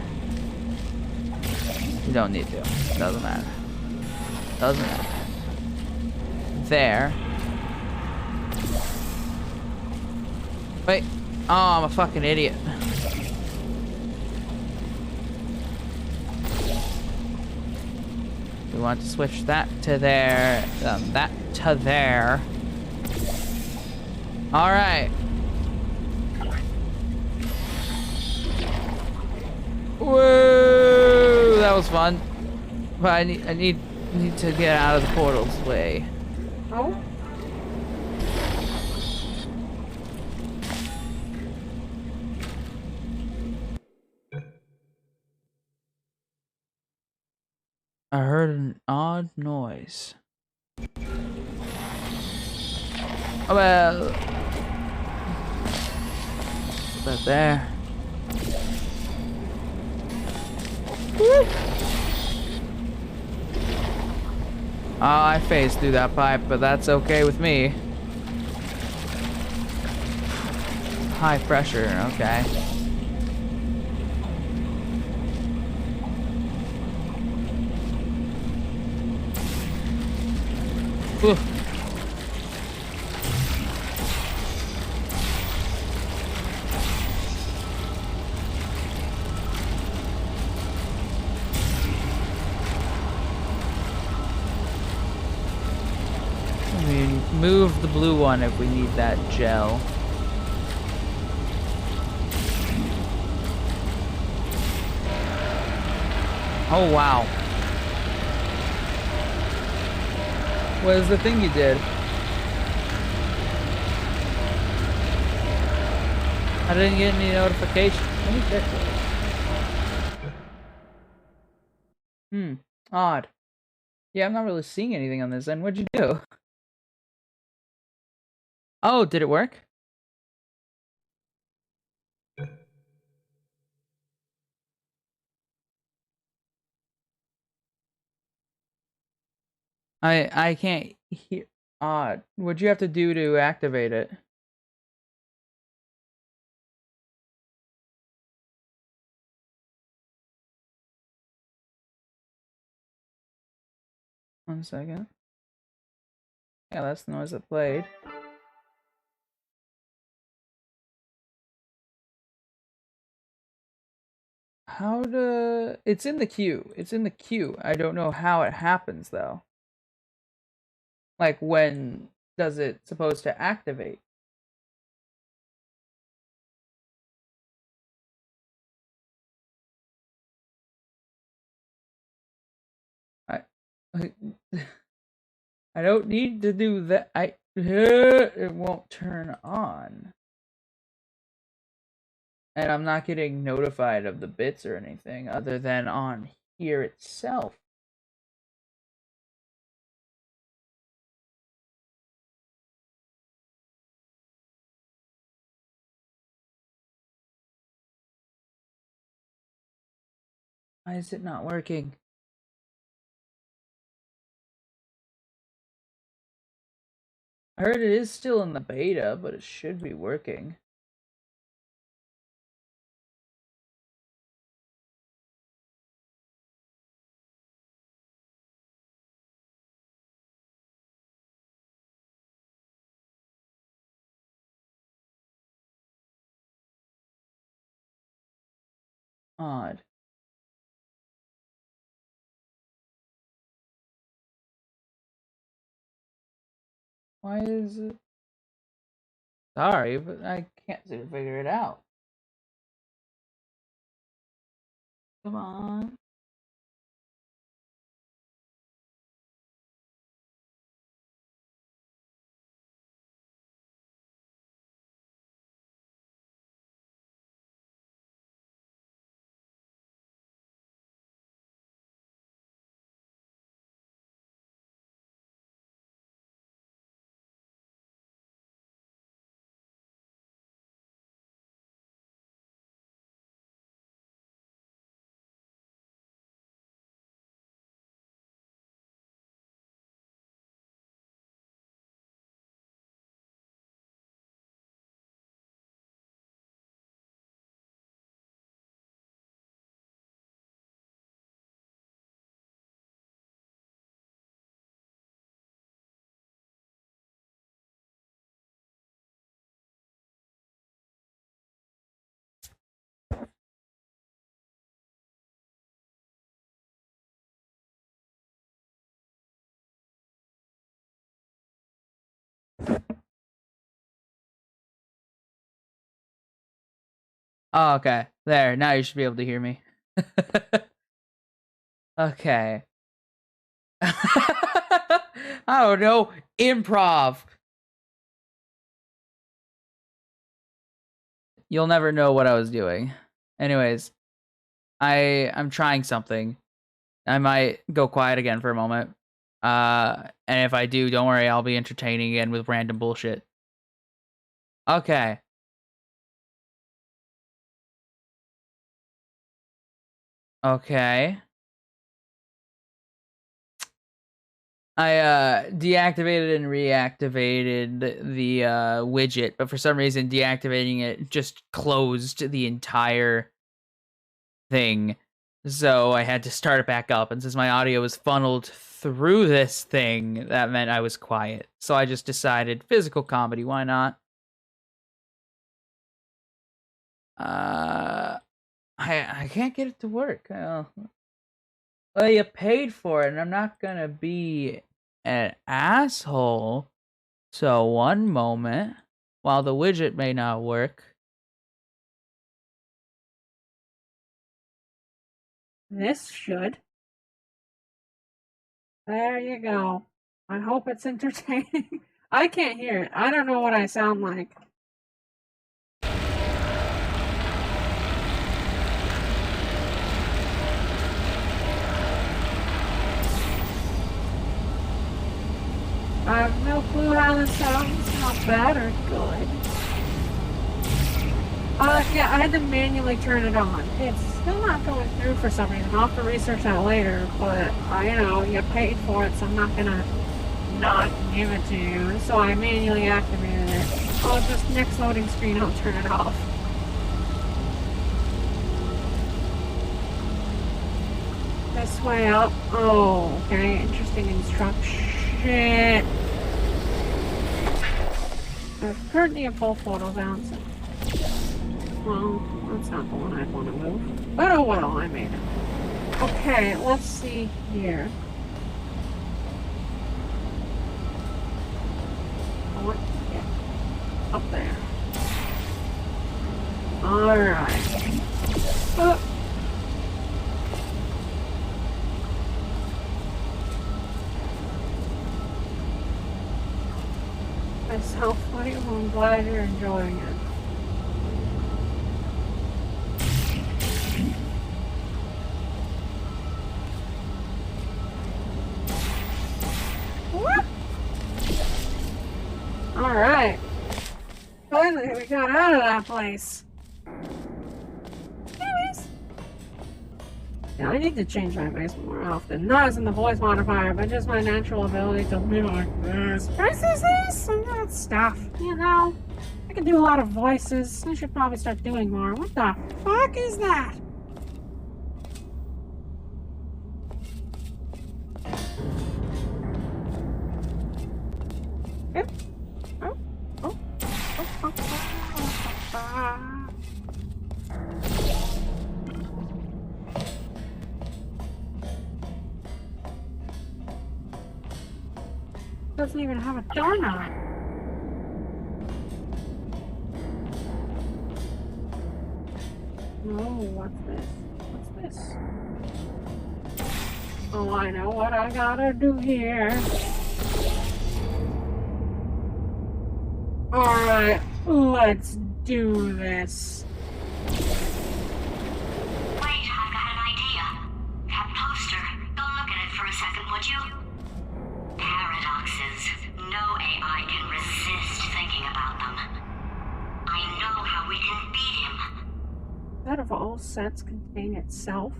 We don't need to. Doesn't matter. Doesn't matter. There. Wait. Oh, I'm a fucking idiot. We want to switch that to there. That to there. Alright. Woo! That was fun. But I need to get out of the portal's way. Oh? I heard an odd noise. Oh well. Put that there. Woo! Oh, I phased through that pipe, but that's okay with me. High pressure, okay. Whew. Move the blue one if we need that gel. Oh wow. What is the thing you did? I didn't get any notification. Let me check this. Odd. Yeah, I'm not really seeing anything on this end. What'd you do? Oh, did it work? I can't hear. What'd you have to do to activate it? One second. Yeah, that's the noise that played. How to... It's in the queue. It's in the queue. I don't know how it happens, though. Like, when does it supposed to activate? I... I don't need to do that. It won't turn on. And I'm not getting notified of the bits or anything other than on here itself. Why is it not working? I heard it is still in the beta, but it should be working. Odd. Why is it? Sorry, but I can't seem to figure it out. Come on. Oh, okay. There, now you should be able to hear me. Okay. I don't know. Improv. You'll never know what I was doing. Anyways, I'm trying something. I might go quiet again for a moment. And if I do, don't worry, I'll be entertaining again with random bullshit. Okay. Okay. I deactivated and reactivated the widget, but for some reason deactivating it just closed the entire thing. So I had to start it back up, and since my audio was funneled through this thing, that meant I was quiet. So I just decided physical comedy, why not? I can't get it to work. Well, you paid for it, and I'm not gonna be an asshole. So one moment, while the widget may not work. This should. There you go. I hope it's entertaining. I can't hear it. I don't know what I sound like. I have no clue how this sounds, not bad or good. I yeah, I had to manually turn it on. It's still not going through for some reason. I'll have to research that later, but you know, you paid for it, so I'm not gonna not give it to you. So I manually activated it. I'll just, next loading screen, I'll turn it off. This way up. Oh, okay. Interesting instruction. There's currently a full photo down, so. Well, that's not the one I'd want to move. But oh well, I made it. Okay, let's see here. What? Yeah. Up there. Alright. It's so funny. I'm glad you're enjoying it. Alright. Finally, we got out of that place. Anyways. Yeah, I need to change my voice more often. Not as in the voice modifier, but just my natural ability to be like this. This, and that stuff, you know? I can do a lot of voices. I should probably start doing more. What the fuck is that? Yep. Oh. Oh. Oh. Doesn't even have a doorknob. Oh, what's this? What's this? Oh, I know what I gotta do here. Alright, let's do this. Wait, I've got an idea. That poster. Go look at it for a second, would you? Paradoxes. No AI can resist thinking about them. I know how we can beat him. That of all sets contain itself.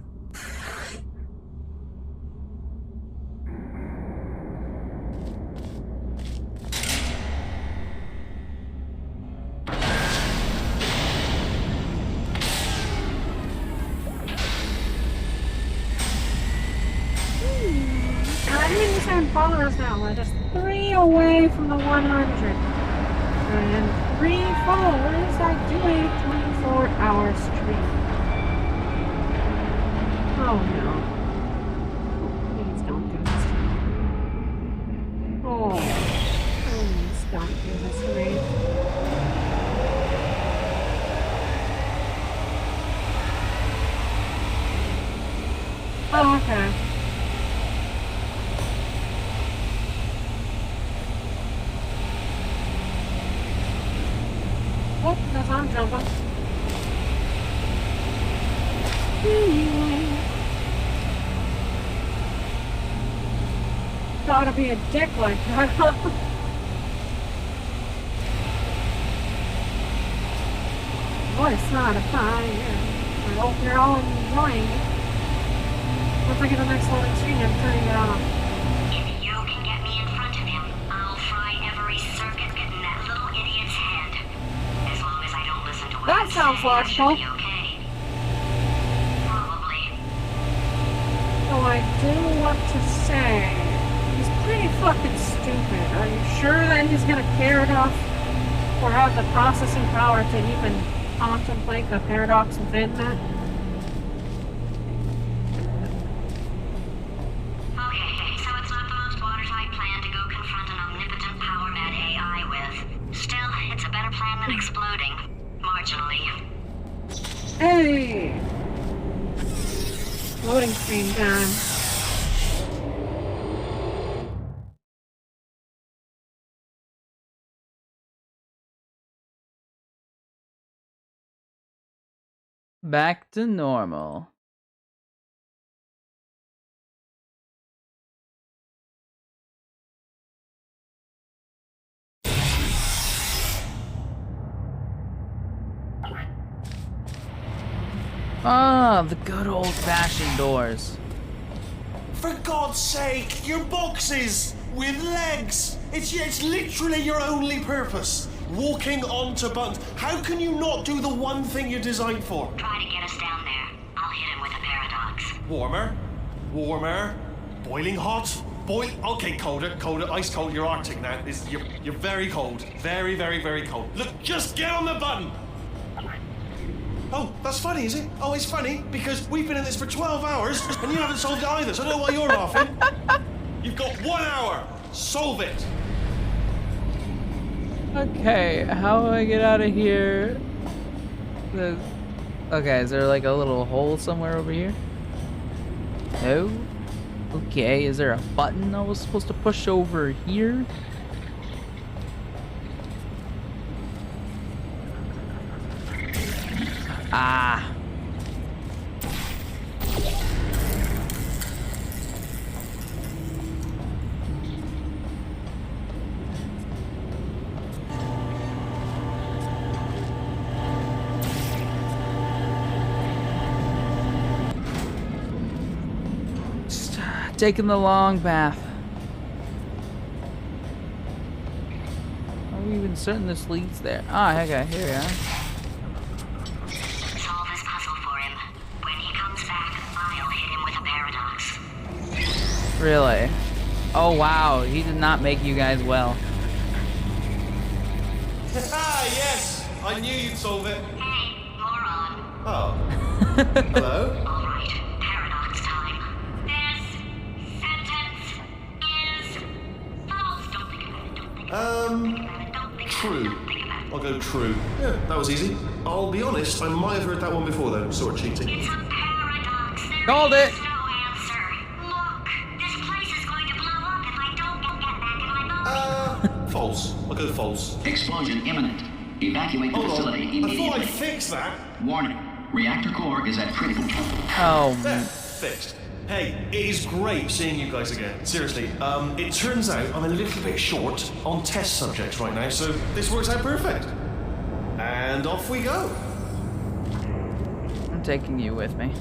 Followers now. We're just 3 away from the 100. And 3 followers, I do a 24-hour stream. Oh no. Please don't do this to me. Oh. Please don't do this to me. Oh, okay. Oh, that's on jumping. Gotta be a dick like that. Boy, it's not a fire. I hope you're all enjoying it. Once I get the next loading screen, I'm turning it off. If you can get me in front of him, I'll fry every circuit bit in that little idiot's head. As long as I don't listen to what That sounds logical. okay. Probably. So I do want to say, he's pretty fucking stupid. Are you sure that he's gonna carry it off? Or have the processing power to even contemplate the paradox within that? Okay, so it's not the most watertight plan to go confront an omnipotent power-mad AI with. Still, it's a better plan than exploding. Marginally. Hey! Loading screen time. Back to normal. Ah, the good old-fashioned doors. For God's sake, your boxes with legs. It's literally your only purpose. Walking onto buttons. How can you not do the one thing you're designed for? Try to get us down there. I'll hit him with a paradox. Warmer, boiling hot, okay, colder, ice cold. You're Arctic now. You're very cold, very, very, very cold. Look, just get on the button. Oh, that's funny, is it? Oh, it's funny because we've been in this for 12 hours and you haven't solved it either. So I don't know why you're laughing. You've got 1 hour. Solve it. Okay, how do I get out of here? Okay, is there like a little hole somewhere over here? No? Okay, is there a button I was supposed to push over here? Ah. Taking the long path. How are we even certain this leads there? Ah, okay, here we are. Solve his puzzle for him. When he comes back, I'll hit him with a paradox. Really? Oh wow, he did not make you guys well. Ah, yes. I knew you'd solve it. Hey, moron. Oh. Hello? All right, paradox time. This sentence is false. Don't think about it. Don't think about it. Don't think True. Don't think about it. I'll go true. Yeah, that was easy. I'll be honest, I might have heard that one before though. Sort of cheating. It's a paradox. There Called is it. no answer. Look, this place is going to blow up if I don't get back in my boat. False. I'll go false. Explosion imminent. Evacuate the Hold on. facility I thought immediately. I'd fix that. Warning. Reactor core is at critical. Oh, There, fixed. Hey, it is great seeing you guys again. Seriously, it turns out I'm a little bit short on test subjects right now, so this works out perfect. And off we go. I'm taking you with me. You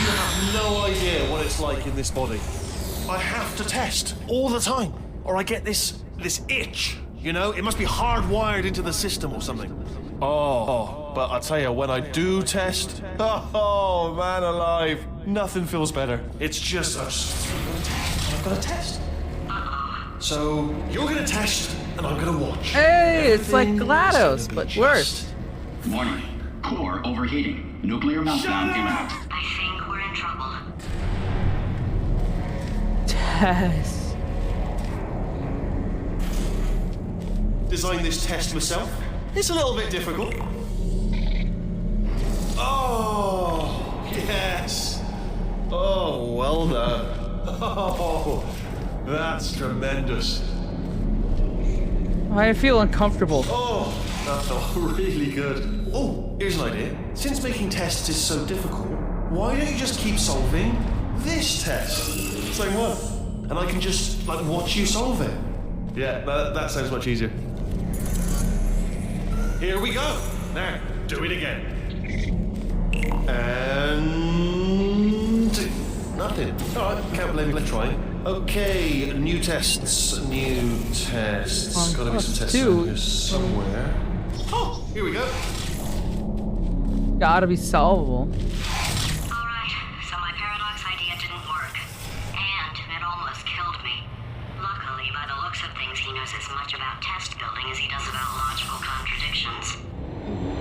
have no idea what it's like in this body. I have to test all the time, or I get this itch. You know, it must be hardwired into the system or something. But I tell you, when I do test, oh man alive, nothing feels better. It's just I've got to test. So you're gonna test, and I'm gonna watch. Hey, it's like Everything's GLaDOS, gonna but be worse. Warning. Core overheating. Nuclear meltdown imminent. I think we're in trouble. Tess. Design this test myself. It's a little bit difficult. Oh, yes. Oh, well done. Oh, that's tremendous. I feel uncomfortable. Oh, that felt really good. Oh, here's an idea. Since making tests is so difficult, why don't you just keep solving this test? Same one. And I can just, like, watch you solve it. Yeah, that sounds much easier. Here we go. Now, do it again. And nothing. All right, can't blame me for trying. Okay, new tests. Gotta be some tests two. here somewhere. Oh, here we go. Gotta be solvable. Alright, so my paradox idea didn't work. And it almost killed me. Luckily, by the looks of things, he knows as much about test building as he does about logical contradictions.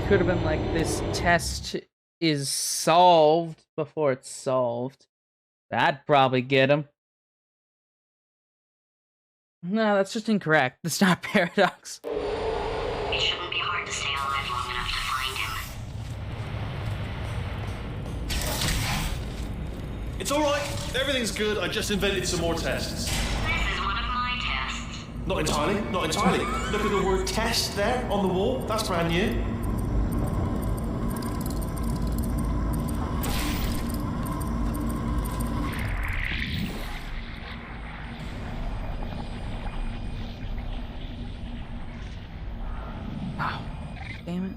Could have been like, this test is solved before it's solved. That'd probably get him. No, that's just incorrect. That's not a paradox. It shouldn't be hard to stay alive long enough to find him. It's all right. Everything's good. I just invented some more tests. This is one of my tests. Not entirely. Not entirely. Look at the word test there on the wall. That's brand new. Damn it.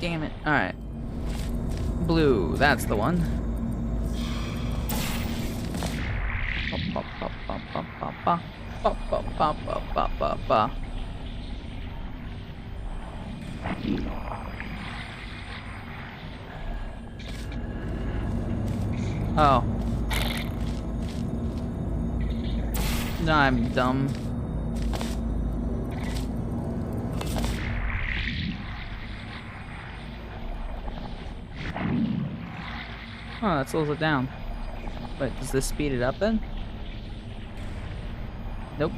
Damn it. Alright. Blue, that's the one. Oh. No, I'm dumb. Oh, that slows it down. Wait, does this speed it up then? Nope.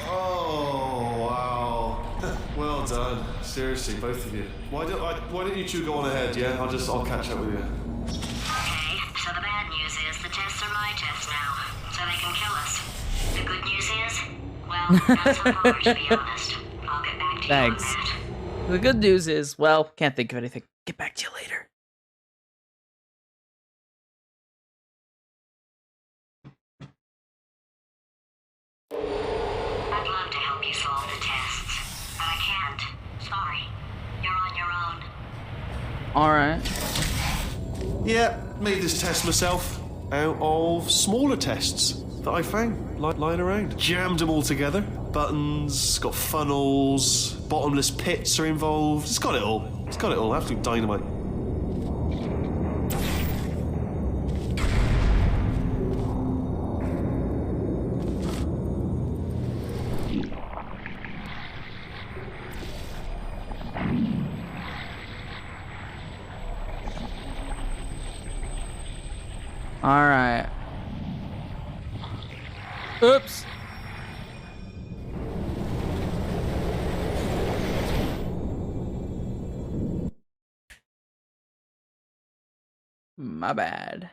Oh, wow. Well done. Seriously, both of you. Why don't you two go on ahead, yeah? I'll catch up with you. Okay, so the bad news is the tests are my tests now, so they can kill us. The good news is, well, not so far, to be honest. I'll get back to you on Thanks. that. The good news is, well, can't think of anything. Get back to you later. I'd love to help you solve the tests, but I can't. Sorry. You're on your own. Alright. Yeah, made this test myself out of smaller tests that I found lying around. Jammed them all together. Buttons, got funnels, bottomless pits are involved. It's got it all. It's got it all. Absolute dynamite. Alright. Oops. My bad.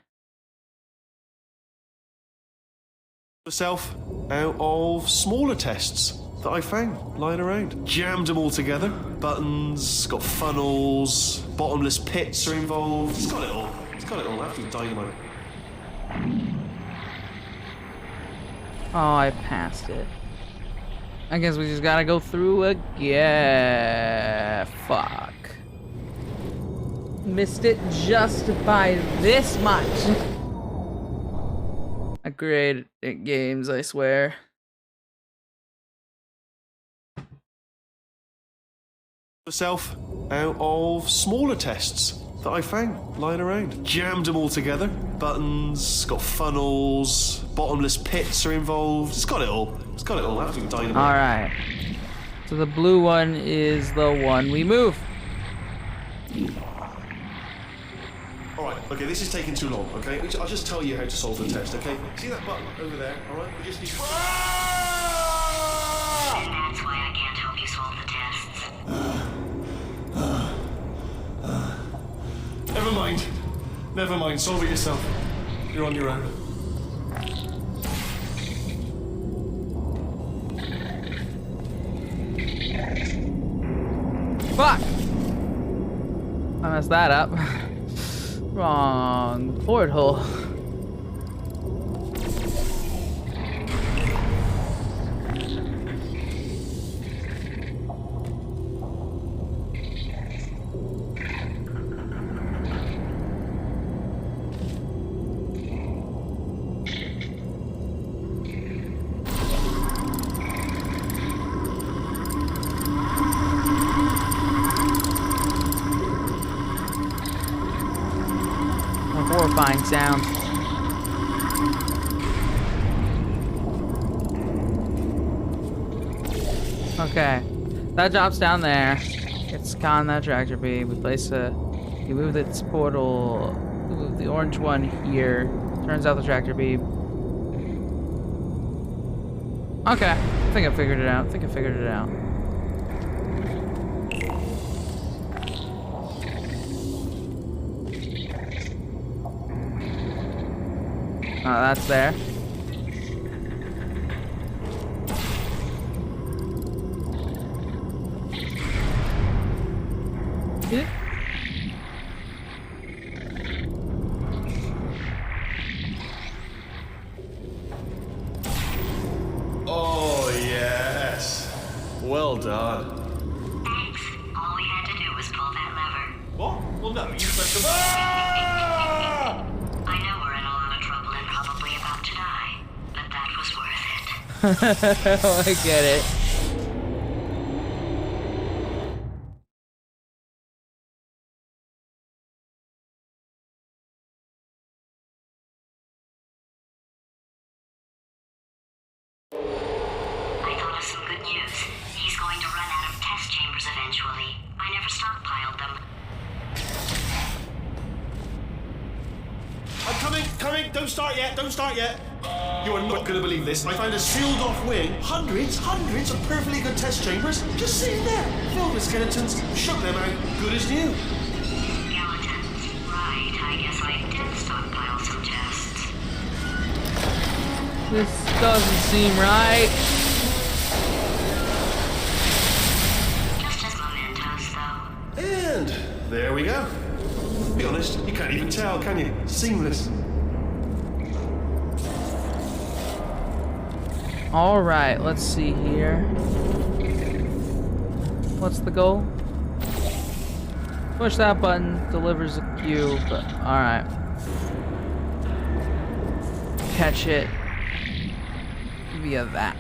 Myself out of smaller tests that I found lying around. Jammed them all together. Buttons, got funnels, bottomless pits are involved. It's got it all. It's got it all. Absolute dynamite. Oh, I passed it. I guess we just gotta go through again. Fuck. Missed it just by this much. I'm great at games, I swear. Myself out of smaller tests that I found lying around. Jammed them all together. Buttons, got funnels, bottomless pits are involved. It's got it all. It's got it all. Absolute dynamite. Alright. So the blue one is the one we move. Alright, okay, this is taking too long, okay? I'll just tell you how to solve the test, okay? See that button over there, alright? We just need... And that's why I can't help you solve the tests. Never mind. Never mind, solve it yourself. You're on your own. Fuck! I messed that up. Wrong porthole. Horrifying sound. Okay, that drops down there. It's con that tractor beam. We place a. You move its portal. We move the orange one here. Turns out the tractor beam. Okay, I think I figured it out. That's there. Yeah. Oh, yes. Well done. Thanks. All we had to do was pull that lever. What? Well, no, you pressed the... Ah! I know we're in a lot of trouble and probably about to die, but that was worth it. Oh, I get it. I thought of some good news. He's going to run out of test chambers eventually. I never stockpiled them. I'm coming. Don't start yet. You are not going to believe this. I found a sealed-off wing. Hundreds of perfectly good test chambers just sitting there, filled with skeletons. Shook them out, good as new. Skeletons. Right, I guess I did stockpile some tests. This doesn't seem right. Just as mementos, though. And there we go. To be honest, you can't even tell, can you? Seamless. All right, let's see here. What's the goal? Push that button, delivers a cube. All right. Catch it via that.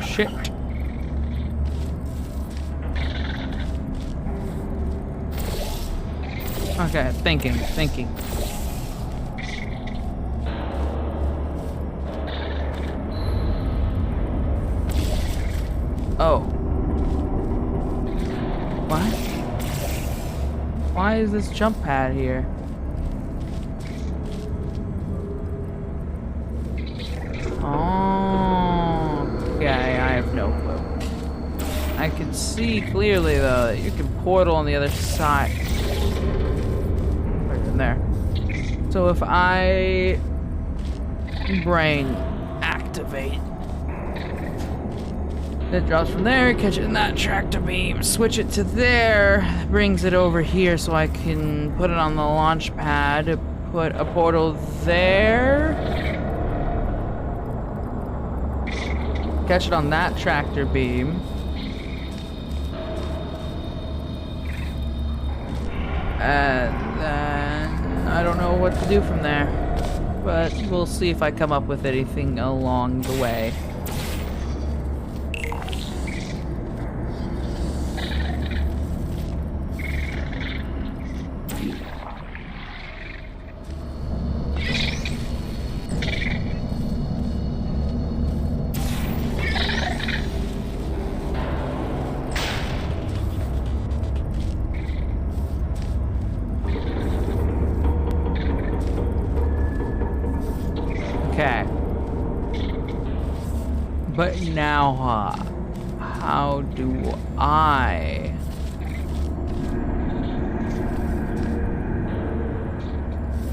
Shit. Okay, thinking. Oh. What? Why is this jump pad here? Okay, I have no clue. I can see clearly though that you can portal on the other side. Right in there. So if I brain activate, it drops from there, catch it in that tractor beam, switch it to there, brings it over here so I can put it on the launch pad, put a portal there, catch it on that tractor beam, and then I don't know what to do from there, but we'll see if I come up with anything along the way. Okay. But now, how do I...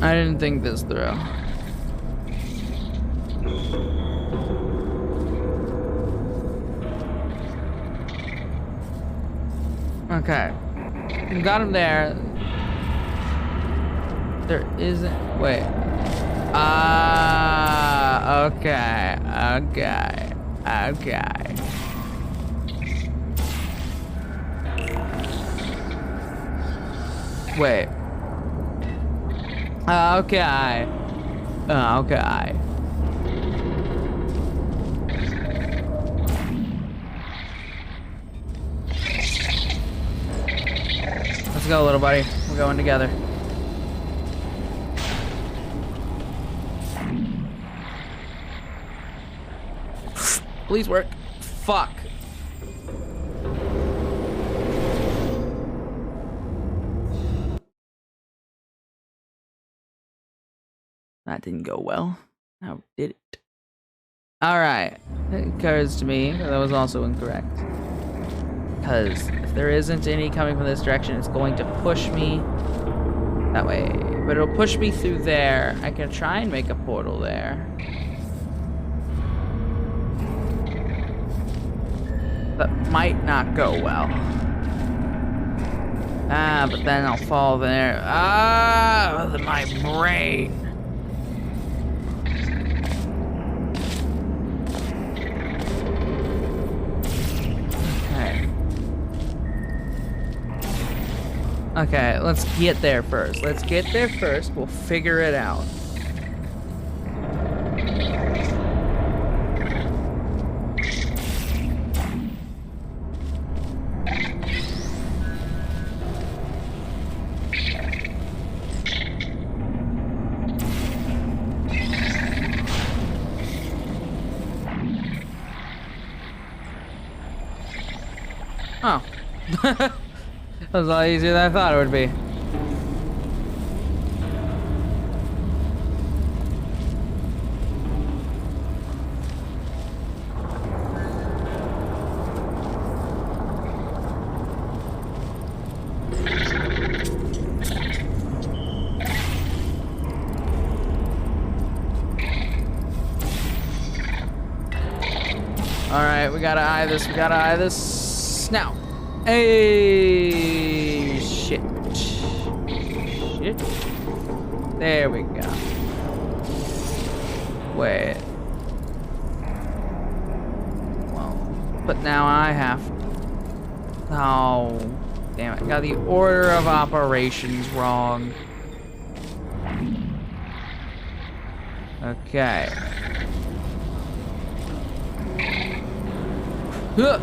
I didn't think this through. Okay. Got him there. There isn't... Wait. Okay. Wait. Okay. Let's go, little buddy. We're going together. Please work. Fuck. That didn't go well. How did it? Alright. It occurs to me that was also incorrect. Because if there isn't any coming from this direction, it's going to push me that way. But it'll push me through there. I can try and make a portal there. That might not go well. Ah, but then I'll fall there. Ah, my brain. Okay, let's get there first. Let's get there first. We'll figure it out. Oh. That was a lot easier than I thought it would be. Alright, we gotta eye this, now. Hey, shit. Shit. There we go. Wait. Well, but now I have. Oh, damn it. I got the order of operations wrong. Okay. Huh.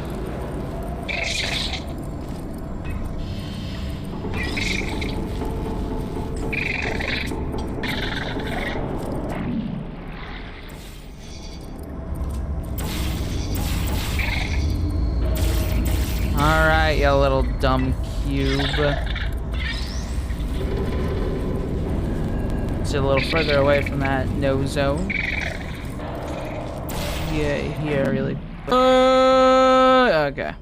Alright, you little dumb cube. It's a little further away from that no zone. Yeah, here, really. Okay.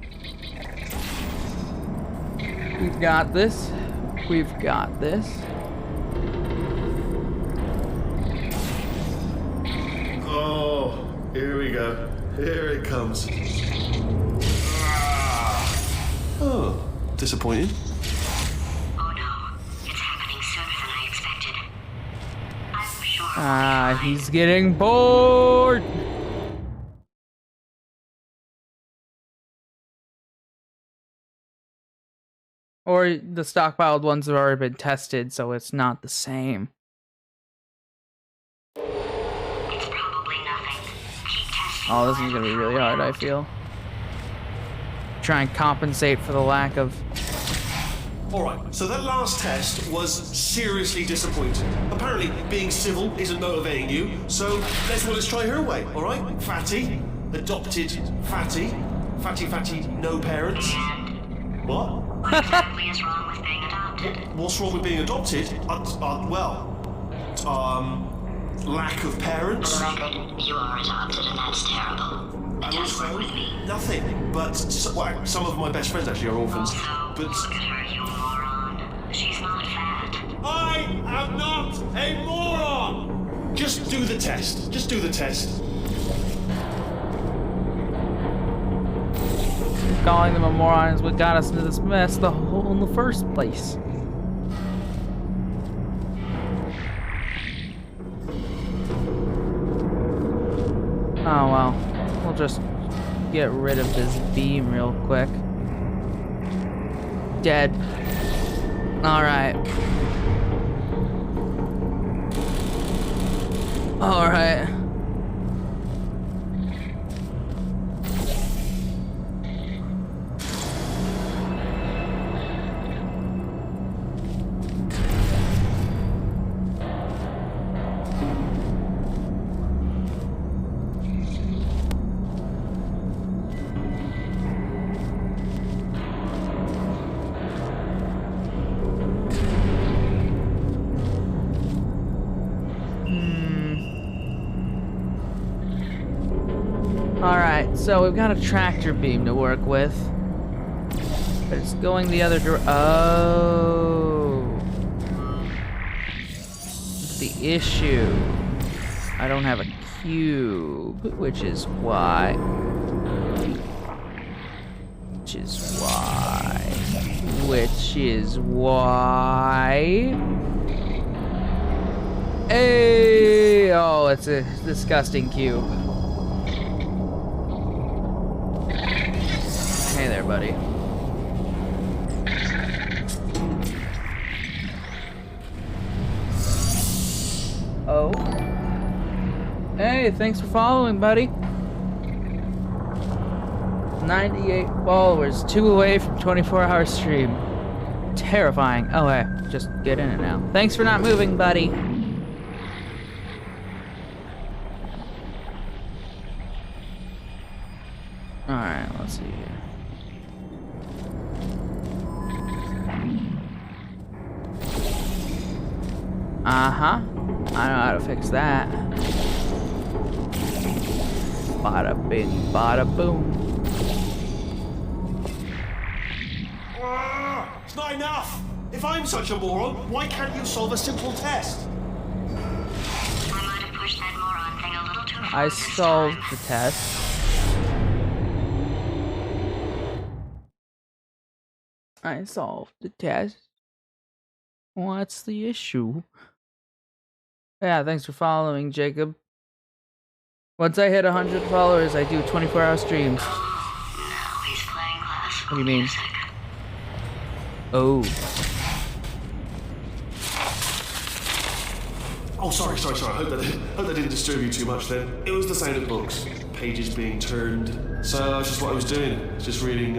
We've got this. We've got this. Oh, here we go. Here it comes. Oh, disappointing. Oh no, it's happening sooner than I expected. I'm sure. Ah, he's getting bored. Or the stockpiled ones have already been tested, so it's not the same. It's probably nothing. Keep testing. Oh, this is gonna be really hard, I feel. Try and compensate for the lack of... Alright, so that last test was seriously disappointing. Apparently, being civil isn't motivating you, so let's try her way, alright? Fatty, adopted Fatty, Fatty, no parents. What? What exactly is wrong with being adopted? What's wrong with being adopted? Lack of parents. Reckon you are adopted, and that's terrible. And also, nothing. But some of my best friends actually are orphans. Also, But look at her, you moron. She's not fat. I am not a moron. Just do the test. Just do the test. Calling them a moron is what got us into this mess in the first place. Oh well, we'll just get rid of this beam real quick. Dead. Alright. Alright. Alright, so we've got a tractor beam to work with. But it's going the other direction. Oh. The issue. I don't have a cube, which is why. Which is why. Which is why. Hey! Oh, it's a disgusting cube. Hey there, buddy. Oh. Hey, thanks for following, buddy. 98 followers, 2 away from 24-hour stream. Terrifying. Oh, hey, just get in it now. Thanks for not moving, buddy. Alright, let's see here. Uh-huh. I know how to fix that. Bada bing, bada boom. It's not enough! If I'm such a moron, why can't you solve a simple test? I might have pushed that moron thing a little too far. I solved the test. I solved the test. What's the issue? Yeah, thanks for following, Jacob. Once I hit 100 followers, I do 24-hour streams. Now he's playing classical What do you mean? music. Oh. Oh, sorry. I hope that didn't disturb you too much then. It was the sound of books. Pages being turned. So that's just what I was doing. Just reading,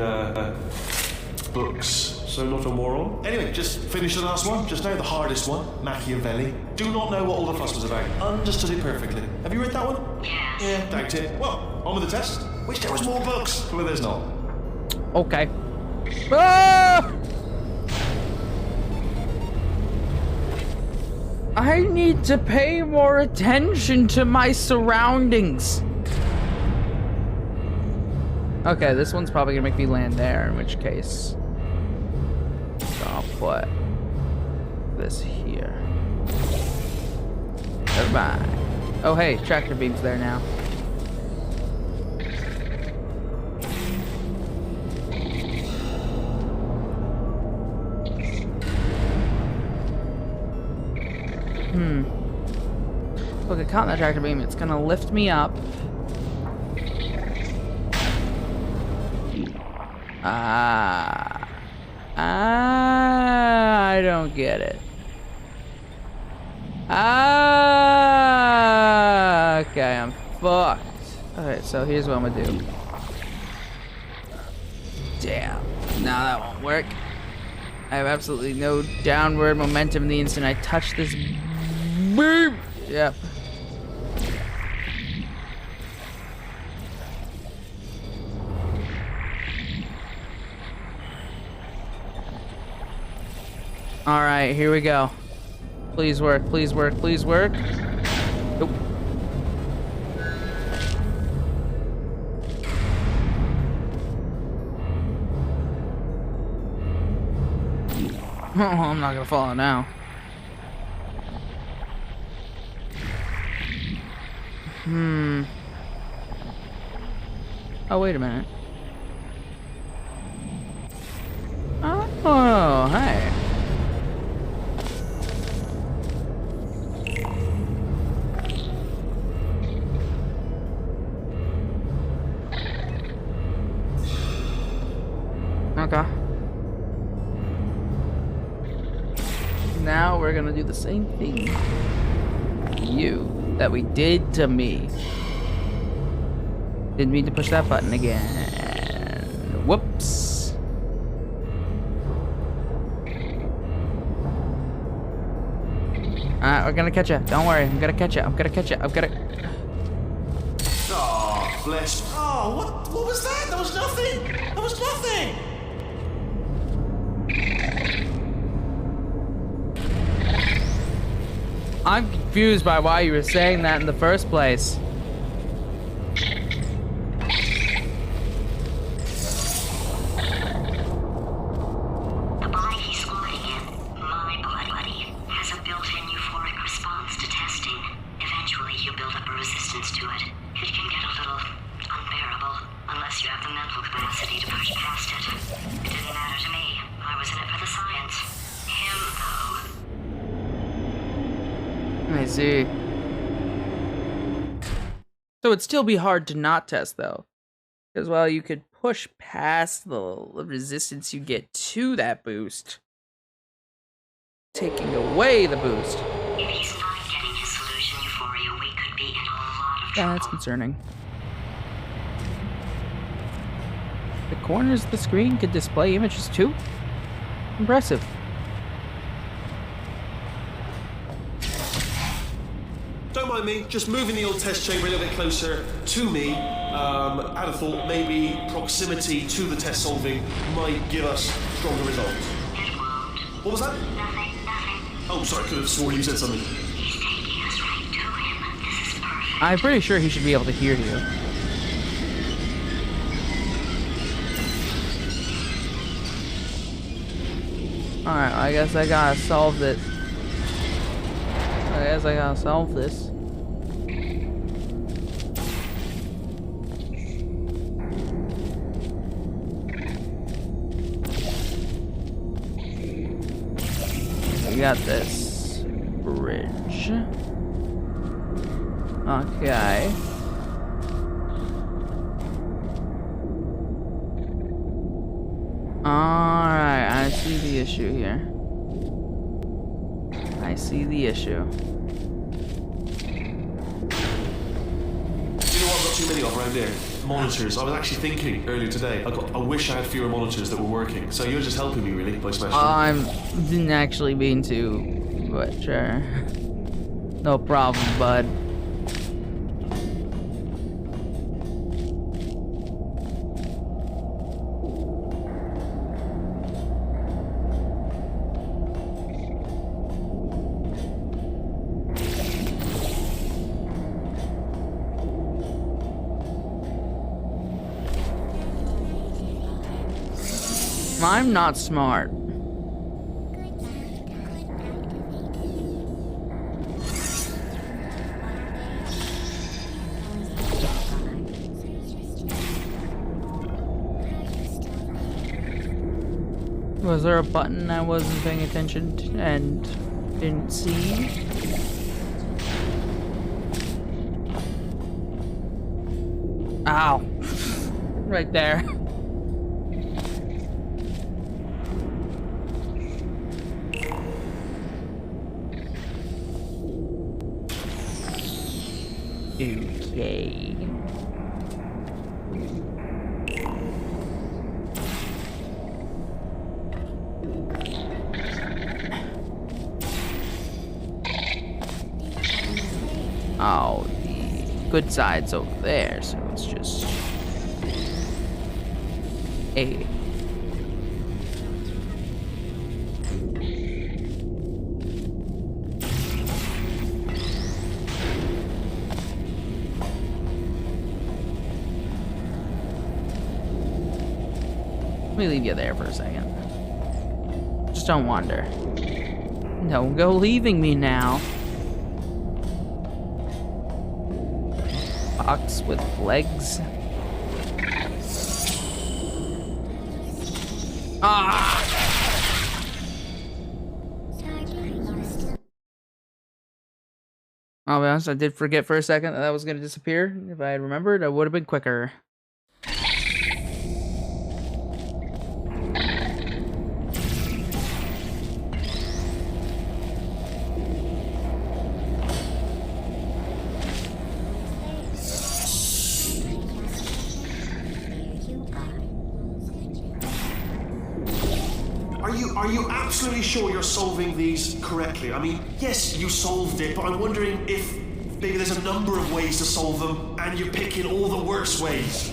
books. So not a moron. Anyway, just finished the last one. Just now, the hardest one. Machiavelli. Do not know what all the fuss was about. Understood it perfectly. Have you read that one? Yes. Yeah, doubt it. Well, on with the test. Wish there was more books. Well, there's not. Okay. Ah! I need to pay more attention to my surroundings. Okay, this one's probably gonna make me land there, in which case. So I'll put this here. Never mind. Oh hey, tractor beam's there now. Look, I caught that tractor beam. It's gonna lift me up. I don't get it. Okay, I'm fucked. Alright, so here's what I'm gonna do. Damn. Now that won't work. I have absolutely no downward momentum the instant I touch this beam. Yep. Alright, here we go. Please work, please work, please work. Nope. Oh, I'm not gonna fall now. Oh, wait a minute. Oh, hey. Okay. Now we're gonna do the same thing to you that we did to me. Didn't mean to push that button again. Whoops. Alright, we're gonna catch you. Don't worry, I'm gonna catch you. I'm gonna catch you. I'm gonna. Oh, bless. Oh, what was that? That was nothing. That was nothing. I'm confused by why you were saying that in the first place. see. So it'd still be hard to not test, though. Because while you could push past the resistance you get to that boost, taking away the boost. If he's not getting his solution for you, we could be in a lot of trouble. That's concerning. The corners of the screen could display images too? Impressive. Don't mind me, just moving the old test chamber a little bit closer to me. I'd have thought maybe proximity to the test solving might give us stronger results. It won't. What was that? Nothing. Oh, sorry, I could have sworn you said something. He's taking us right to him. This is perfect. I'm pretty sure he should be able to hear you. Alright, I guess I gotta solve this. We got this bridge. Okay. Alright, I see the issue here. I see the issue. You know what I've got too many of around here? Monitors. I was actually thinking earlier today, I wish I had fewer monitors that were working. So you're just helping me, really, by smashing them. Didn't actually mean to, but sure. No problem, bud. I'm not smart. Was there a button I wasn't paying attention to and didn't see? Ow. Right there. Okay. Oh, the good side's over there, so it's just A. Let me leave you there for a second. Just don't wander. Don't go leaving me now. Box with legs. Ah! I'll be honest, I did forget for a second that was going to disappear. If I had remembered, I would have been quicker. Are you absolutely sure you're solving these correctly? I mean, yes, you solved it, but I'm wondering if maybe there's a number of ways to solve them, and you're picking all the worst ways.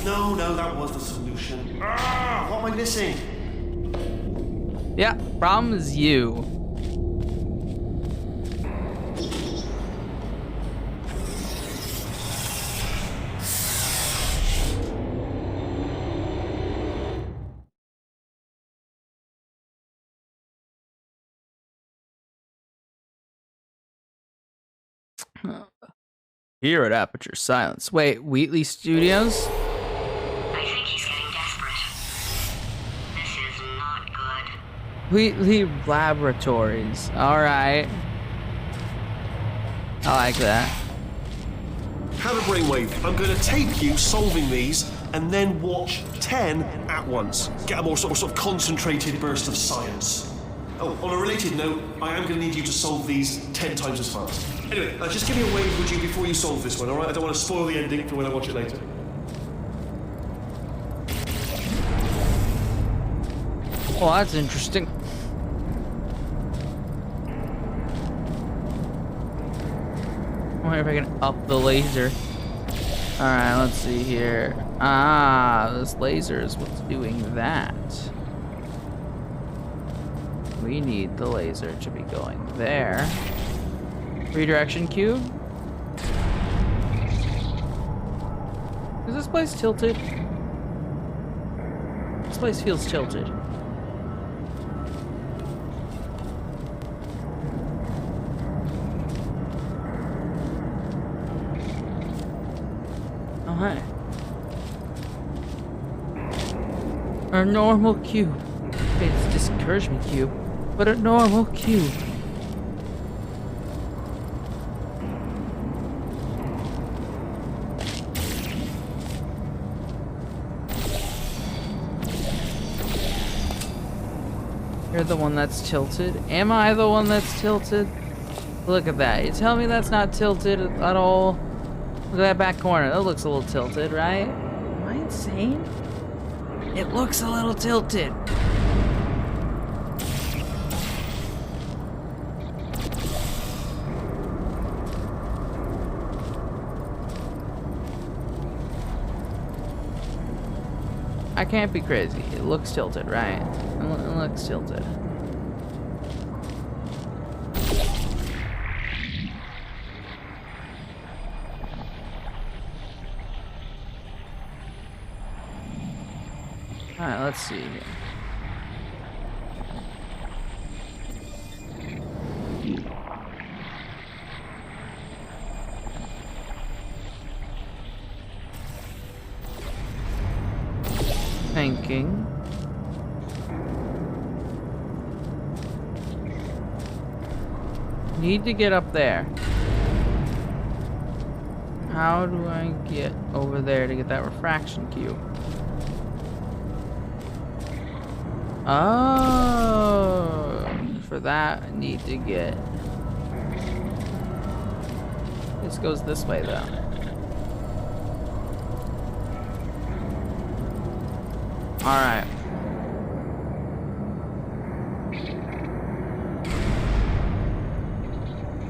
No, that was the solution. Ah, what am I missing? Yeah, problem is you. Here at Aperture Silence. Wait, Wheatley Studios? I think he's getting desperate. This is not good. Wheatley Laboratories. Alright. I like that. Have a brainwave. I'm going to tape you solving these and then watch 10 at once. Get a more sort of concentrated burst of science. Oh, on a related note, I am going to need you to solve these 10 times as fast. Anyway, just give me a wave, would you, before you solve this one, alright? I don't want to spoil the ending for when I watch it later. Well, that's interesting. I wonder if I can up the laser. Alright, let's see here. Ah, this laser is what's doing that. We need the laser to be going there. Redirection cube? Is this place tilted? This place feels tilted. Oh, hi. A normal cube. It's a discouragement cube, but a normal cube. You're the one that's tilted. Am I the one that's tilted? Look at that. You tell me that's not tilted at all? Look at that back corner. That looks a little tilted, right? Am I insane? It looks a little tilted. I can't be crazy. It looks tilted, right? It looks tilted. Alright, let's see here. Thinking. Need to get up there. How do I get over there to get that refraction cube? Oh, for that I need to get. This goes this way though. All right.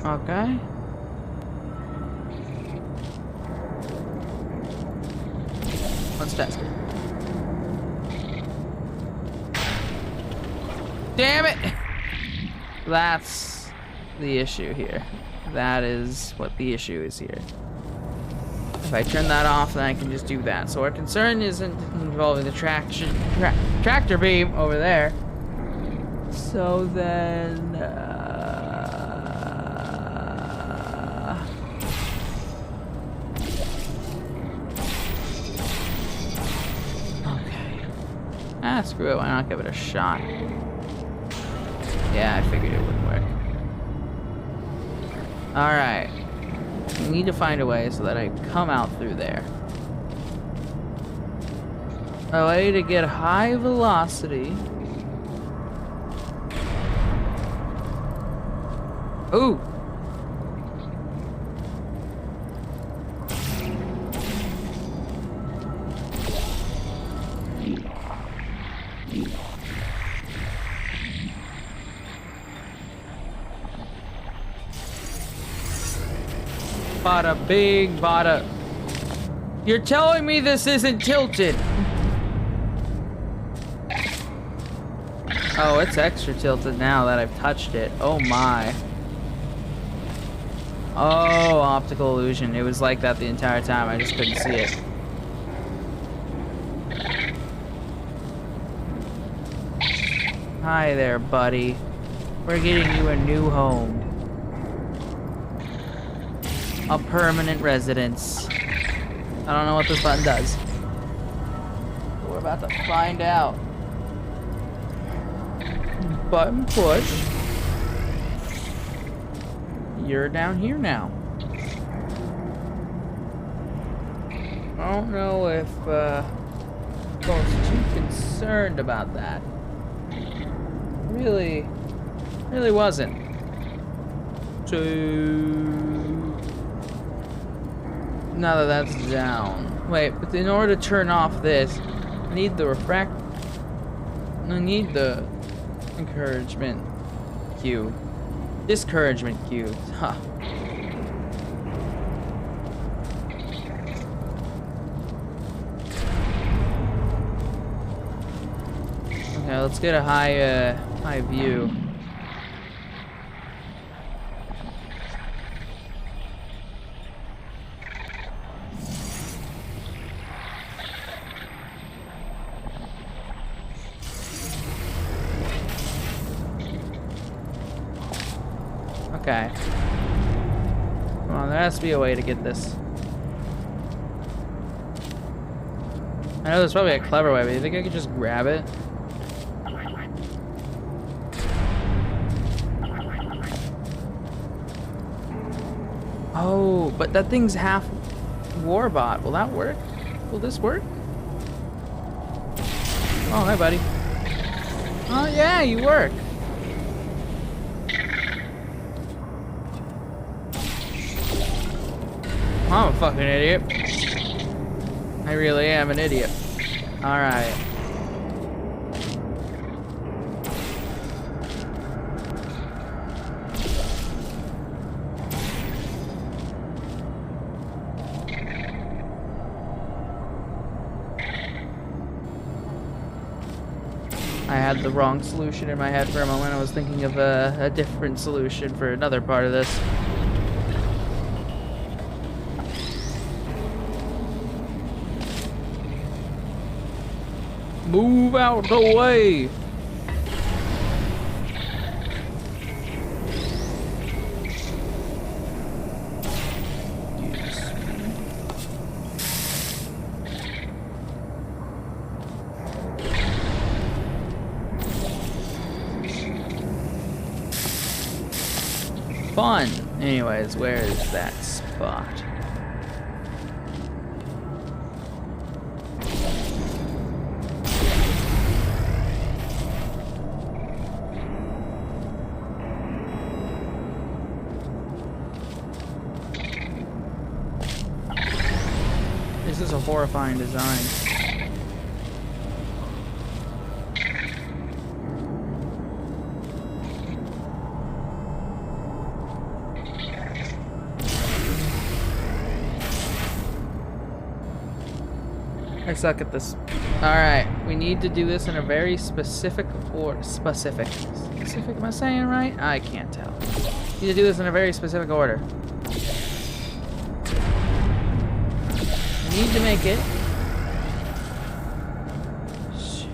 Okay. Let's test it. Damn it! That's the issue here. That is what the issue is here. If I turn that off, then I can just do that. So our concern isn't involving the tractor beam over there. So then... okay. Ah, screw it. Why not give it a shot? Yeah, I figured it wouldn't work. Alright. We need to find a way so that I come out through there. A way to get high velocity. Ooh! Bada big, bada. You're telling me this isn't tilted? Oh, it's extra tilted now that I've touched it. Oh my. Oh, optical illusion. It was like that the entire time. I just couldn't see it. Hi there, buddy. We're getting you a new home. A permanent residence. I don't know what this button does. But we're about to find out. Button push. You're down here now. I don't know if I was too concerned about that. Really wasn't. So now that that's down. Wait, but in order to turn off this, I need the encouragement cube. Discouragement cube. Huh. Okay, let's get a high view. Okay. Come on, there has to be a way to get this. I know there's probably a clever way, but you think I could just grab it? Oh, but that thing's half warbot. Will that work? Will this work? Oh, hi, buddy. Oh, yeah, you work. I'm a fucking idiot. I really am an idiot. Alright. I had the wrong solution in my head for a moment. I was thinking of a different solution for another part of this. Move out the way! Fun! Anyways, where is that spot? This is a horrifying design. I suck at this. Alright, we need to do this in a very specific order. Specific, am I saying it right? I can't tell. We need to do this in a very specific order. We need to make it. So,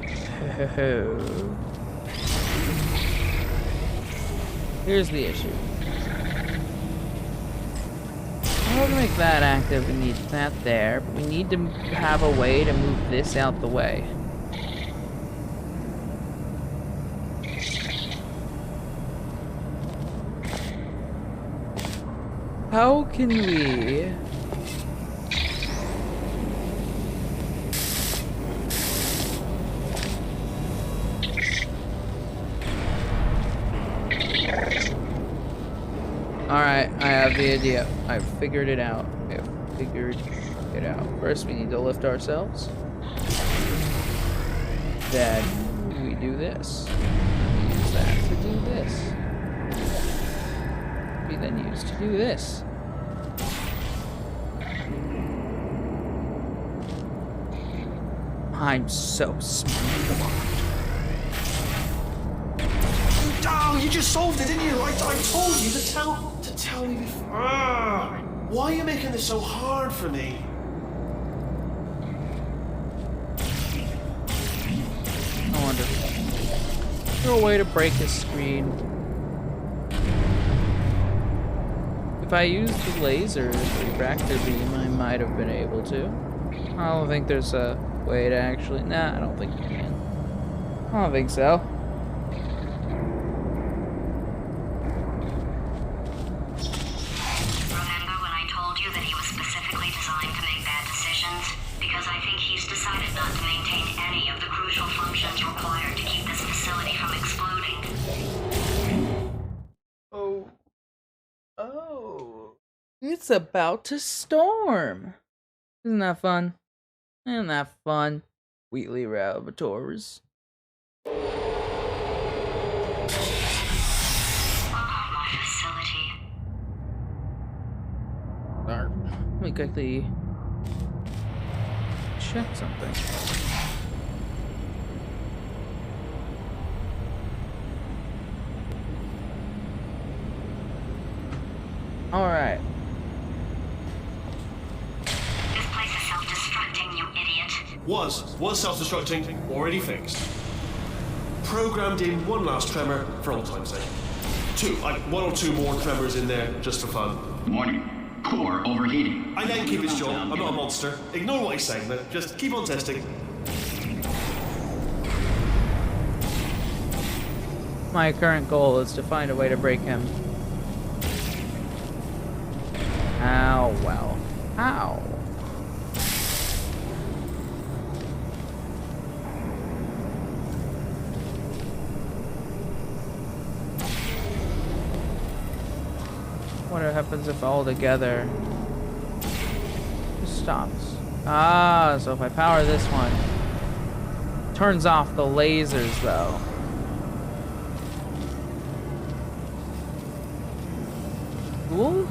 here's the issue. In order to make that active, we need that there, but we need to have a way to move this out the way. How can we... Alright, I have the idea. I've figured it out. I've figured it out. First, we need to lift ourselves. Then, we do this. We use that to do this. We then use to do this. I'm so smart. Oh, you just solved it, didn't you? I told you to tell me before. Why are you making this so hard for me? I wonder. Is there a way to break this screen? If I used the laser refractor beam, I might have been able to. I don't think there's a way to actually... Nah, I don't think you can. I don't think so. Remember when I told you that he was specifically designed to make bad decisions? because I think he's decided not to maintain any of the crucial functions required to keep this facility from exploding. Oh. Oh. It's about to storm. Isn't that fun? Isn't that fun? Wheatley Laboratories. My facility. Let me quickly check something. Alright. This place is self-destructing, you idiot. Was self-destructing, already fixed. Programmed in one last tremor for old time's sake. One or two more tremors in there, just for fun. Warning. Core overheating. I let him keep his job. I'm not a monster. Ignore what he's saying, but just keep on testing. My current goal is to find a way to break him. How well? How? What happens if all together just stops? Ah, so if I power this one, turns off the lasers though. Cool.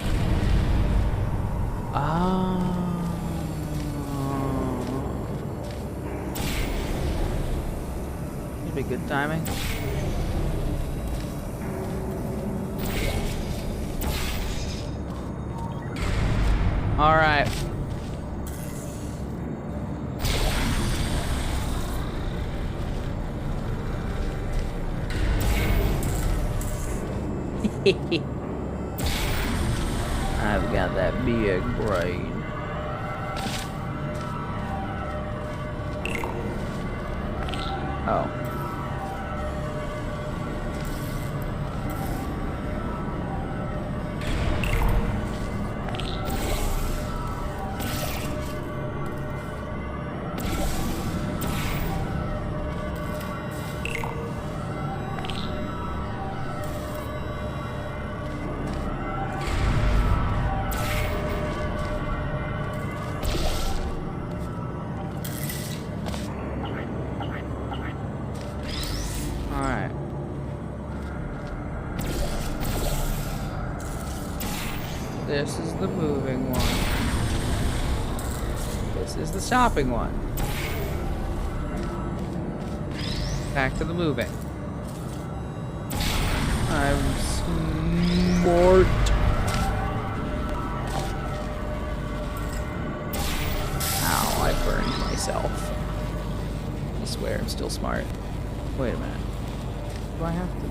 Should be good timing. All right. I've got that big brain. Oh. This is the moving one. This is the stopping one. Back to the moving. I'm smart. Ow, I burned myself. I swear I'm still smart. Wait a minute. Do I have to?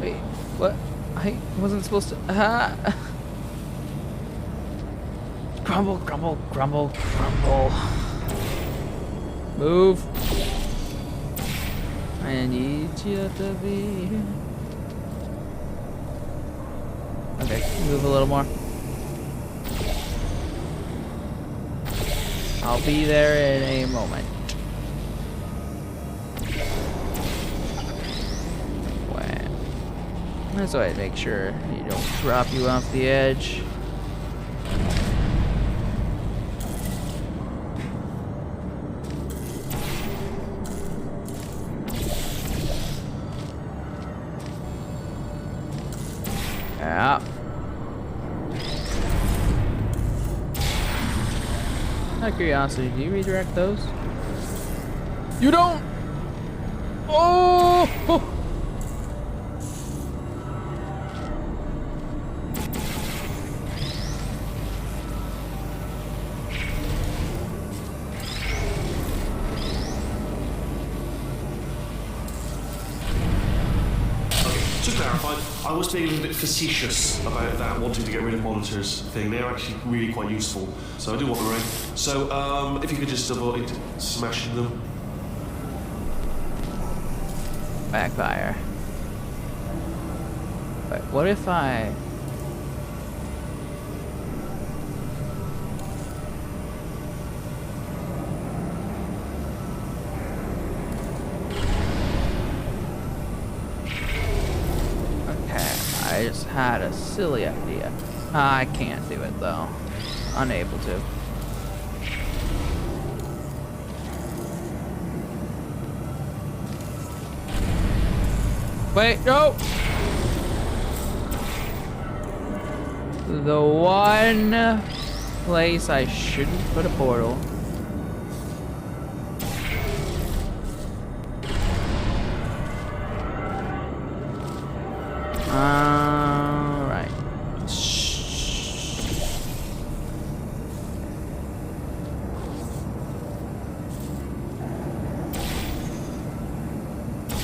Wait, what? I wasn't supposed to. Crumble, crumble, crumble, crumble. Move. I need you to be. Okay, move a little more. I'll be there in a moment. That's why I make sure you don't drop you off the edge. Yeah. Out of curiosity, do you redirect those? You don't! Oh! I was being a little bit facetious about that, wanting to get rid of monitors thing. They're actually really quite useful, so I do want the ring. So, if you could just avoid smashing them. Backfire. But what if I... had a silly idea. I can't do it though. Unable to. Wait, no! The one place I shouldn't put a portal. Alright.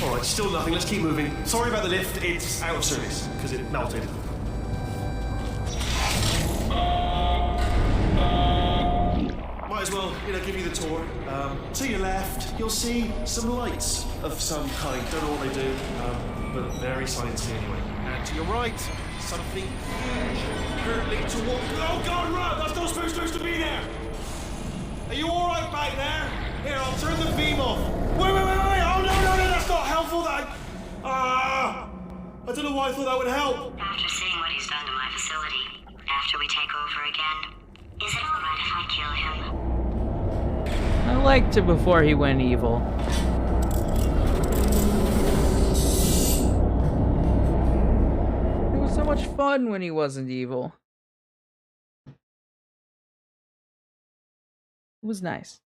Alright, still nothing. Let's keep moving. Sorry about the lift. It's out of service because it melted. Might as well, give you the tour. To your left, you'll see some lights of some kind. Don't know what they do, but very sciencey anyway. And to your right, something huge hurtling toward. Oh God, run! That's not supposed to be there. Are you all right back there? Here, I'll turn the beam off. Wait! Oh no! That's not helpful. I don't know why I thought that would help. After seeing what he's done to my facility, after we take over again, is it alright if I kill him? I liked it before he went evil. It was so much fun when he wasn't evil. It was nice.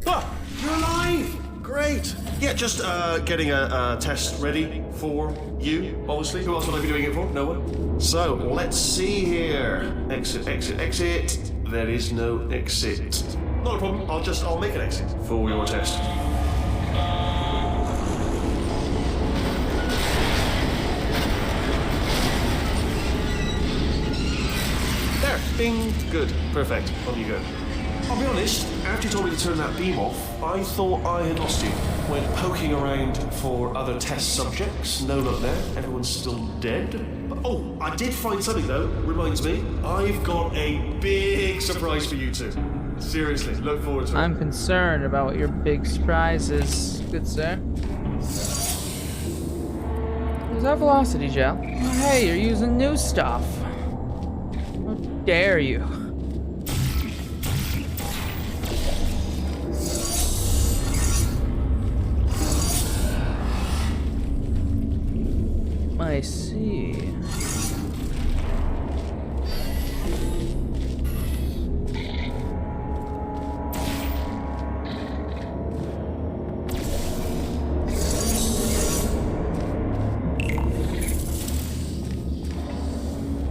Ah, you're alive! Great. Yeah, just getting a test ready for you, obviously. Who else would I be doing it for? No one. So, let's see here. Exit. There is no exit. Not a problem. I'll make an exit for your test. There. Bing. Good. Perfect. On you go. I'll be honest, after you told me to turn that beam off, I thought I had lost you. Went poking around for other test subjects. No luck there. Everyone's still dead. But, oh, I did find something though. Reminds me, I've got a big surprise for you two. Seriously, look forward to it. I'm concerned about what your big surprise is, good sir. Is that velocity gel? Oh, hey, you're using new stuff. How dare you? I see.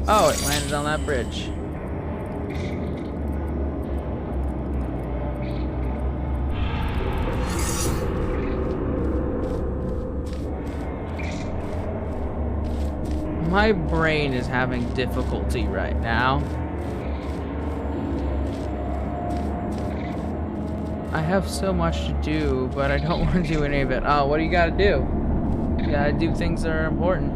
Oh, it landed on that bridge. My brain is having difficulty right now. I have so much to do, but I don't want to do any of it. Oh, what do you gotta do? You gotta do things that are important.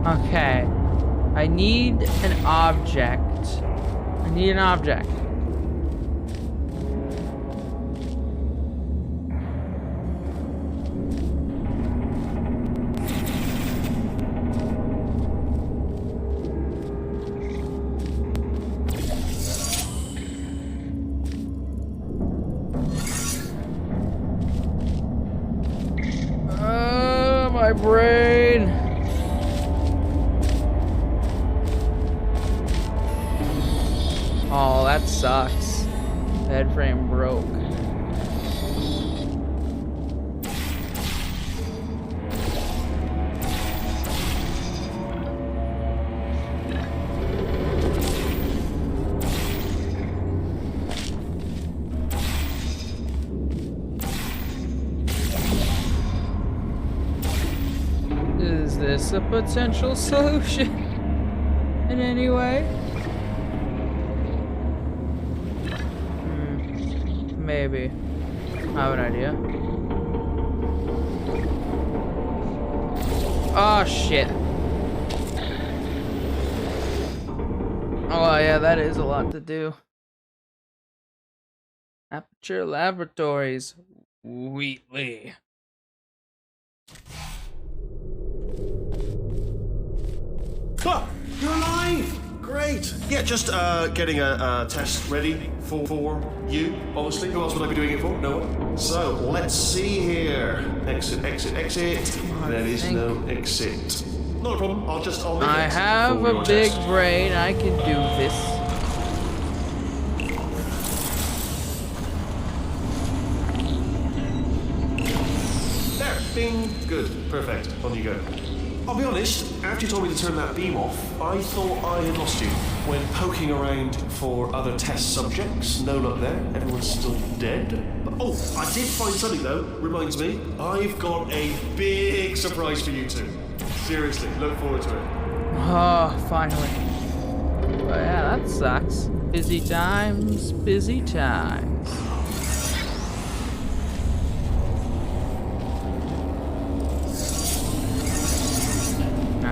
Okay, I need an object. I need an object. My brain. Oh, that sucks. Bed frame broke. Is this a potential solution in any way? Maybe. I have an idea. Oh, shit. Oh, yeah, that is a lot to do. Aperture Laboratories. Wheatley. Ah, you're alive! Great. Yeah, just getting a test ready for you, obviously. Who else would I be doing it for? No one. So, let's see here. Exit, exit, exit. There is no exit. Not a problem. I'll make I it have for a your big test. brain. I can do this. There. Bing. Good. Perfect. On you go. I'll be honest, after you told me to turn that beam off, I thought I had lost you. When poking around for other test subjects, no luck there. Everyone's still dead. But, oh, I did find something though. Reminds me, I've got a big surprise for you two. Seriously, look forward to it. Oh, finally. But yeah, that sucks. Busy times, busy times.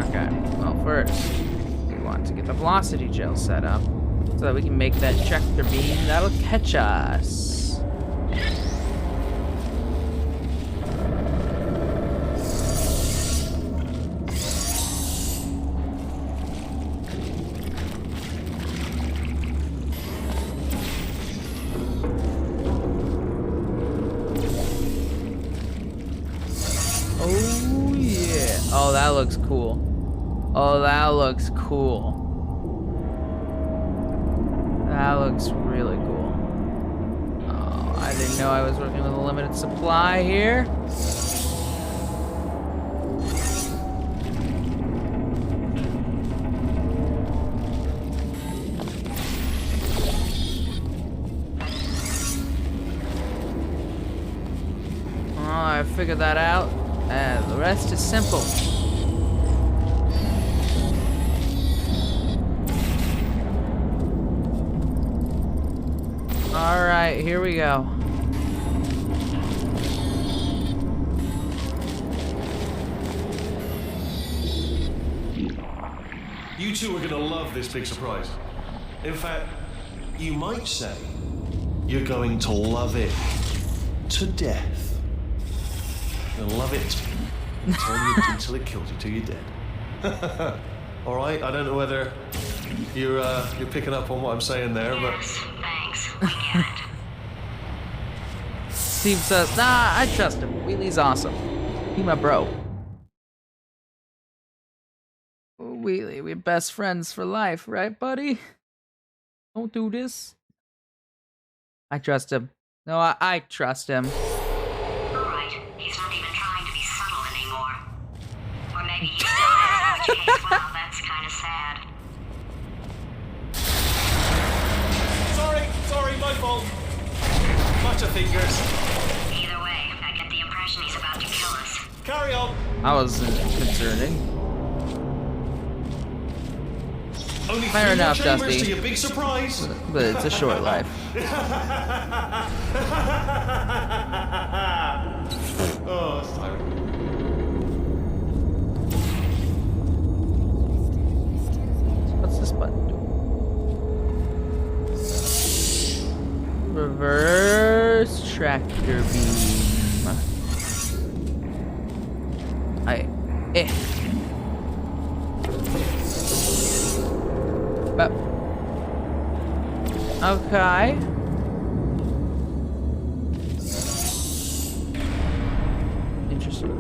Okay, well first, we want to get the velocity gel set up so that we can make that tractor beam that'll catch us. Oh yeah. Oh, that looks cool. Oh, that looks cool. That looks really cool. Oh, I didn't know I was working with a limited supply here. Oh, I figured that out. And the rest is simple. Alright, here we go. You two are gonna love this big surprise. In fact, you might say you're going to love it to death. You'll love it until it kills you till you're dead. All right. I don't know whether you're picking up on what I'm saying there, Yes, thanks. We get it. Steve says, nah, I trust him. Wheatley's awesome. He my bro. Wheatley, we're best friends for life, right, buddy? Don't do this. I trust him. No, I trust him. Alright, he's not even trying to be subtle anymore. Or maybe he still has, in which case, well, that's kind of sad. Sorry, my fault. Bunch of fingers. Either way, I get the impression he's about to kill us. Carry on. That was concerning. Only Fair 3 enough, more chambers Dusty. to your big surprise. But it's a short life. Oh, that's tiring. What's this button do? Reverse tractor beam. Okay. Interesting.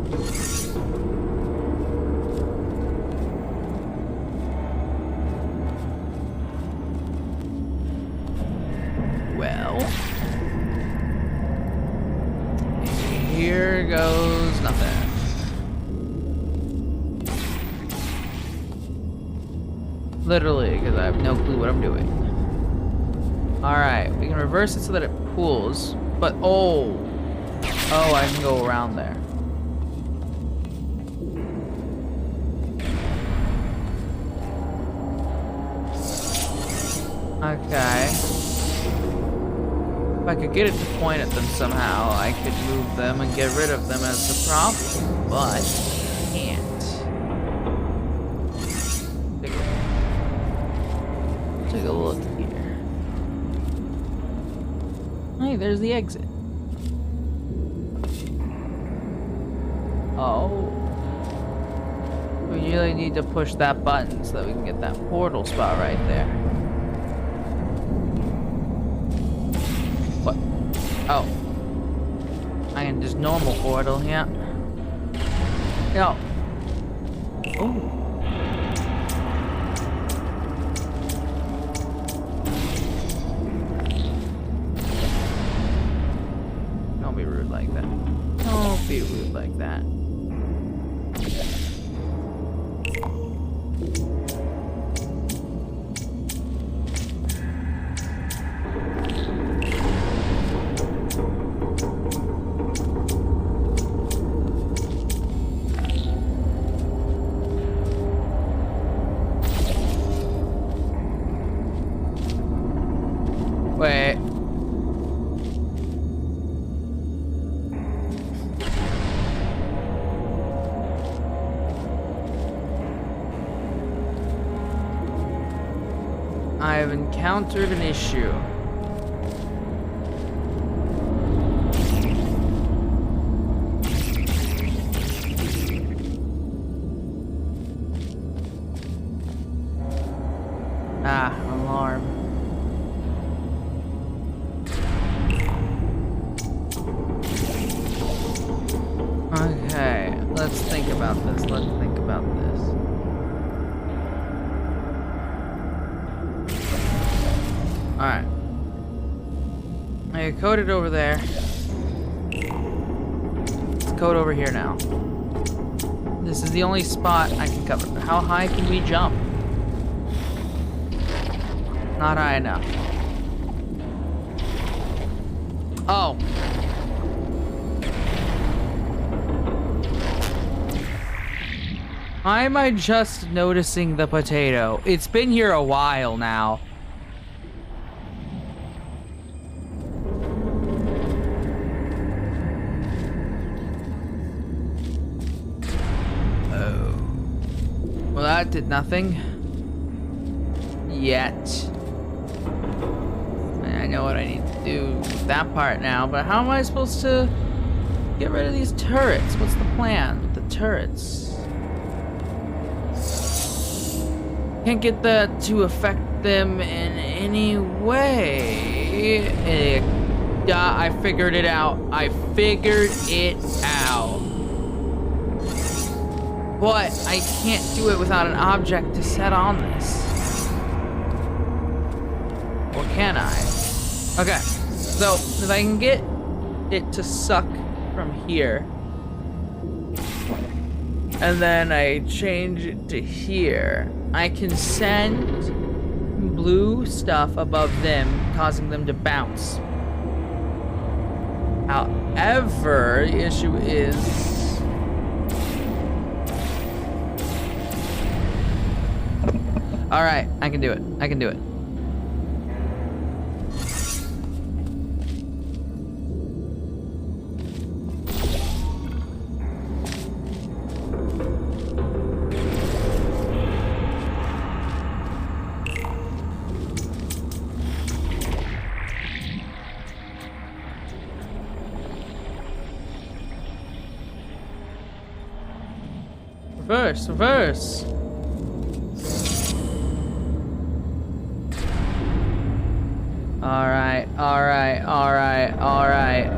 Well, here goes nothing. Literally, because I have no clue what I'm doing. Alright, we can reverse it so that it pulls, but oh, I can go around there. Okay. If I could get it to point at them somehow, I could move them and get rid of them as the problem, but I can't. Take a look here. Hey, there's the exit. Oh. We really need to push that button so that we can get that portal spot right there. What? Oh. I can just normal portal, yeah. Yo. Oh. Don't be rude like that. Don't be rude like that. Wait. I have encountered an issue. Ah, alarm. Okay, let's think about this. Let's think about this. Alright. I coded over there. Let's code over here now. This is the only spot I can cover. How high can we jump? Not high enough. Oh. Why am I just noticing the potato? It's been here a while now. Oh. Well, that did nothing. Yet. I know what I need to do with that part now, but how am I supposed to get rid of these turrets? What's the plan with the turrets? Can't get that to affect them in any way. I figured it out. I figured it out. But I can't do it without an object to set on this. Or can I? Okay, so if I can get it to suck from here, and then I change it to here, I can send blue stuff above them, causing them to bounce. However, the issue is... Alright, I can do it. I can do it. Reverse, reverse. Alright, alright, alright, alright.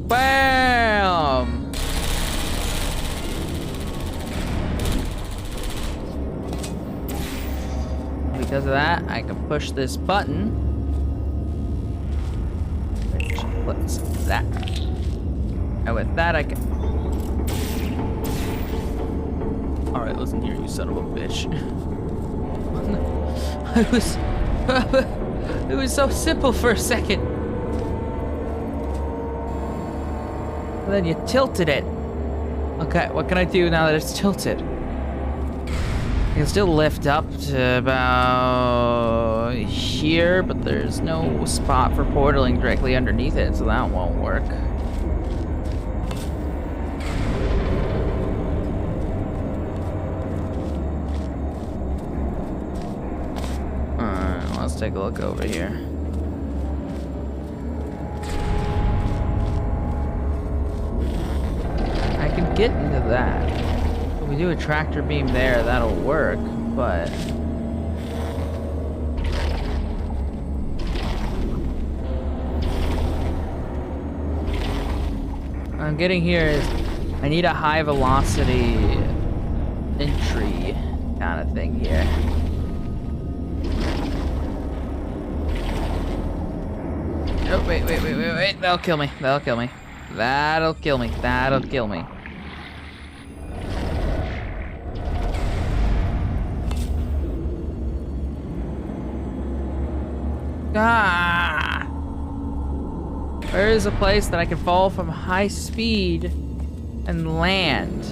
Bam! Because of that, I can push this button, which puts that. And with that, I can... Alright, listen here, you son of a bitch. It was so simple for a second. And then you tilted it. Okay, what can I do now that it's tilted? I can still lift up to about here, but there's no spot for portaling directly underneath it, so that won't work. Alright, let's take a look over here. I can get into that. If we do a tractor beam there, that'll work, but... what I'm getting here is I need a high velocity entry kind of thing here. Oh, wait. That'll kill me. That'll kill me. That'll kill me. That'll kill me. Ah! Where is a place that I can fall from high speed and land?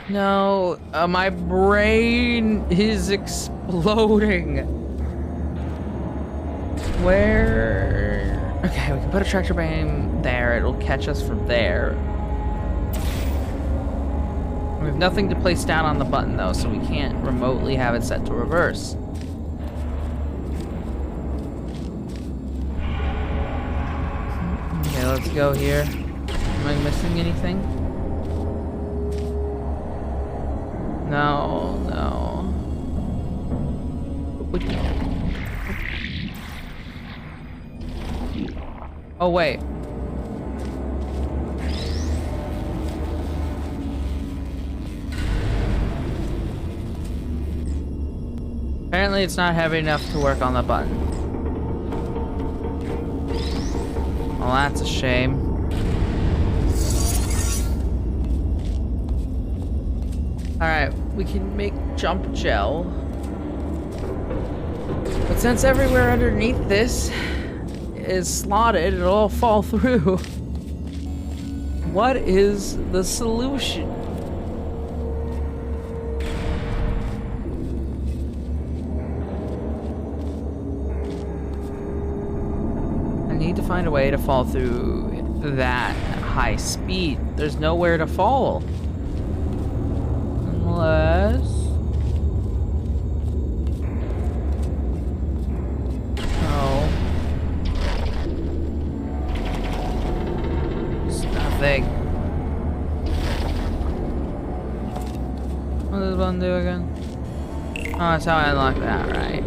No. My brain is exploding. Where? Okay, we can put a tractor beam there. It'll catch us from there. We have nothing to place down on the button though, so we can't remotely have it set to reverse. Okay, let's go here. Am I missing anything? No. Oh, wait. Apparently it's not heavy enough to work on the button. Well, that's a shame. Alright, we can make jump gel. But since everywhere underneath this is slotted, it'll all fall through. What is the solution? I need to find a way to fall through that high speed. There's nowhere to fall. Unless... oh. It's nothing. What does this button do again? Oh, that's how I unlock that, right?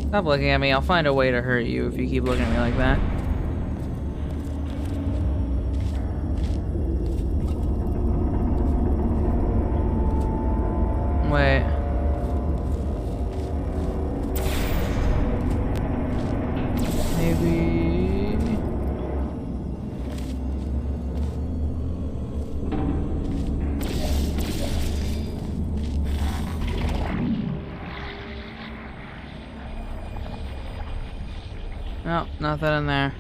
Stop looking at me. I'll find a way to hurt you if you keep looking at me like that. Wait. Maybe... no, nothing in there.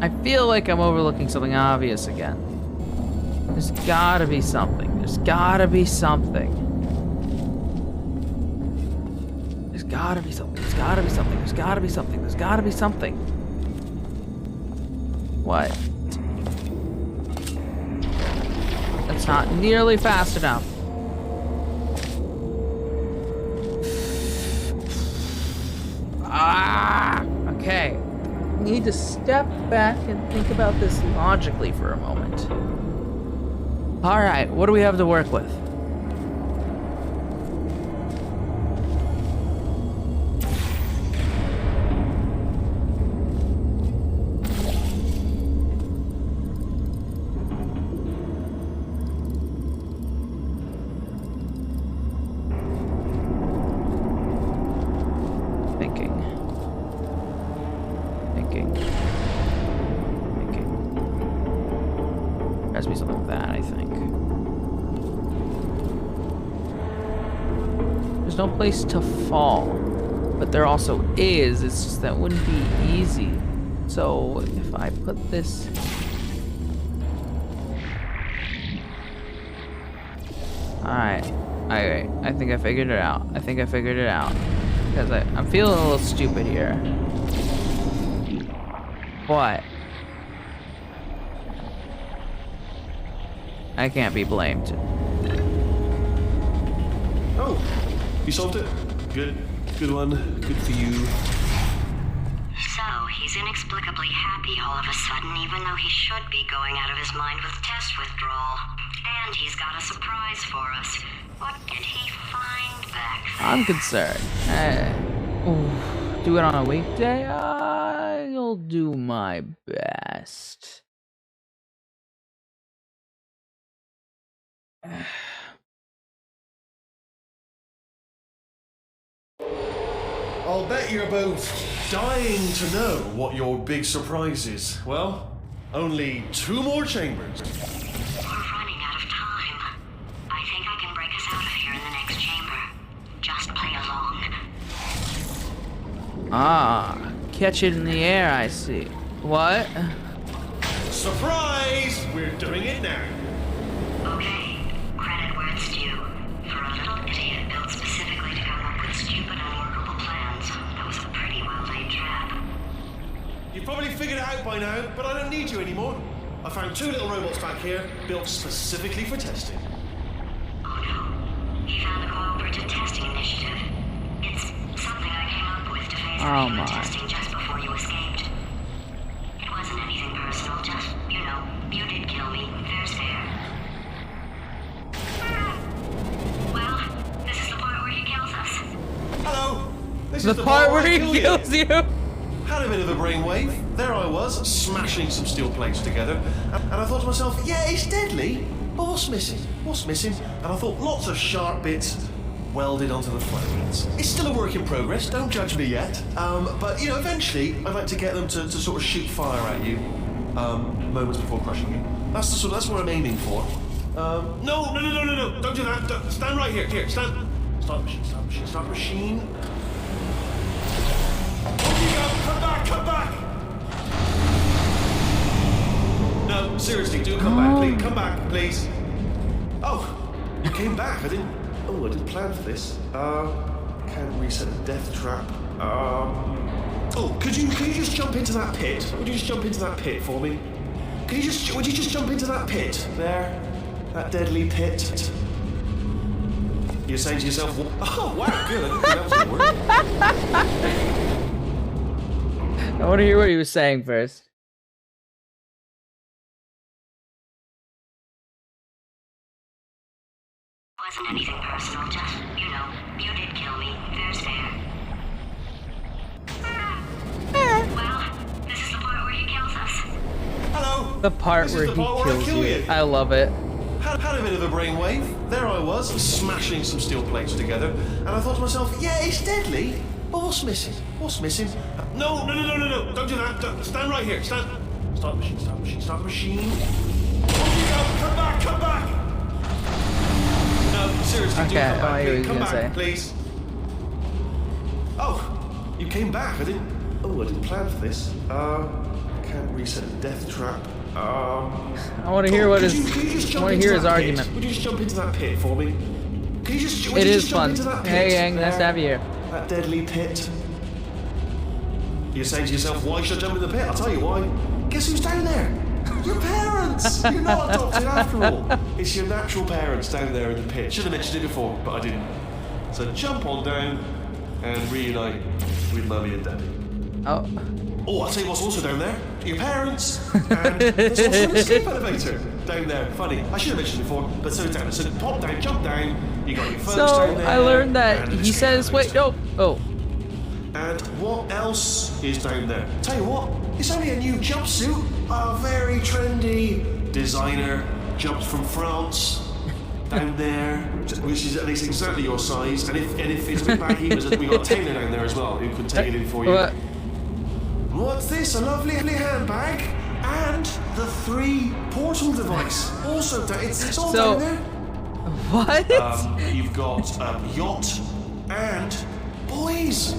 I feel like I'm overlooking something obvious again. There's gotta be something. There's gotta be something. There's gotta be something. There's gotta be something. There's gotta be something. There's gotta be something. What? That's not nearly fast enough. Ah! Okay. Need to step back and think about this logically for a moment. Alright, what do we have to work with? no place to fall. But there also is. It's just that wouldn't be easy. So if I put this... Alright. I think I figured it out. Because I'm feeling a little stupid here. What? I can't be blamed. Oh, you solved it? Good. Good one. Good for you. So, he's inexplicably happy all of a sudden, even though he should be going out of his mind with test withdrawal. And he's got a surprise for us. What did he find back there? I'm concerned. Do it on a weekday? I'll do my best. I'll bet you're both dying to know what your big surprise is. Well, only 2 more chambers. We're running out of time. I think I can break us out of here in the next chamber. Just play along. Ah, catch it in the air, I see. What? Surprise! We're doing it now. Okay, credit where it's due. For a little idiot built specifically to come up with stupid, unworkable plans, that was a pretty well-laid trap. You've probably figured it out by now, but I don't need you anymore. I found 2 little robots back here, built specifically for testing. Oh no, he found the Cooperative Testing Initiative. It's something I came up with to phase out human testing just before you escaped. It wasn't anything personal, just, you know, you did kill me, there's fair. Well, this is the part where he kills us. Hello! This The is part where he kill kills you! Had a bit of a brainwave. There I was, smashing some steel plates together. And I thought to myself, yeah, it's deadly, but what's missing? What's missing? And I thought lots of sharp bits welded onto the flames. It's still a work in progress, don't judge me yet. But, you know, eventually I'd like to get them to sort of shoot fire at you moments before crushing you. That's what I'm aiming for. No, don't do that. Stand right here. Here, stand. Start machine. Off you go. Come back. No, seriously, do come back, please. Come back, please. Oh, you came back. I didn't plan for this. Can't reset the death trap. Oh, could you just jump into that pit? Would you just jump into that pit for me? Would you just jump into that pit? There. That deadly pit. You're saying to yourself, oh, wow, good. I didn't think that was going to work. I want to hear what he was saying first. Wasn't anything personal, just, you know, you did kill me, there's fair. Well, this is the part where he kills us. Hello. The part where he kills you. I love it. Had a bit of a brainwave. There I was, smashing some steel plates together. And I thought to myself, yeah, it's deadly, but what's missing? No, don't do that. Stand right here, stand. Start the machine. Off you go, come back. No, seriously, do come back. Come back, please. Oh, you came back. I didn't plan for this. Can't reset the death trap. I want to hear what his. I want to hear his argument. Would you just jump into that pit for me? It is fun. Hey, Yang, nice to have you here. That deadly pit. You're saying to yourself, why should I jump in the pit? I'll tell you why. Guess who's down there? Your parents! You're not adopted after all. It's your natural parents down there in the pit. Should have mentioned it before, but I didn't. So jump on down and reunite with Mummy and Daddy. Oh, I'll tell you what's also down there. Your parents. And there's also an escape elevator down there. Funny. I should have mentioned it before, but so it's down. So pop down, jump down. You got your phones down there. I learned that he says, wait, no. Oh. And what else is down there? Tell you what, it's only a new jumpsuit. A very trendy designer jumped from France down there, which is at least exactly your size. And if it's a bit baggy, we got a tailor down there as well who could take it in for you. What's this? A lovely handbag and the 3 portal device. Also, it's all down there. What? You've got yacht boys.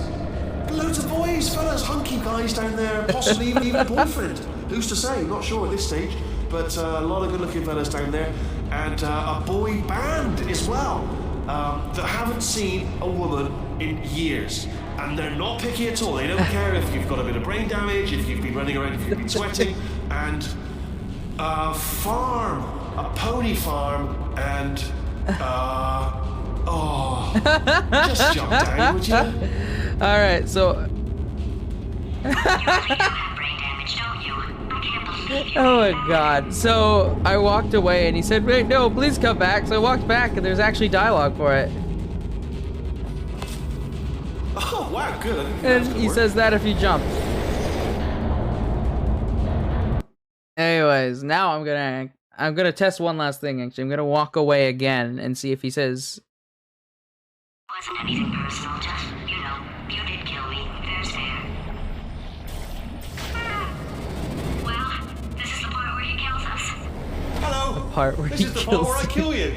Loads of boys, fellas, hunky guys down there, possibly even a boyfriend. Who's to say? Not sure at this stage, but a lot of good-looking fellas down there, and a boy band as well that haven't seen a woman in years. And they're not picky at all. They don't care if you've got a bit of brain damage, if you've been running around, if you've been sweating, and a farm, a pony farm, and just jump down, would you? All right, so. Oh my god. So I walked away and he said, wait, no, please come back. So I walked back and there's actually dialogue for it. Oh, wow, good. And he says that if you jump. Anyways, now I'm gonna test one last thing actually. I'm gonna walk away again and see if he says. Wasn't anything personal, just, you know, you did kill me. Fair's fair. Well, this is the part where he kills us. Hello. The part where this he is the kills part where I kill you.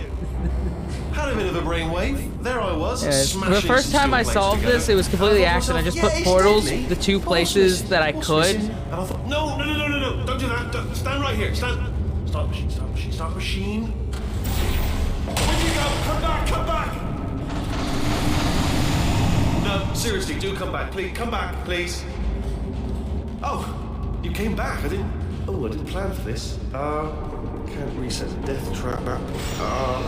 Had a bit of a brainwave. There I was. The first time I solved this, it was completely accident. I just put portals the two places that I could. And I thought, no, don't do that. Stand right here. Start machine. Where'd you go? Come back. No, seriously, do come back. Please, come back, please. Oh, you came back. I didn't plan for this. Can't reset the death trap back.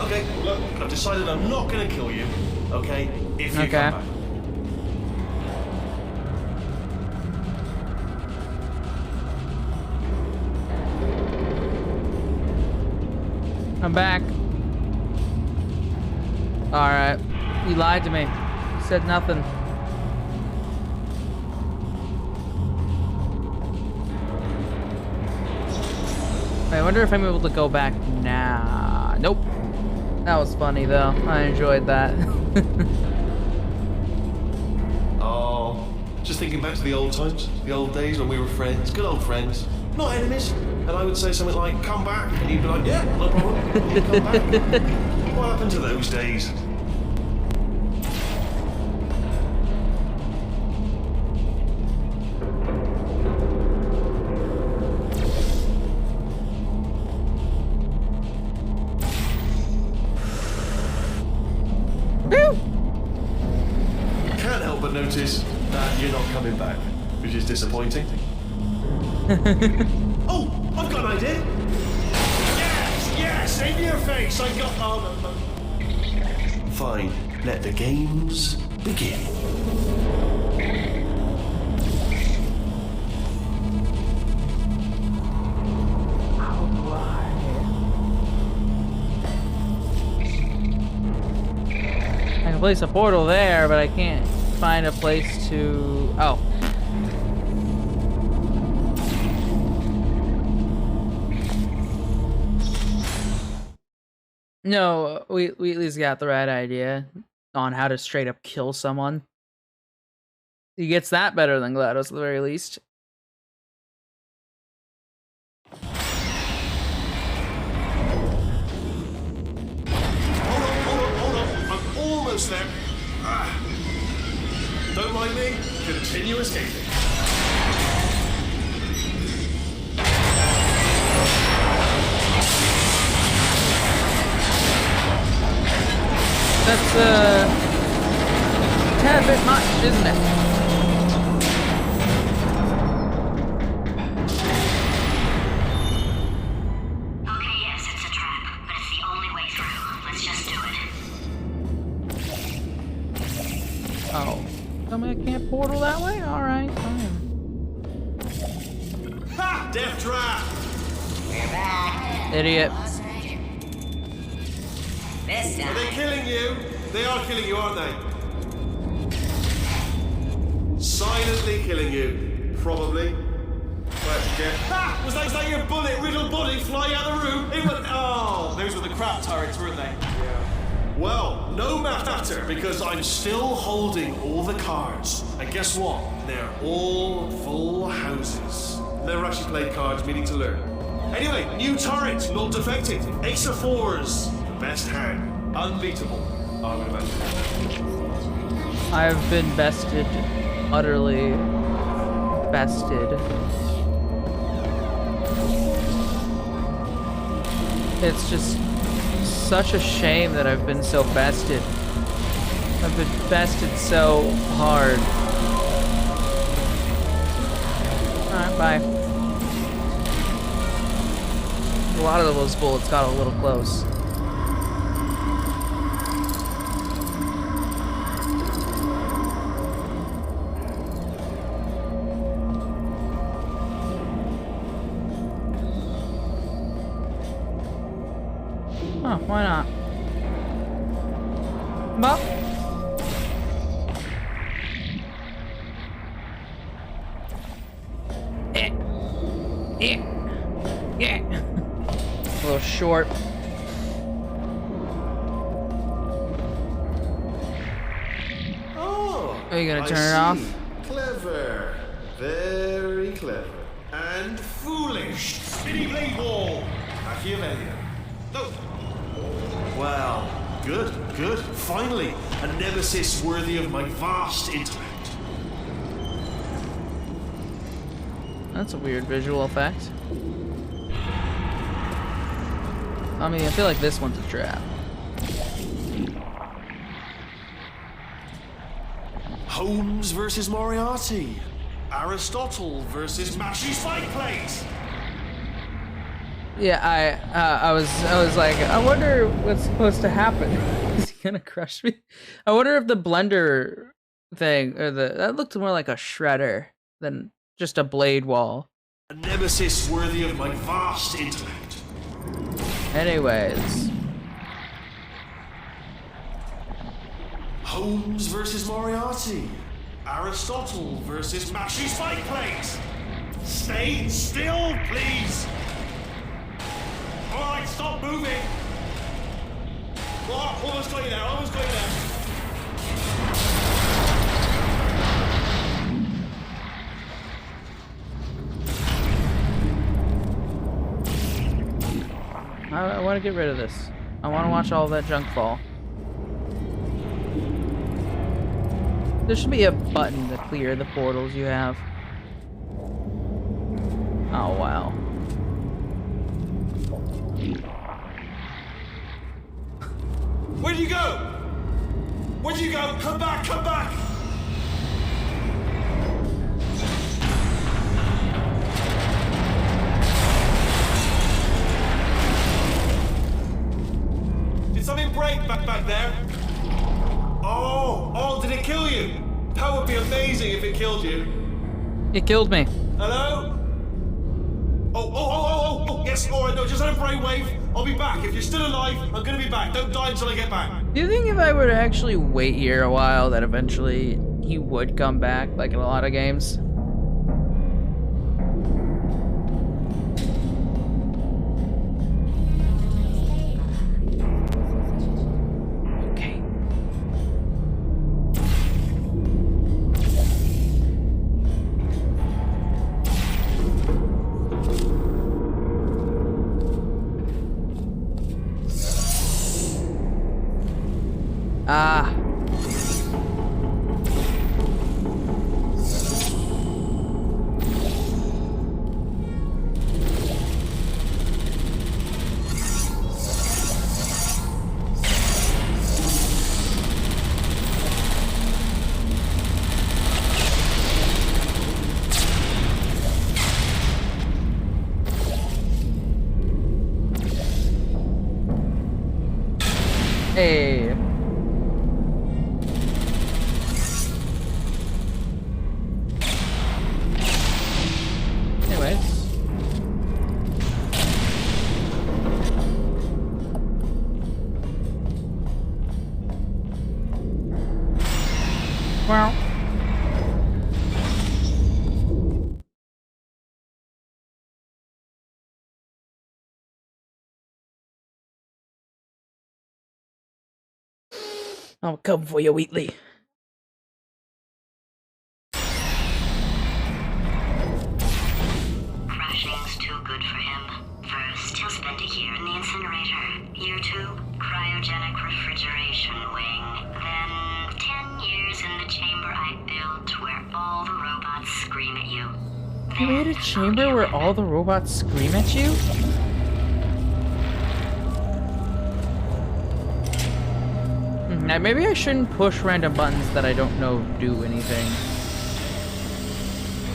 Okay, look, I've decided I'm not gonna kill you, okay, if you come back. I'm back. Alright. You lied to me. You said nothing. I wonder if I'm able to go back now. Nope. That was funny though. I enjoyed that. Oh, just thinking back to the old times, the old days when we were friends, good old friends, not enemies. And I would say something like, come back, and you'd be like, yeah, no problem, you'd come back. What happened to those days? Can't help but notice that you're not coming back, which is disappointing. Oh, I've got an idea. Yes, in your face. I got. Oh no. Fine. Let the games begin. I can place a portal there, but I can't find a place to... Oh. No, we at least got the right idea on how to straight up kill someone. He gets that better than GLaDOS at the very least. Hold on. I'm almost there. Don't mind me. Continue escaping. That's a tad bit much, isn't it? Okay, yes, it's a trap, but it's the only way through. Let's just do it. Oh. Tell me I can't portal that way? Alright, fine. Ha! Death trap! Idiot. Are they killing you? They are killing you, aren't they? Silently killing you, probably. Ha! Was that your bullet-riddled body flying out of the room? It was. Oh, those were the crap turrets, weren't they? Yeah. Well, no matter, because I'm still holding all the cards. And guess what? They're all full houses. Never actually played cards, meaning to learn. Anyway, new turret, not defected. Ace of fours. Best hand. Unbeatable, I would imagine. I've been bested, utterly bested. It's just such a shame that I've been so bested. I've been bested so hard. Alright, bye. A lot of those bullets got a little close. Huh, why not? Well. Yeah. A little short. Oh, Are you gonna I turn it see. off? Clever. Very clever. And foolish. Spinny blade wall. Machiavellian. No. Well, good, good. Finally, a nemesis worthy of my vast intellect. That's a weird visual effect. I mean, I feel like this one's a trap. Holmes versus Moriarty. Aristotle versus Mashy Spike Plates. Yeah, I was like, I wonder what's supposed to happen. Is he gonna crush me? I wonder if the blender thing or that looked more like a shredder than just a blade wall. A nemesis worthy of my vast intellect. Anyways, Holmes versus Moriarty. Aristotle versus Mashy Spike Plates. Stay still, please. All right, stop moving. What? Almost got you there. Almost got you there. I want to get rid of this. I want to watch all of that junk fall. There should be a button to clear the portals you have. Oh, wow. Where'd you go? Where'd you go? Come back, come back! Did something break back there? Oh, did it kill you? That would be amazing if it killed you. It killed me. Hello? Oh, yes, alright, no, just had a brainwave. I'll be back. If you're still alive, I'm gonna be back. Don't die until I get back. Do you think if I were to actually wait here a while that eventually he would come back, like in a lot of games? Okay. Ah. Hey. Anyways. Well. I'll come for you, Wheatley. Crashing's too good for him. First, he'll spend a year in the incinerator. Year 2, cryogenic refrigeration wing. Then 10 years in the You made a chamber where all the robots scream at you? Maybe I shouldn't push random buttons that I don't know do anything.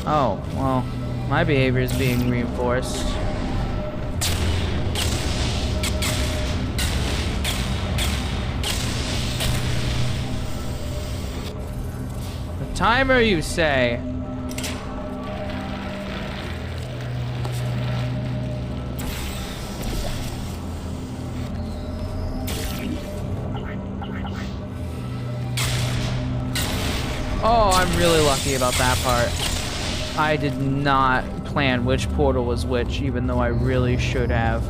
Oh, well, my behavior is being reinforced. The timer, you say? Oh, I'm really lucky about that part. I did not plan which portal was which, even though I really should have.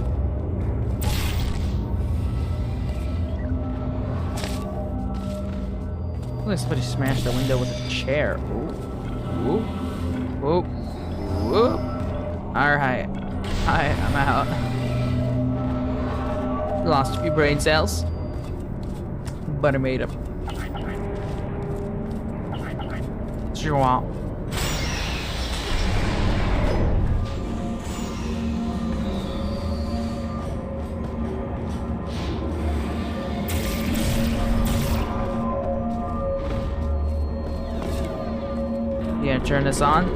Look like somebody smashed the window with a chair. Ooh. Ooh. Ooh. Ooh. Alright. I'm out. Lost a few brain cells. But I made them. Sure. You gonna turn this on?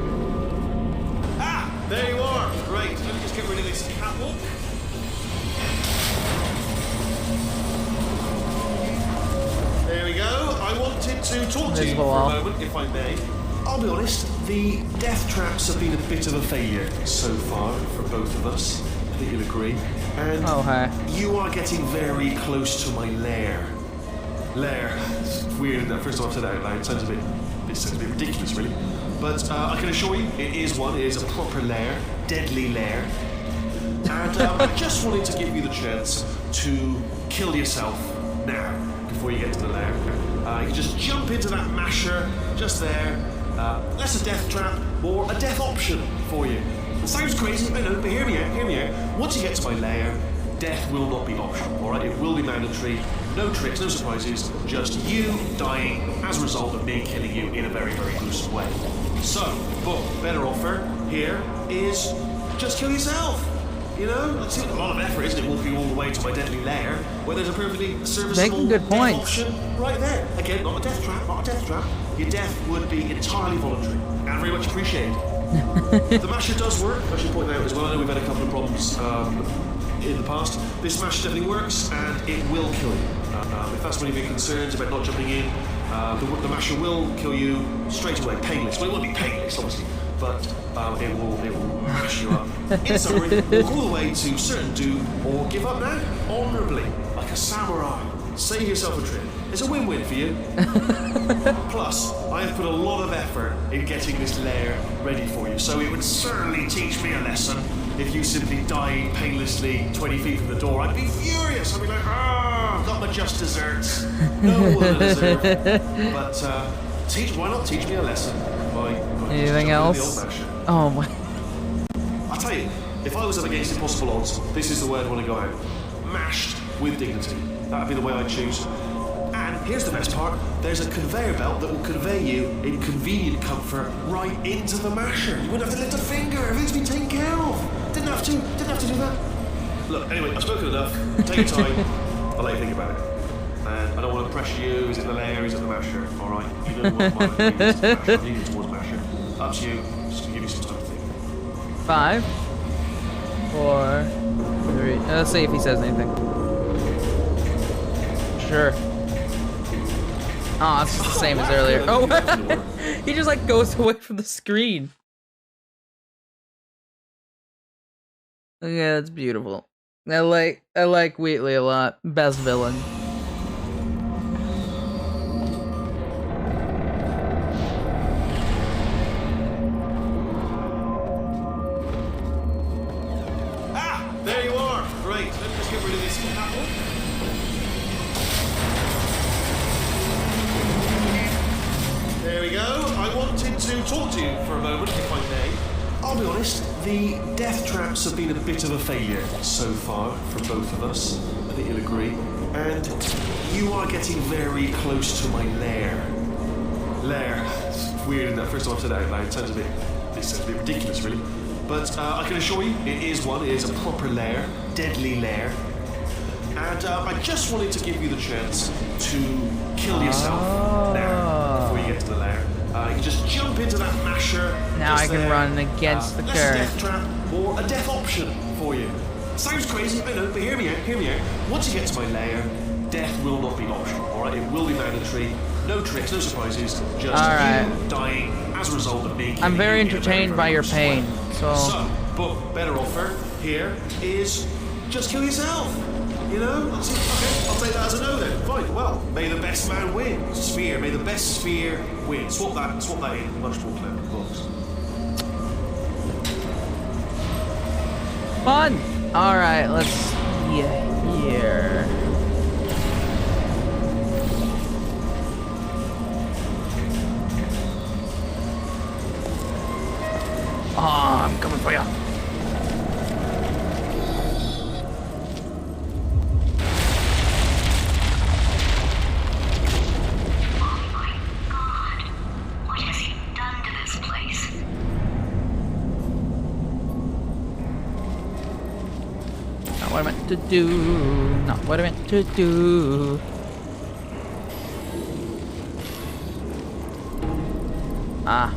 Ah, there you are. Great. Let me just get rid of this catwalk. There we go. I wanted to talk to you for a moment, if I may. I'll be honest, the death traps have been a bit of a failure so far for both of us. I think you'll agree. And you are getting very close to my lair. Lair. It's weird, isn't it? First time I've said that out loud. It sounds a bit ridiculous, really. But I can assure you, it is one. It is a proper lair. Deadly lair. And I just wanted to give you the chance to kill yourself now, before you get to the lair. You can just jump into that masher, just there. That's a death trap, or a death option for you. It sounds crazy, I know, but hear me out. Once you get to my lair, death will not be optional, alright? It will be mandatory. No tricks, no surprises, just you dying as a result of me killing you in a very, very gruesome way. So, but better offer here is just kill yourself. You know, it's a lot of effort, isn't it, walking all the way to my deadly lair, where there's a perfectly serviceable good death points. option right there. Again, not a death trap. Your death would be entirely voluntary and very much appreciated. The masher does work, I should point out as well. I know we've had a couple of problems in the past. This masher definitely works, and it will kill you. If that's one of your concerns about not jumping in, the masher will kill you straight away, painless. Well, it won't be painless, obviously, but it will mash you up. In summary, walk all the way to certain doom, or give up now, honourably, like a samurai. Save yourself a trip. It's a win-win for you. Plus, I have put a lot of effort in getting this lair ready for you, so it would certainly teach me a lesson if you simply died painlessly 20 feet from the door. I'd be furious. I'd be like, got my just desserts. No one will deserve. But why not teach me a lesson by anything else? Oh my. I'll tell you, if I was up against impossible odds, this is the way I'd want to go out. Mashed with dignity. That would be the way I'd choose. And here's the best part. There's a conveyor belt that will convey you in convenient comfort right into the masher. You wouldn't have to lift a finger. Everything's been taken care of. Didn't have to do that. Look, anyway, I've spoken enough. Take your time. I'll let you think about it. And I don't want to pressure you. Is it the lair? Is it the masher? All right. You know what my opinion is to masher. I'm leaning towards masher. Up to you. Just to give you some time to think. 5, 4, 3. Let's see if he says anything. Sure. Oh, it's just the same as earlier. Oh, he just like goes away from the screen. Yeah, that's beautiful. I like Wheatley a lot. Best villain. Ah, there you are. Great. Let me just get rid of this catwalk. There we go. I wanted to talk to you for a moment, if I may. I'll be honest, the death traps have been a bit of a failure so far for both of us. I think you'll agree. And you are getting very close to my lair. Lair. It's weird, isn't it? First time I've said that out loud. It sounds a this sounds a bit ridiculous, really. But I can assure you, it is one. It is a proper lair, deadly lair. And I just wanted to give you the chance to kill yourself now before you get to the lair. You can just jump into that masher. Now I can run against the less turret. a death trap or a death option for you. Sounds crazy, I know, but hear me out, hear me out. Once you get to my lair, death will not be optional, alright? It will be mandatory. No tricks, no surprises. Just you dying as a result of me. I'm very you in a entertained by your pain, so but better offer here is just kill yourself. You know? Okay, I'll take that as a no then. Fine, well, may the best man win. Sphere, may the best sphere win. Swap that in. Much more clever, of course. fun. All right, let's see here. Oh, I'm coming for you. Not what I meant to do. Not what I meant to do. Ah.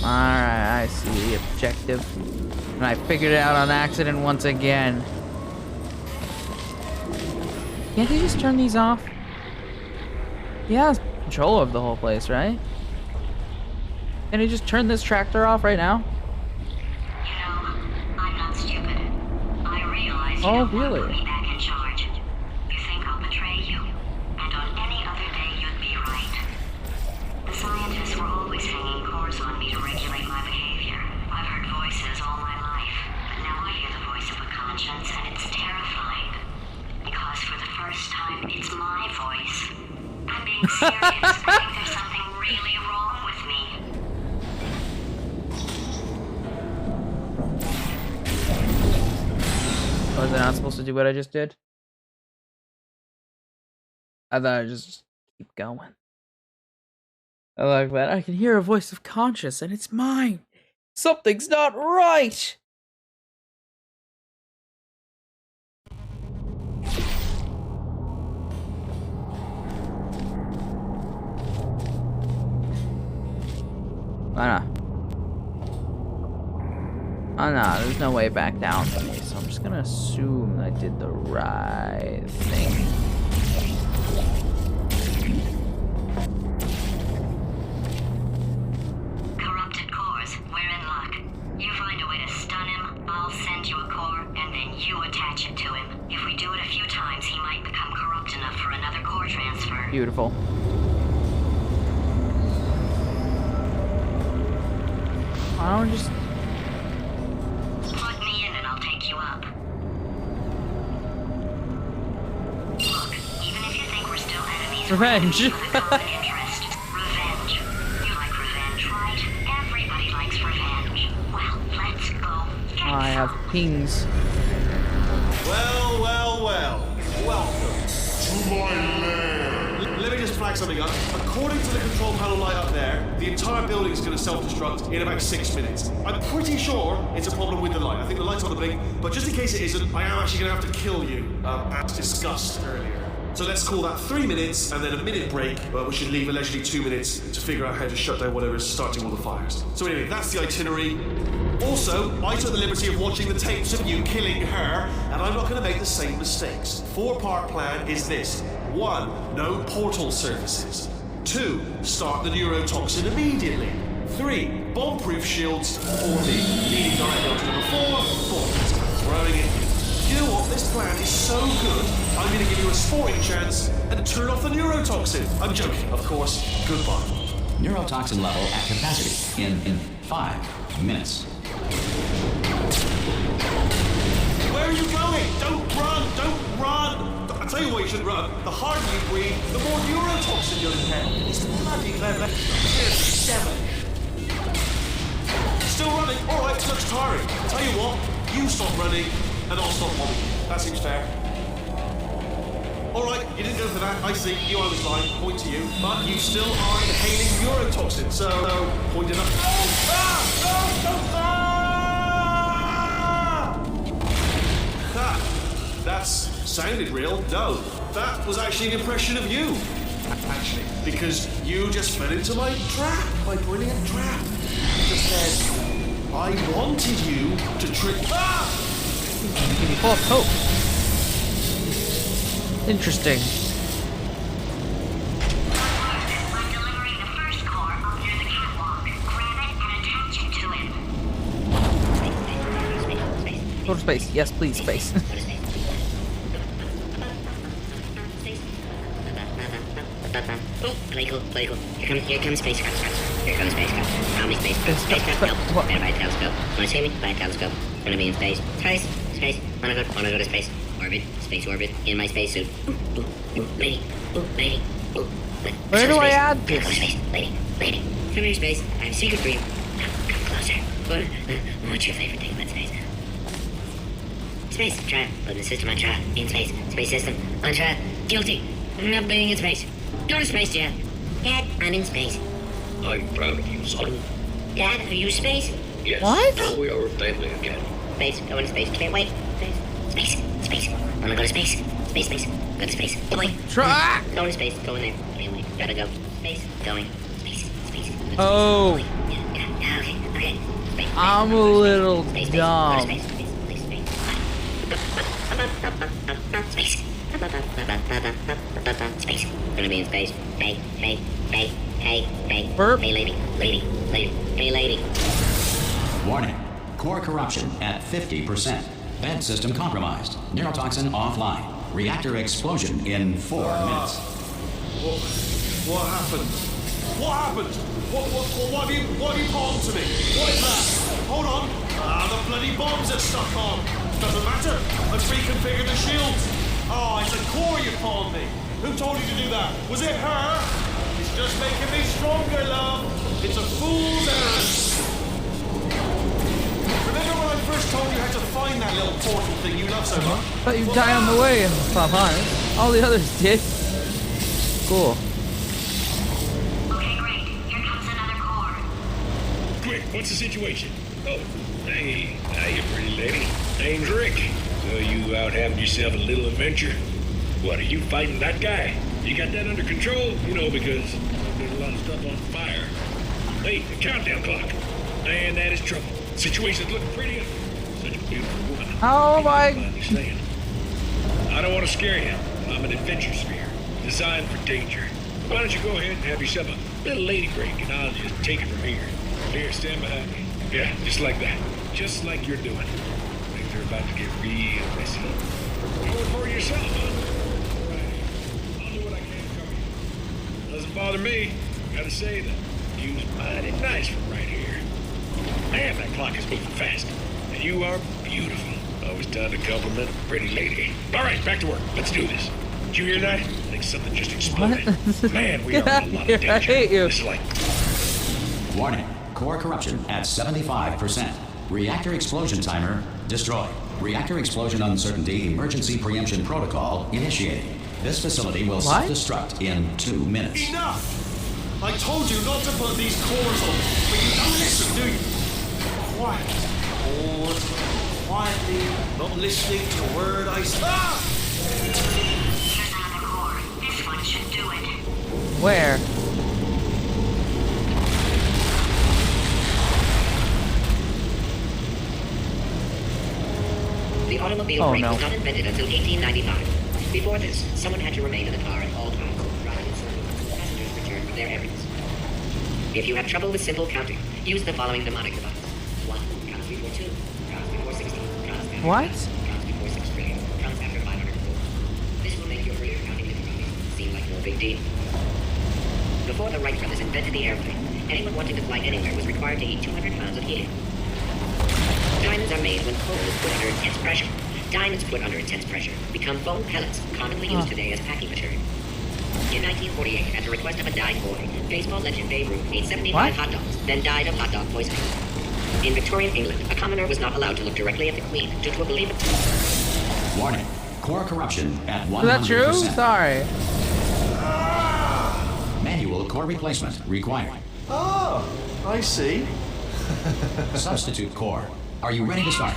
Alright, I see the objective. And I figured it out on accident once again. Can't he just turn these off? He has control of the whole place, right? Can he just turn this tractor off right now? You know, I'm not stupid. I realize you Oh, don't want to really? put me back in charge. You think I'll betray you, and on any other day you'd be right. The scientists were always hanging cores on me to regulate my behavior. I've heard voices all my life, but now I hear the voice of a conscience, and it's terrifying. Because for the first time, it's my voice. I'm being serious. I think there's something really wrong with me. Was I not supposed to do what I just did? I thought I'd just keep going. I like that. I can hear a voice of conscience, and it's mine. Something's not right. Oh no. Oh no, there's no way back down for me, so I'm just gonna assume I did the right thing. Corrupted cores, we're in luck. You find a way to stun him, I'll send you a core, and then you attach it to him. If we do it a few times, he might become corrupt enough for another core transfer. Beautiful. I don't just... Plug me in and I'll take you up. Look, even if you think we're still enemies, Revenge. we're with a common interest. Revenge. You like revenge, right? Everybody likes revenge. Well, let's go. Get I have some. pings. Well, well, well. Welcome to my lair. Let me just flag something up. According to the control panel light up there, the entire building is going to self-destruct in about 6 minutes. I'm pretty sure it's a problem with the light. I think the light's on the blink, but just in case it isn't, I am actually going to have to kill you, as discussed earlier. So let's call that 3 minutes and then a minute break, which should leave allegedly 2 minutes to figure out how to shut down whatever is starting all the fires. So anyway, that's the itinerary. Also, I took the liberty of watching the tapes of you killing her, and I'm not going to make the same mistakes. 4-part plan is this. 1. No portal surfaces. 2. Start the neurotoxin immediately. 3. Bomb-proof shields. 4. Leading directly onto number 4. Bombs. Throwing it. You know what? This plan is so good, I'm going to give you a sporting chance and turn off the neurotoxin. I'm joking, of course. Goodbye. Neurotoxin level at capacity in 5 minutes. Where are you going? Don't run! Don't run! I'll tell you why you should run. The harder you breathe, the more neurotoxin you'll inhale. It's bloody clever. Here's 7. Still running? Alright, looks tiring. Tell you what, you stop running, and I'll stop bombing you. That seems fair. Alright, you didn't go for that. I see. You I was lying. Point to you. But you still are inhaling neurotoxin, so point enough. Ha! That's sounded real. No, that was actually an impression of you. Actually, because you just fell into my trap by pointing a trap. Just said, I wanted you to trick. Give me false hope. Interesting. I'm delivering the first core up near the catwalk. Grab it and attach it to him. Go to space. Yes, please, space. Oh, play cool. Here comes spacecraft. How many spacecraft? Spacecraft, no. Better buy a telescope. Wanna see me? Buy a telescope. Wanna be in space. Space. Wanna go to space. Space orbit. In my spacesuit. Lady. Where do I add Go to this? space. Lady. Come here, space. I have a secret for you. Come closer. What's your favorite thing about space? Space. Try it. Put in the system on trial. In space. Space system. On trial. Guilty. Not being in space. Go to space, Dad. Dad, I'm in space. I'm proud of you, son. Dad, are you space? Yes. What? Now we are a family again. Space. Go into space. Can't wait. Space. Wanna go to space? Space. Go to space. Going. Try. Go to space. Go in there. Family. Gotta go. Space. Going. Space. Go to Oh. space. Yeah. Okay. Space. I'm a little Space. Go to dumb. space. Space. Space. Gonna be in space. Hey. Burp. Hey, lady. Hey, lady. Warning. Core corruption at 50%. Vent system compromised. Neurotoxin offline. Reactor explosion in 4 minutes. What happened? What have you palmed to me? What is that? Hold on. The bloody bombs are stuck on. Doesn't matter. I've reconfigured the shields. It's a core you palmed me. Who told you to do that? Was it her? It's just making me stronger, love. It's a fool's errand. Remember when I first told you how to find that little portal thing you love so much? Thought you'd die on the way, if I'm honest. All the others did. Cool. Okay, great. Here comes another core. Quick, what's the situation? Oh, hey, you pretty lady. Name's Rick. So you out having yourself a little adventure? What, are you fighting that guy? You got that under control? You know, because there's a lot of stuff on fire. Hey, the countdown clock. Man, that is trouble. Situation's looking pretty. Such a beautiful woman. How am I? Understand. I don't want to scare you. I'm an adventure sphere, designed for danger. Why don't you go ahead and have yourself a little lady break, and I'll just take it from here. Here, stand behind me. Yeah, just like that. Just like you're doing. Things are about to get real messy. Go for it yourself, huh? Right. I'll do what I can to cover you. Doesn't bother me. Gotta say, the view's mighty nice from right here. Man, that clock is moving fast. And you are beautiful. Always time to compliment a pretty lady. All right, back to work. Let's do this. Did you hear that? I think something just exploded. Man, we are in a lot of danger. I hate you. This is like... Warning. Core corruption at 75%. Reactor explosion timer destroyed. Reactor explosion uncertainty emergency preemption protocol initiated. This facility will self-destruct in 2 minutes. Enough! I told you not to put these cores on, but you don't listen, do you? Quiet. Quietly, not listening to a word I say. Here's another core. This one should do it. Where? The automobile brake was not invented until 1895. Before this, someone had to remain in the car at all times, driving in circles until passengers returned from their errands. If you have trouble with simple counting, use the following mnemonic device. 1 counts before 2, counts before 60, counts after What? 5, counts before 6 trillion, counts after 504. This will make your earlier counting difficulties seem like no big deal. Before the Wright brothers invented the airplane, anyone wanting to fly anywhere was required to eat 200 pounds of helium. Diamonds are made when coal is put under intense pressure. Diamonds put under intense pressure become foam pellets, commonly used today as packing material. In 1948, at the request of a dying boy, baseball legend Babe Ruth ate 75 hot dogs, then died of hot dog poisoning. In Victorian England, a commoner was not allowed to look directly at the Queen due to a belief. Warning. Core corruption at 100%. Is that true? Sorry. Manual core replacement required. Oh, I see. Substitute core. Are you ready to start?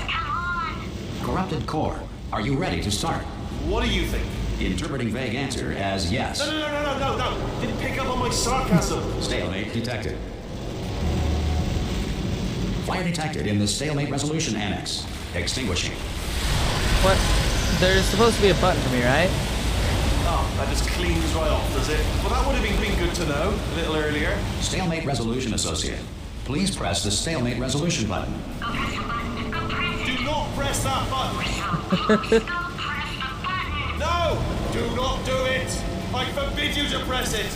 Corrupted core. Are you ready to start? What do you think? Interpreting vague answer as yes. No. Didn't pick up on my sarcasm. Stalemate detected. Fire detected in the stalemate resolution annex. Extinguishing. What? There's supposed to be a button for me, right? Oh, that just cleans right off, does it? Well, that would have been good to know a little earlier. Stalemate resolution associate. Please press the stalemate resolution button. Do not press that button. No! Do not do it! I forbid you to press it!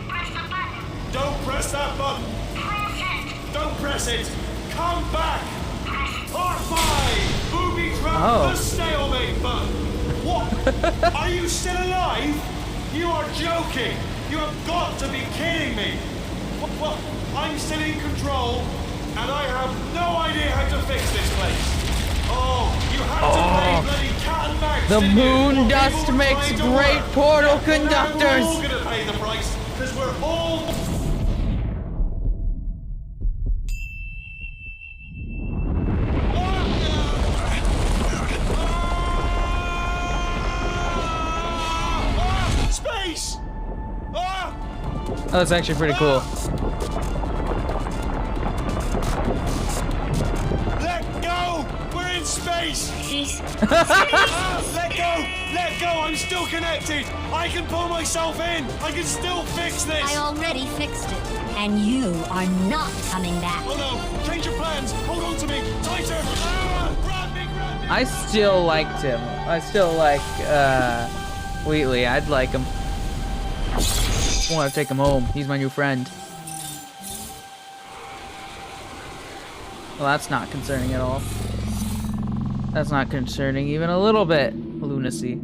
Press the button. Don't press that button! Press it. Don't press it! Come back! Part 5! Booby trap Oh. the stalemate button! What? Are you still alive? You are joking! You have got to be kidding me! Well, I'm still in control, and I have no idea how to fix this place. Oh, you had to play bloody cat and mouse, The didn't you? moon While dust people were makes trying to great work. portal Yeah, well, now conductors. we're all gonna pay the price, because we're all... Space! Ah! Oh, that's actually pretty cool. Let go! We're in space! Ah, let go! Let go! I'm still connected! I can pull myself in! I can still fix this! I already fixed it, and you are not coming back. Oh no! Change your plans! Hold on to me! Tighter! Ah! Grab me! Grab me! I still liked him. I still like, Wheatley. I'd like him. I want to take him home. He's my new friend. Well, that's not concerning at all. That's not concerning even a little bit. Lunacy.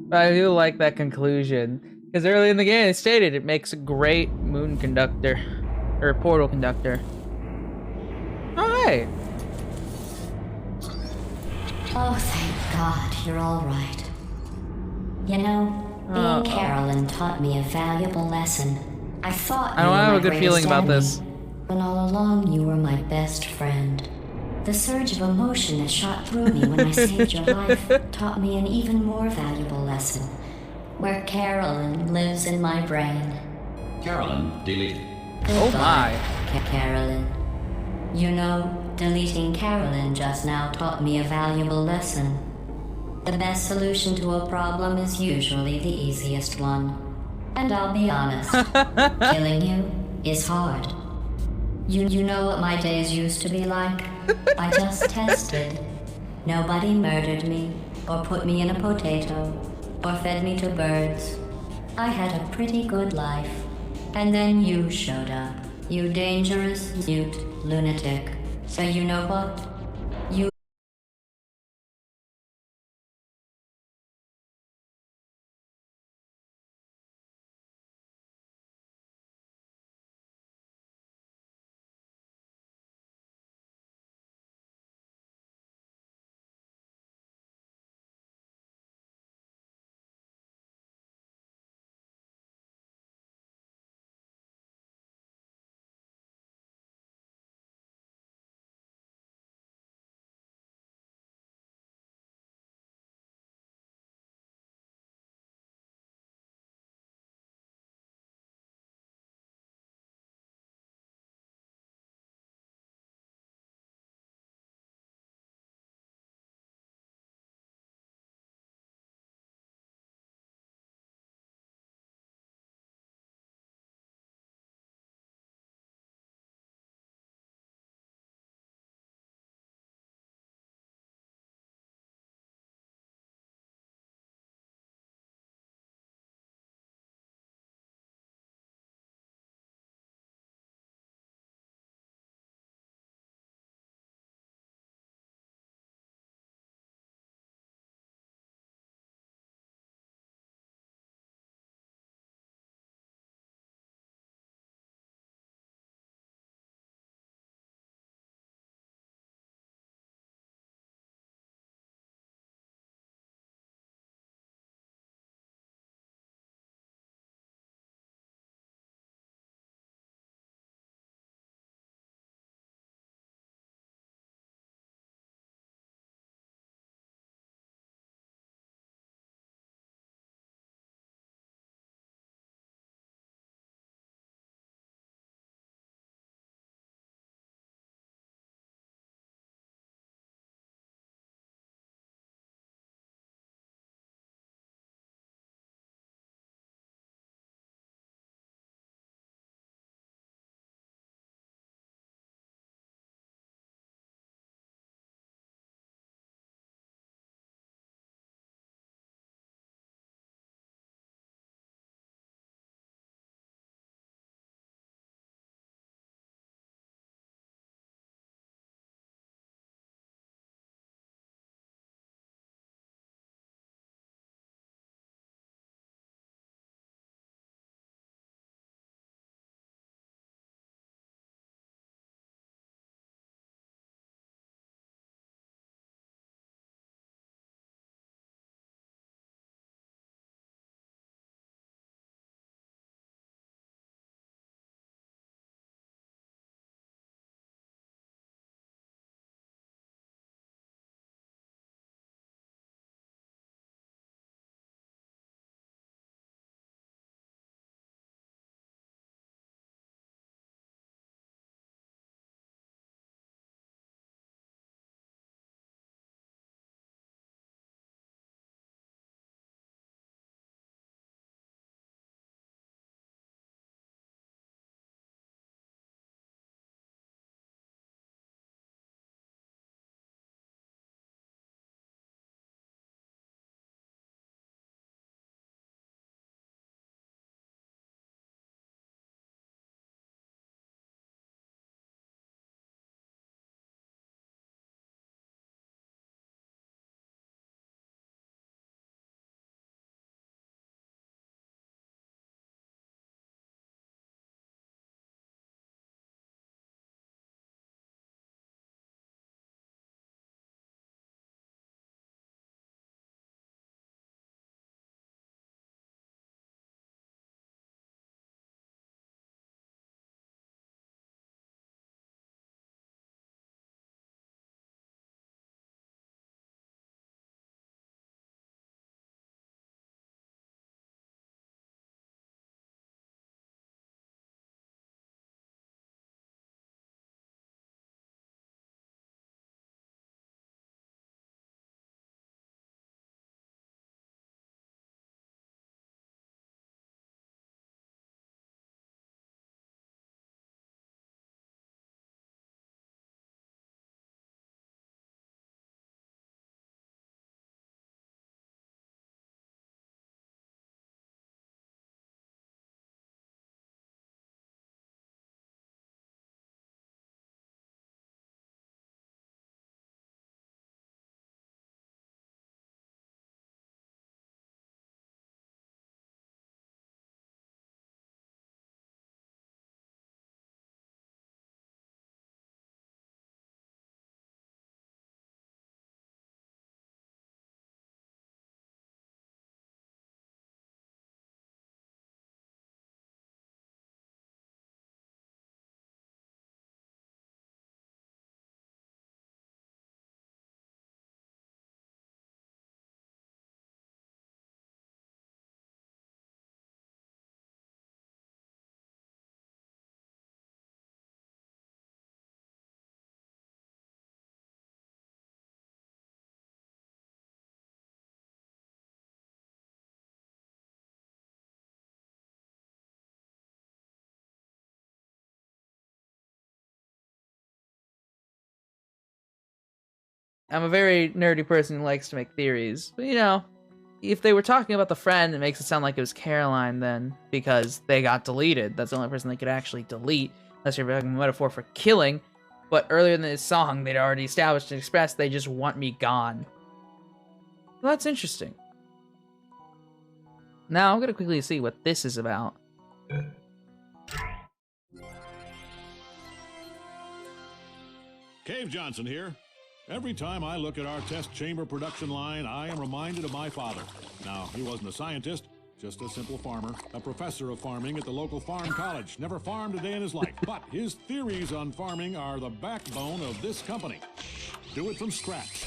But I do like that conclusion. Because early in the game, it stated it makes a great moon conductor. Or portal conductor. Alright. Oh, thank God, you're all right. You know, being Carolyn taught me a valuable lesson. I thought I don't you were have my a good feeling greatest about enemy, this. when all along you were my best friend. The surge of emotion that shot through me when I saved your life taught me an even more valuable lesson. Where Carolyn lives in my brain. Carolyn deleted. Oh my. Carolyn. You know, deleting Carolyn just now taught me a valuable lesson. The best solution to a problem is usually the easiest one. And I'll be honest, killing you is hard. You know what my days used to be like? I just tested. Nobody murdered me, or put me in a potato, or fed me to birds. I had a pretty good life. And then you showed up. You dangerous, mute lunatic. So you know what? I'm a very nerdy person who likes to make theories. But, you know, if they were talking about the friend, it makes it sound like it was Caroline then, because they got deleted. That's the only person they could actually delete, unless you're making a metaphor for killing. But earlier in this song, they'd already established and expressed they just want me gone. Well, that's interesting. Now, I'm going to quickly see what this is about. Cave Johnson here. Every time I look at our test chamber production line, I am reminded of my father. Now, he wasn't a scientist, just a simple farmer, a professor of farming at the local farm college. Never farmed a day in his life, but his theories on farming are the backbone of this company. Do it from scratch.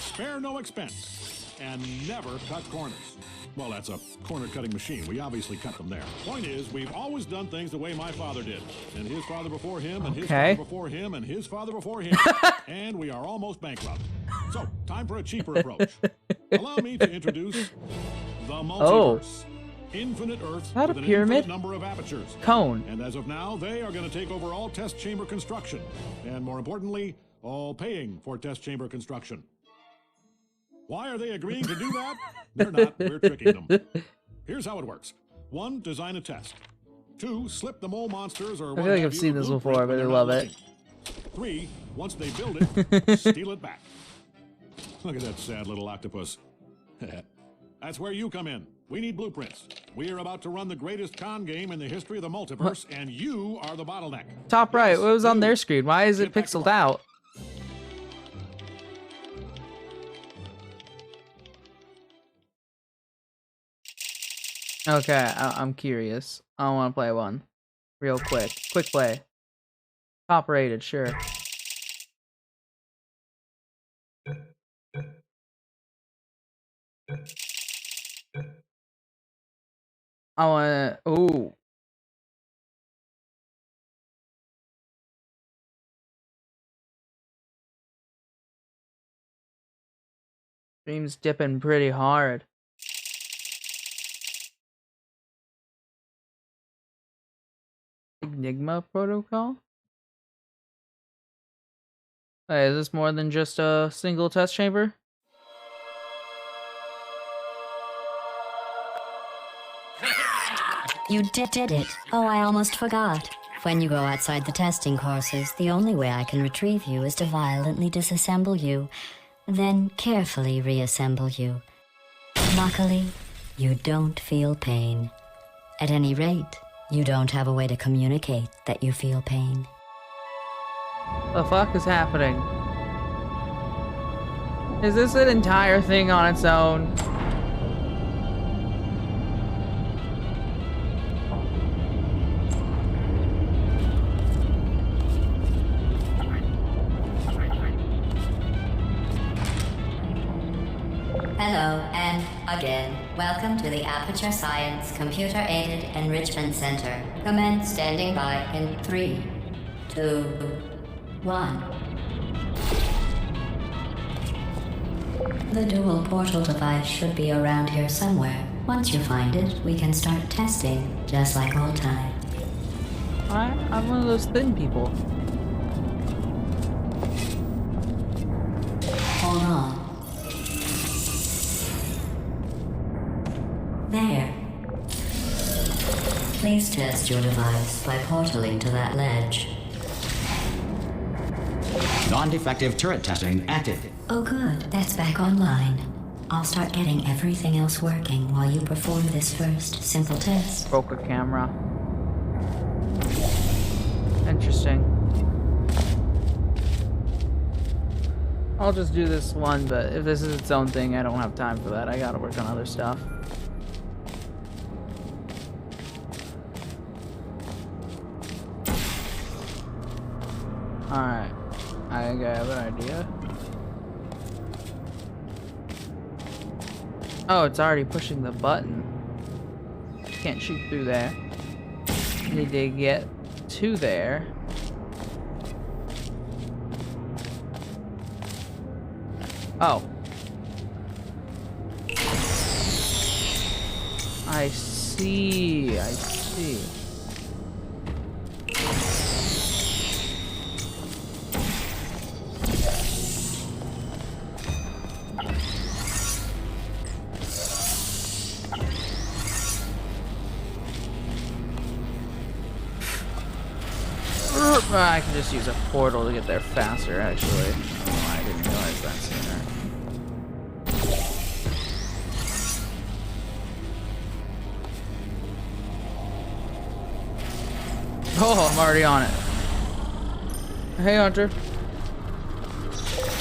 Spare no expense. And never cut corners. Well, that's a corner-cutting machine. We obviously cut them there. Point is, we've always done things the way my father did. And his father before him, and his father before him, and his father before him. And we are almost bankrupt. So, time for a cheaper approach. Allow me to introduce the multiverse. Infinite Earth Not with a an pyramid? infinite number of apertures. Cone. And as of now, they are going to take over all test chamber construction. And more importantly, all paying for test chamber construction. Why are they agreeing to do that? They're not. We're tricking them. Here's how it works. 1, design a test. 2, slip the mole monsters or I feel like I've seen this before, but I love it. 3, once they build it, steal it back. Look at that sad little octopus. That's where you come in. We need blueprints. We are about to run the greatest con game in the history of the multiverse, and you are the bottleneck. Top right. What was on their screen? Why is it pixeled out? Okay, I'm curious. I want to play one. Real quick. Quick play. Top rated, sure. I want to... Ooh. Stream's dipping pretty hard. Enigma protocol? Hey, is this more than just a single test chamber? You did it. Oh, I almost forgot. When you go outside the testing courses, the only way I can retrieve you is to violently disassemble you, then carefully reassemble you. Luckily, you don't feel pain. At any rate, you don't have a way to communicate that you feel pain. The fuck is happening? Is this an entire thing on its own? Hello, and again, welcome to the Aperture Science Computer-Aided Enrichment Center. Commence standing by in 3, 2, 1. The dual portal device should be around here somewhere. Once you find it, we can start testing, just like old times. I'm one of those thin people. Hold on. There. Please test your device by portaling to that ledge. Non-defective turret testing active. Oh good, that's back online. I'll start getting everything else working while you perform this first simple test. Broke a camera. Interesting. I'll just do this one, but if this is its own thing, I don't have time for that. I gotta work on other stuff. Alright. I think I have an idea. Oh, it's already pushing the button. Can't shoot through there. Need to get to there. Oh. I see. I see. Well, I can just use a portal to get there faster, actually. I don't know why I didn't realize that sooner. Oh, I'm already on it. Hey, Hunter.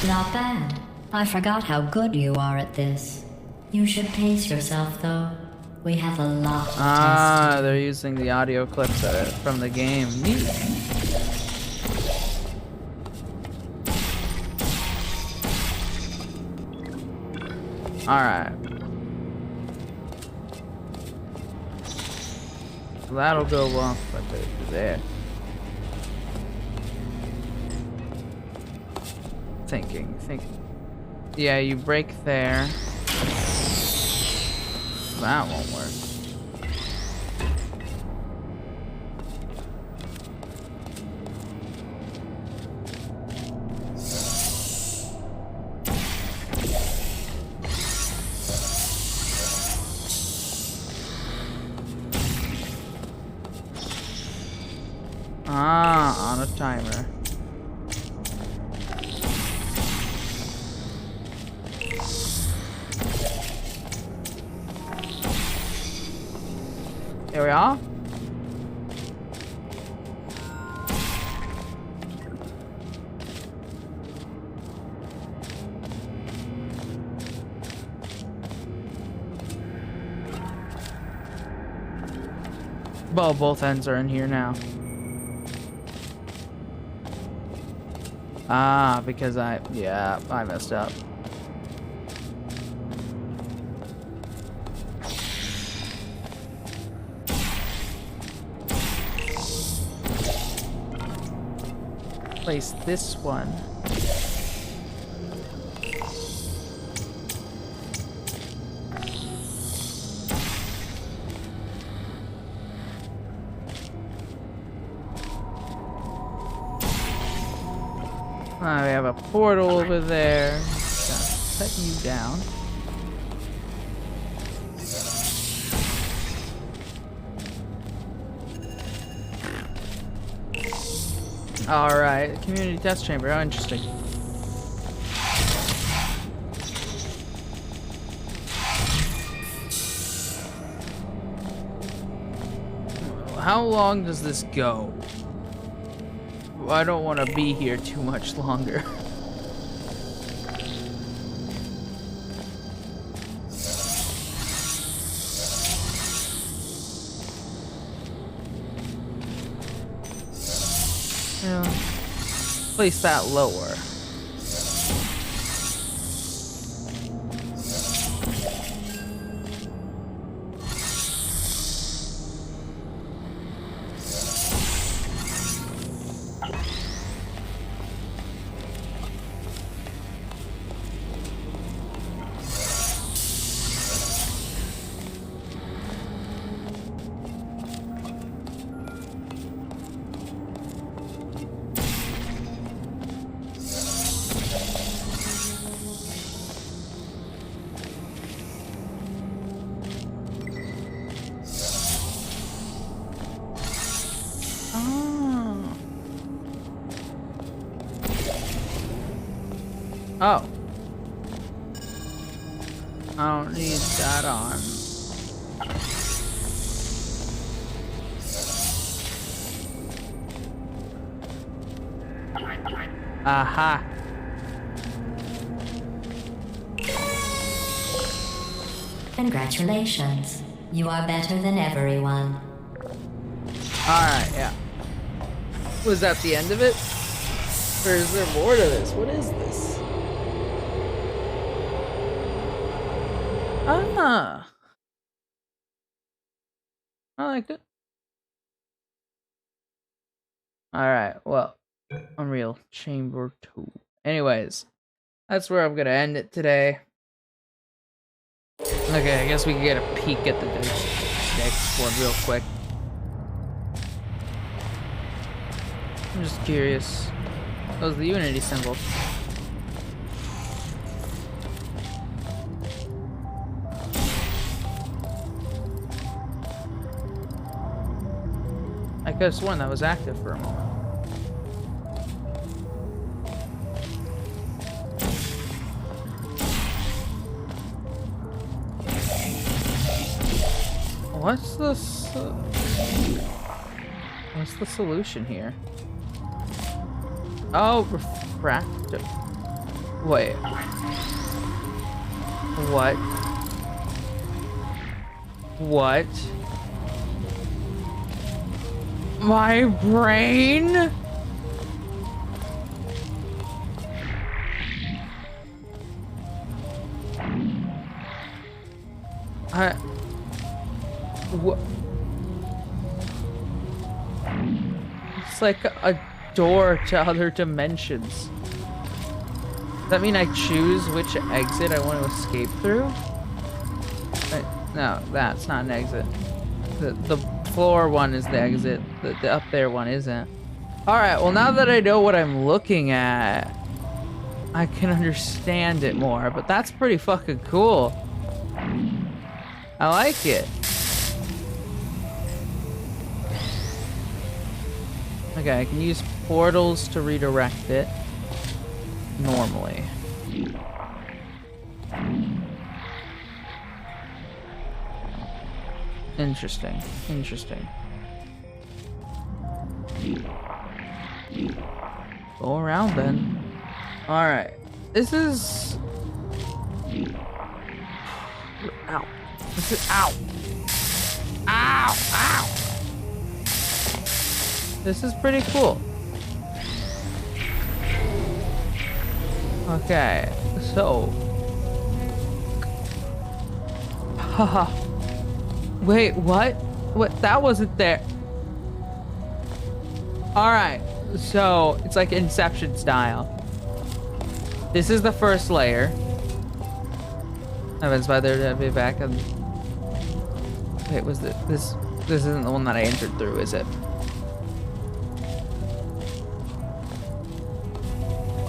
Not bad. I forgot how good you are at this. You should pace yourself, though. We have a lot of Ah, they're using the audio clips from the game. Neat. Alright. So that'll go off right there. Thinking. Yeah, you break there. That won't work. Ah, on a timer. Here we are. Well, both ends are in here now. Ah, because I messed up. Place this one. We have a portal over there. Set you down. Alright, community test chamber. How interesting. How long does this go? I don't want to be here too much longer. Yeah. Place that lower. Oh. I don't need that on. Aha. Congratulations. You are better than everyone. Alright, yeah. Was that the end of it? Or is there more to this? What is this? Ah. I liked it. Alright, well. Unreal Chamber 2. Anyways, that's where I'm gonna end it today. Okay, I guess we can get a peek at the next one real quick. I'm just curious. That was the Unity symbol. I could have sworn that was active for a moment. What's the solution here? Oh, refractor. Wait. What? What? My brain? What? It's like a door to other dimensions. Does that mean I choose which exit I want to escape through? No, that's not an exit. The floor one is the exit. The up there one isn't. Alright, well now that I know what I'm looking at, I can understand it more, but that's pretty fucking cool. I like it. Okay, I can use portals to redirect it normally. Interesting. Interesting. Go around then. Alright. This is... Ow. This is... Ow! Ow! Ow! This is pretty cool. Okay. So... Haha. Wait, what? What? That wasn't there. Alright, so it's like Inception style. This is the first layer. I've inspired there to be back and... Wait, was this isn't the one that I entered through, is it?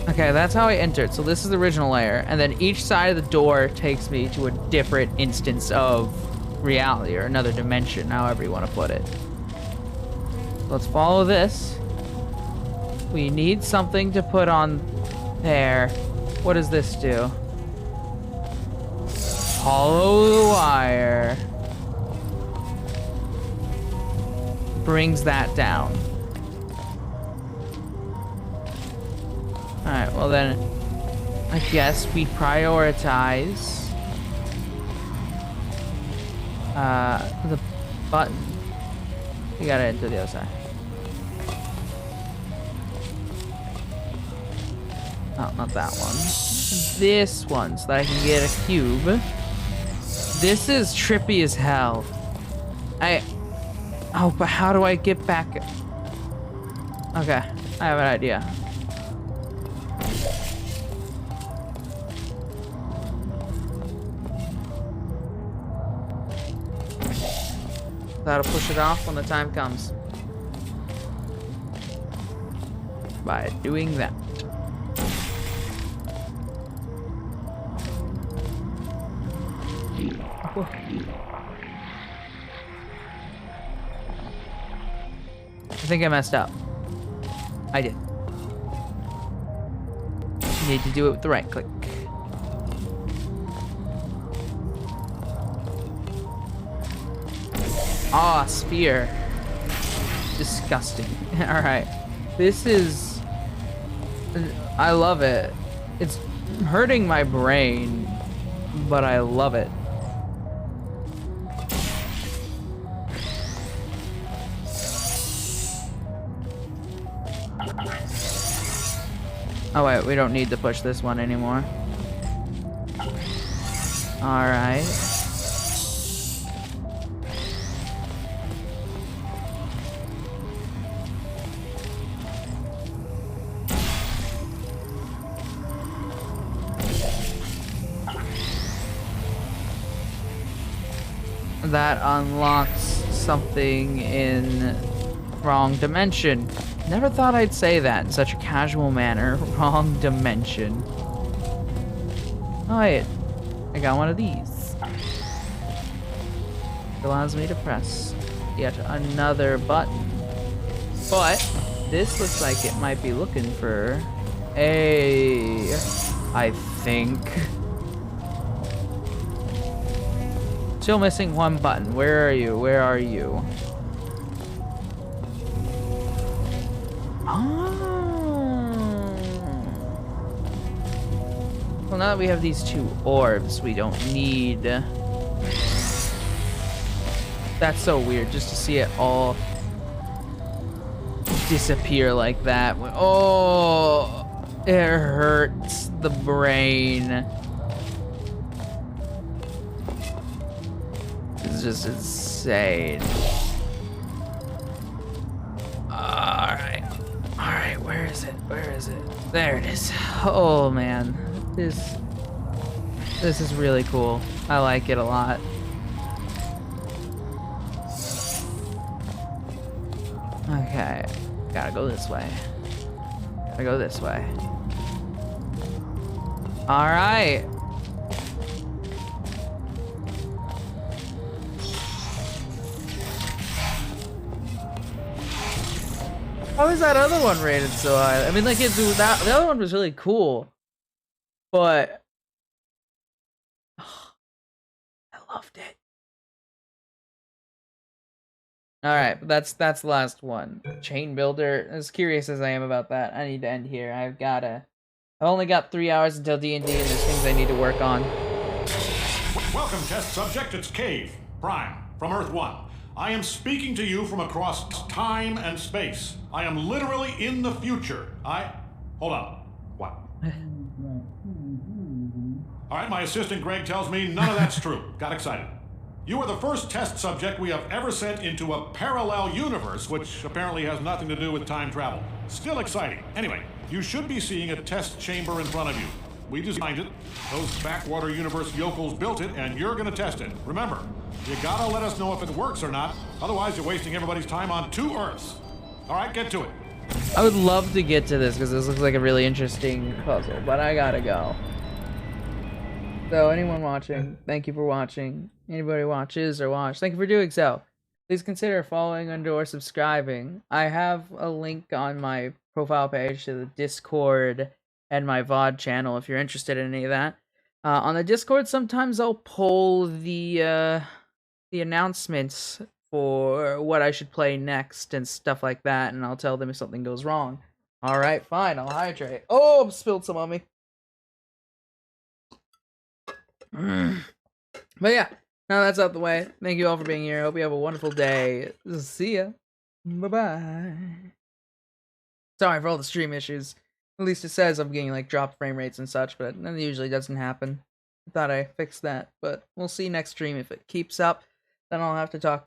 Okay, that's how I entered. So this is the original layer, and then each side of the door takes me to a different instance of reality or another dimension, however you want to put it. Let's follow this. We need something to put on there. What does this do? Hollow the wire. Brings that down. Alright, well then, I guess we prioritize the button. We gotta enter the other side. Oh, not that one. This one, so that I can get a cube. This is trippy as hell. Oh, but how do I get back? Okay, I have an idea. That'll push it off when the time comes. By doing that. Whoa. I think I messed up. I did. You need to do it with the right click. Ah, sphere. Disgusting. Alright. This is... I love it. It's hurting my brain, but I love it. Oh wait, we don't need to push this one anymore. Alright. That unlocks something in wrong dimension. Never thought I'd say that in such a casual manner. Wrong dimension. Oh wait, I got one of these. It allows me to press yet another button. But this looks like it might be looking for I think. Still missing one button. Where are you? Where are you? Oh. Well, now that we have these 2 orbs, we don't need... That's so weird, just to see it all disappear like that. Oh, it hurts the brain. It's just insane. Alright, where is it? Where is it? There it is. Oh man, this is really cool. I like it a lot. Okay, gotta go this way. Gotta go this way. Alright. How is that other one rated so high? I mean, like, the other one was really cool, but I loved it. All right, but that's the last one. Chain builder. As curious as I am about that, I need to end here. I've only got 3 hours until D&D, and there's things I need to work on. Welcome, test subject. It's Cave Prime from Earth 1. I am speaking to you from across time and space. I am literally in the future. Hold on. What? All right, my assistant Greg tells me none of that's true. Got excited. You are the first test subject we have ever sent into a parallel universe, which apparently has nothing to do with time travel. Still exciting. Anyway, you should be seeing a test chamber in front of you. We designed it. Those backwater universe yokels built it, and you're gonna test it. Remember, you gotta let us know if it works or not. Otherwise, you're wasting everybody's time on 2 Earths. All right, get to it. I would love to get to this because this looks like a really interesting puzzle, but I gotta go. So anyone watching, thank you for watching. Anybody watches or watch, thank you for doing so. Please consider following or subscribing. I have a link on my profile page to the Discord and my VOD channel if you're interested in any of that. On the Discord, sometimes I'll poll the announcements for what I should play next and stuff like that, and I'll tell them if something goes wrong. All right, fine, I'll hydrate. Oh, spilled some on me. But yeah, now that's out the way. Thank you all for being here. Hope you have a wonderful day. See ya. Bye-bye. Sorry for all the stream issues. At least it says I'm getting like dropped frame rates and such, but that usually doesn't happen. I thought I fixed that, but we'll see next stream. If it keeps up, then I'll have to talk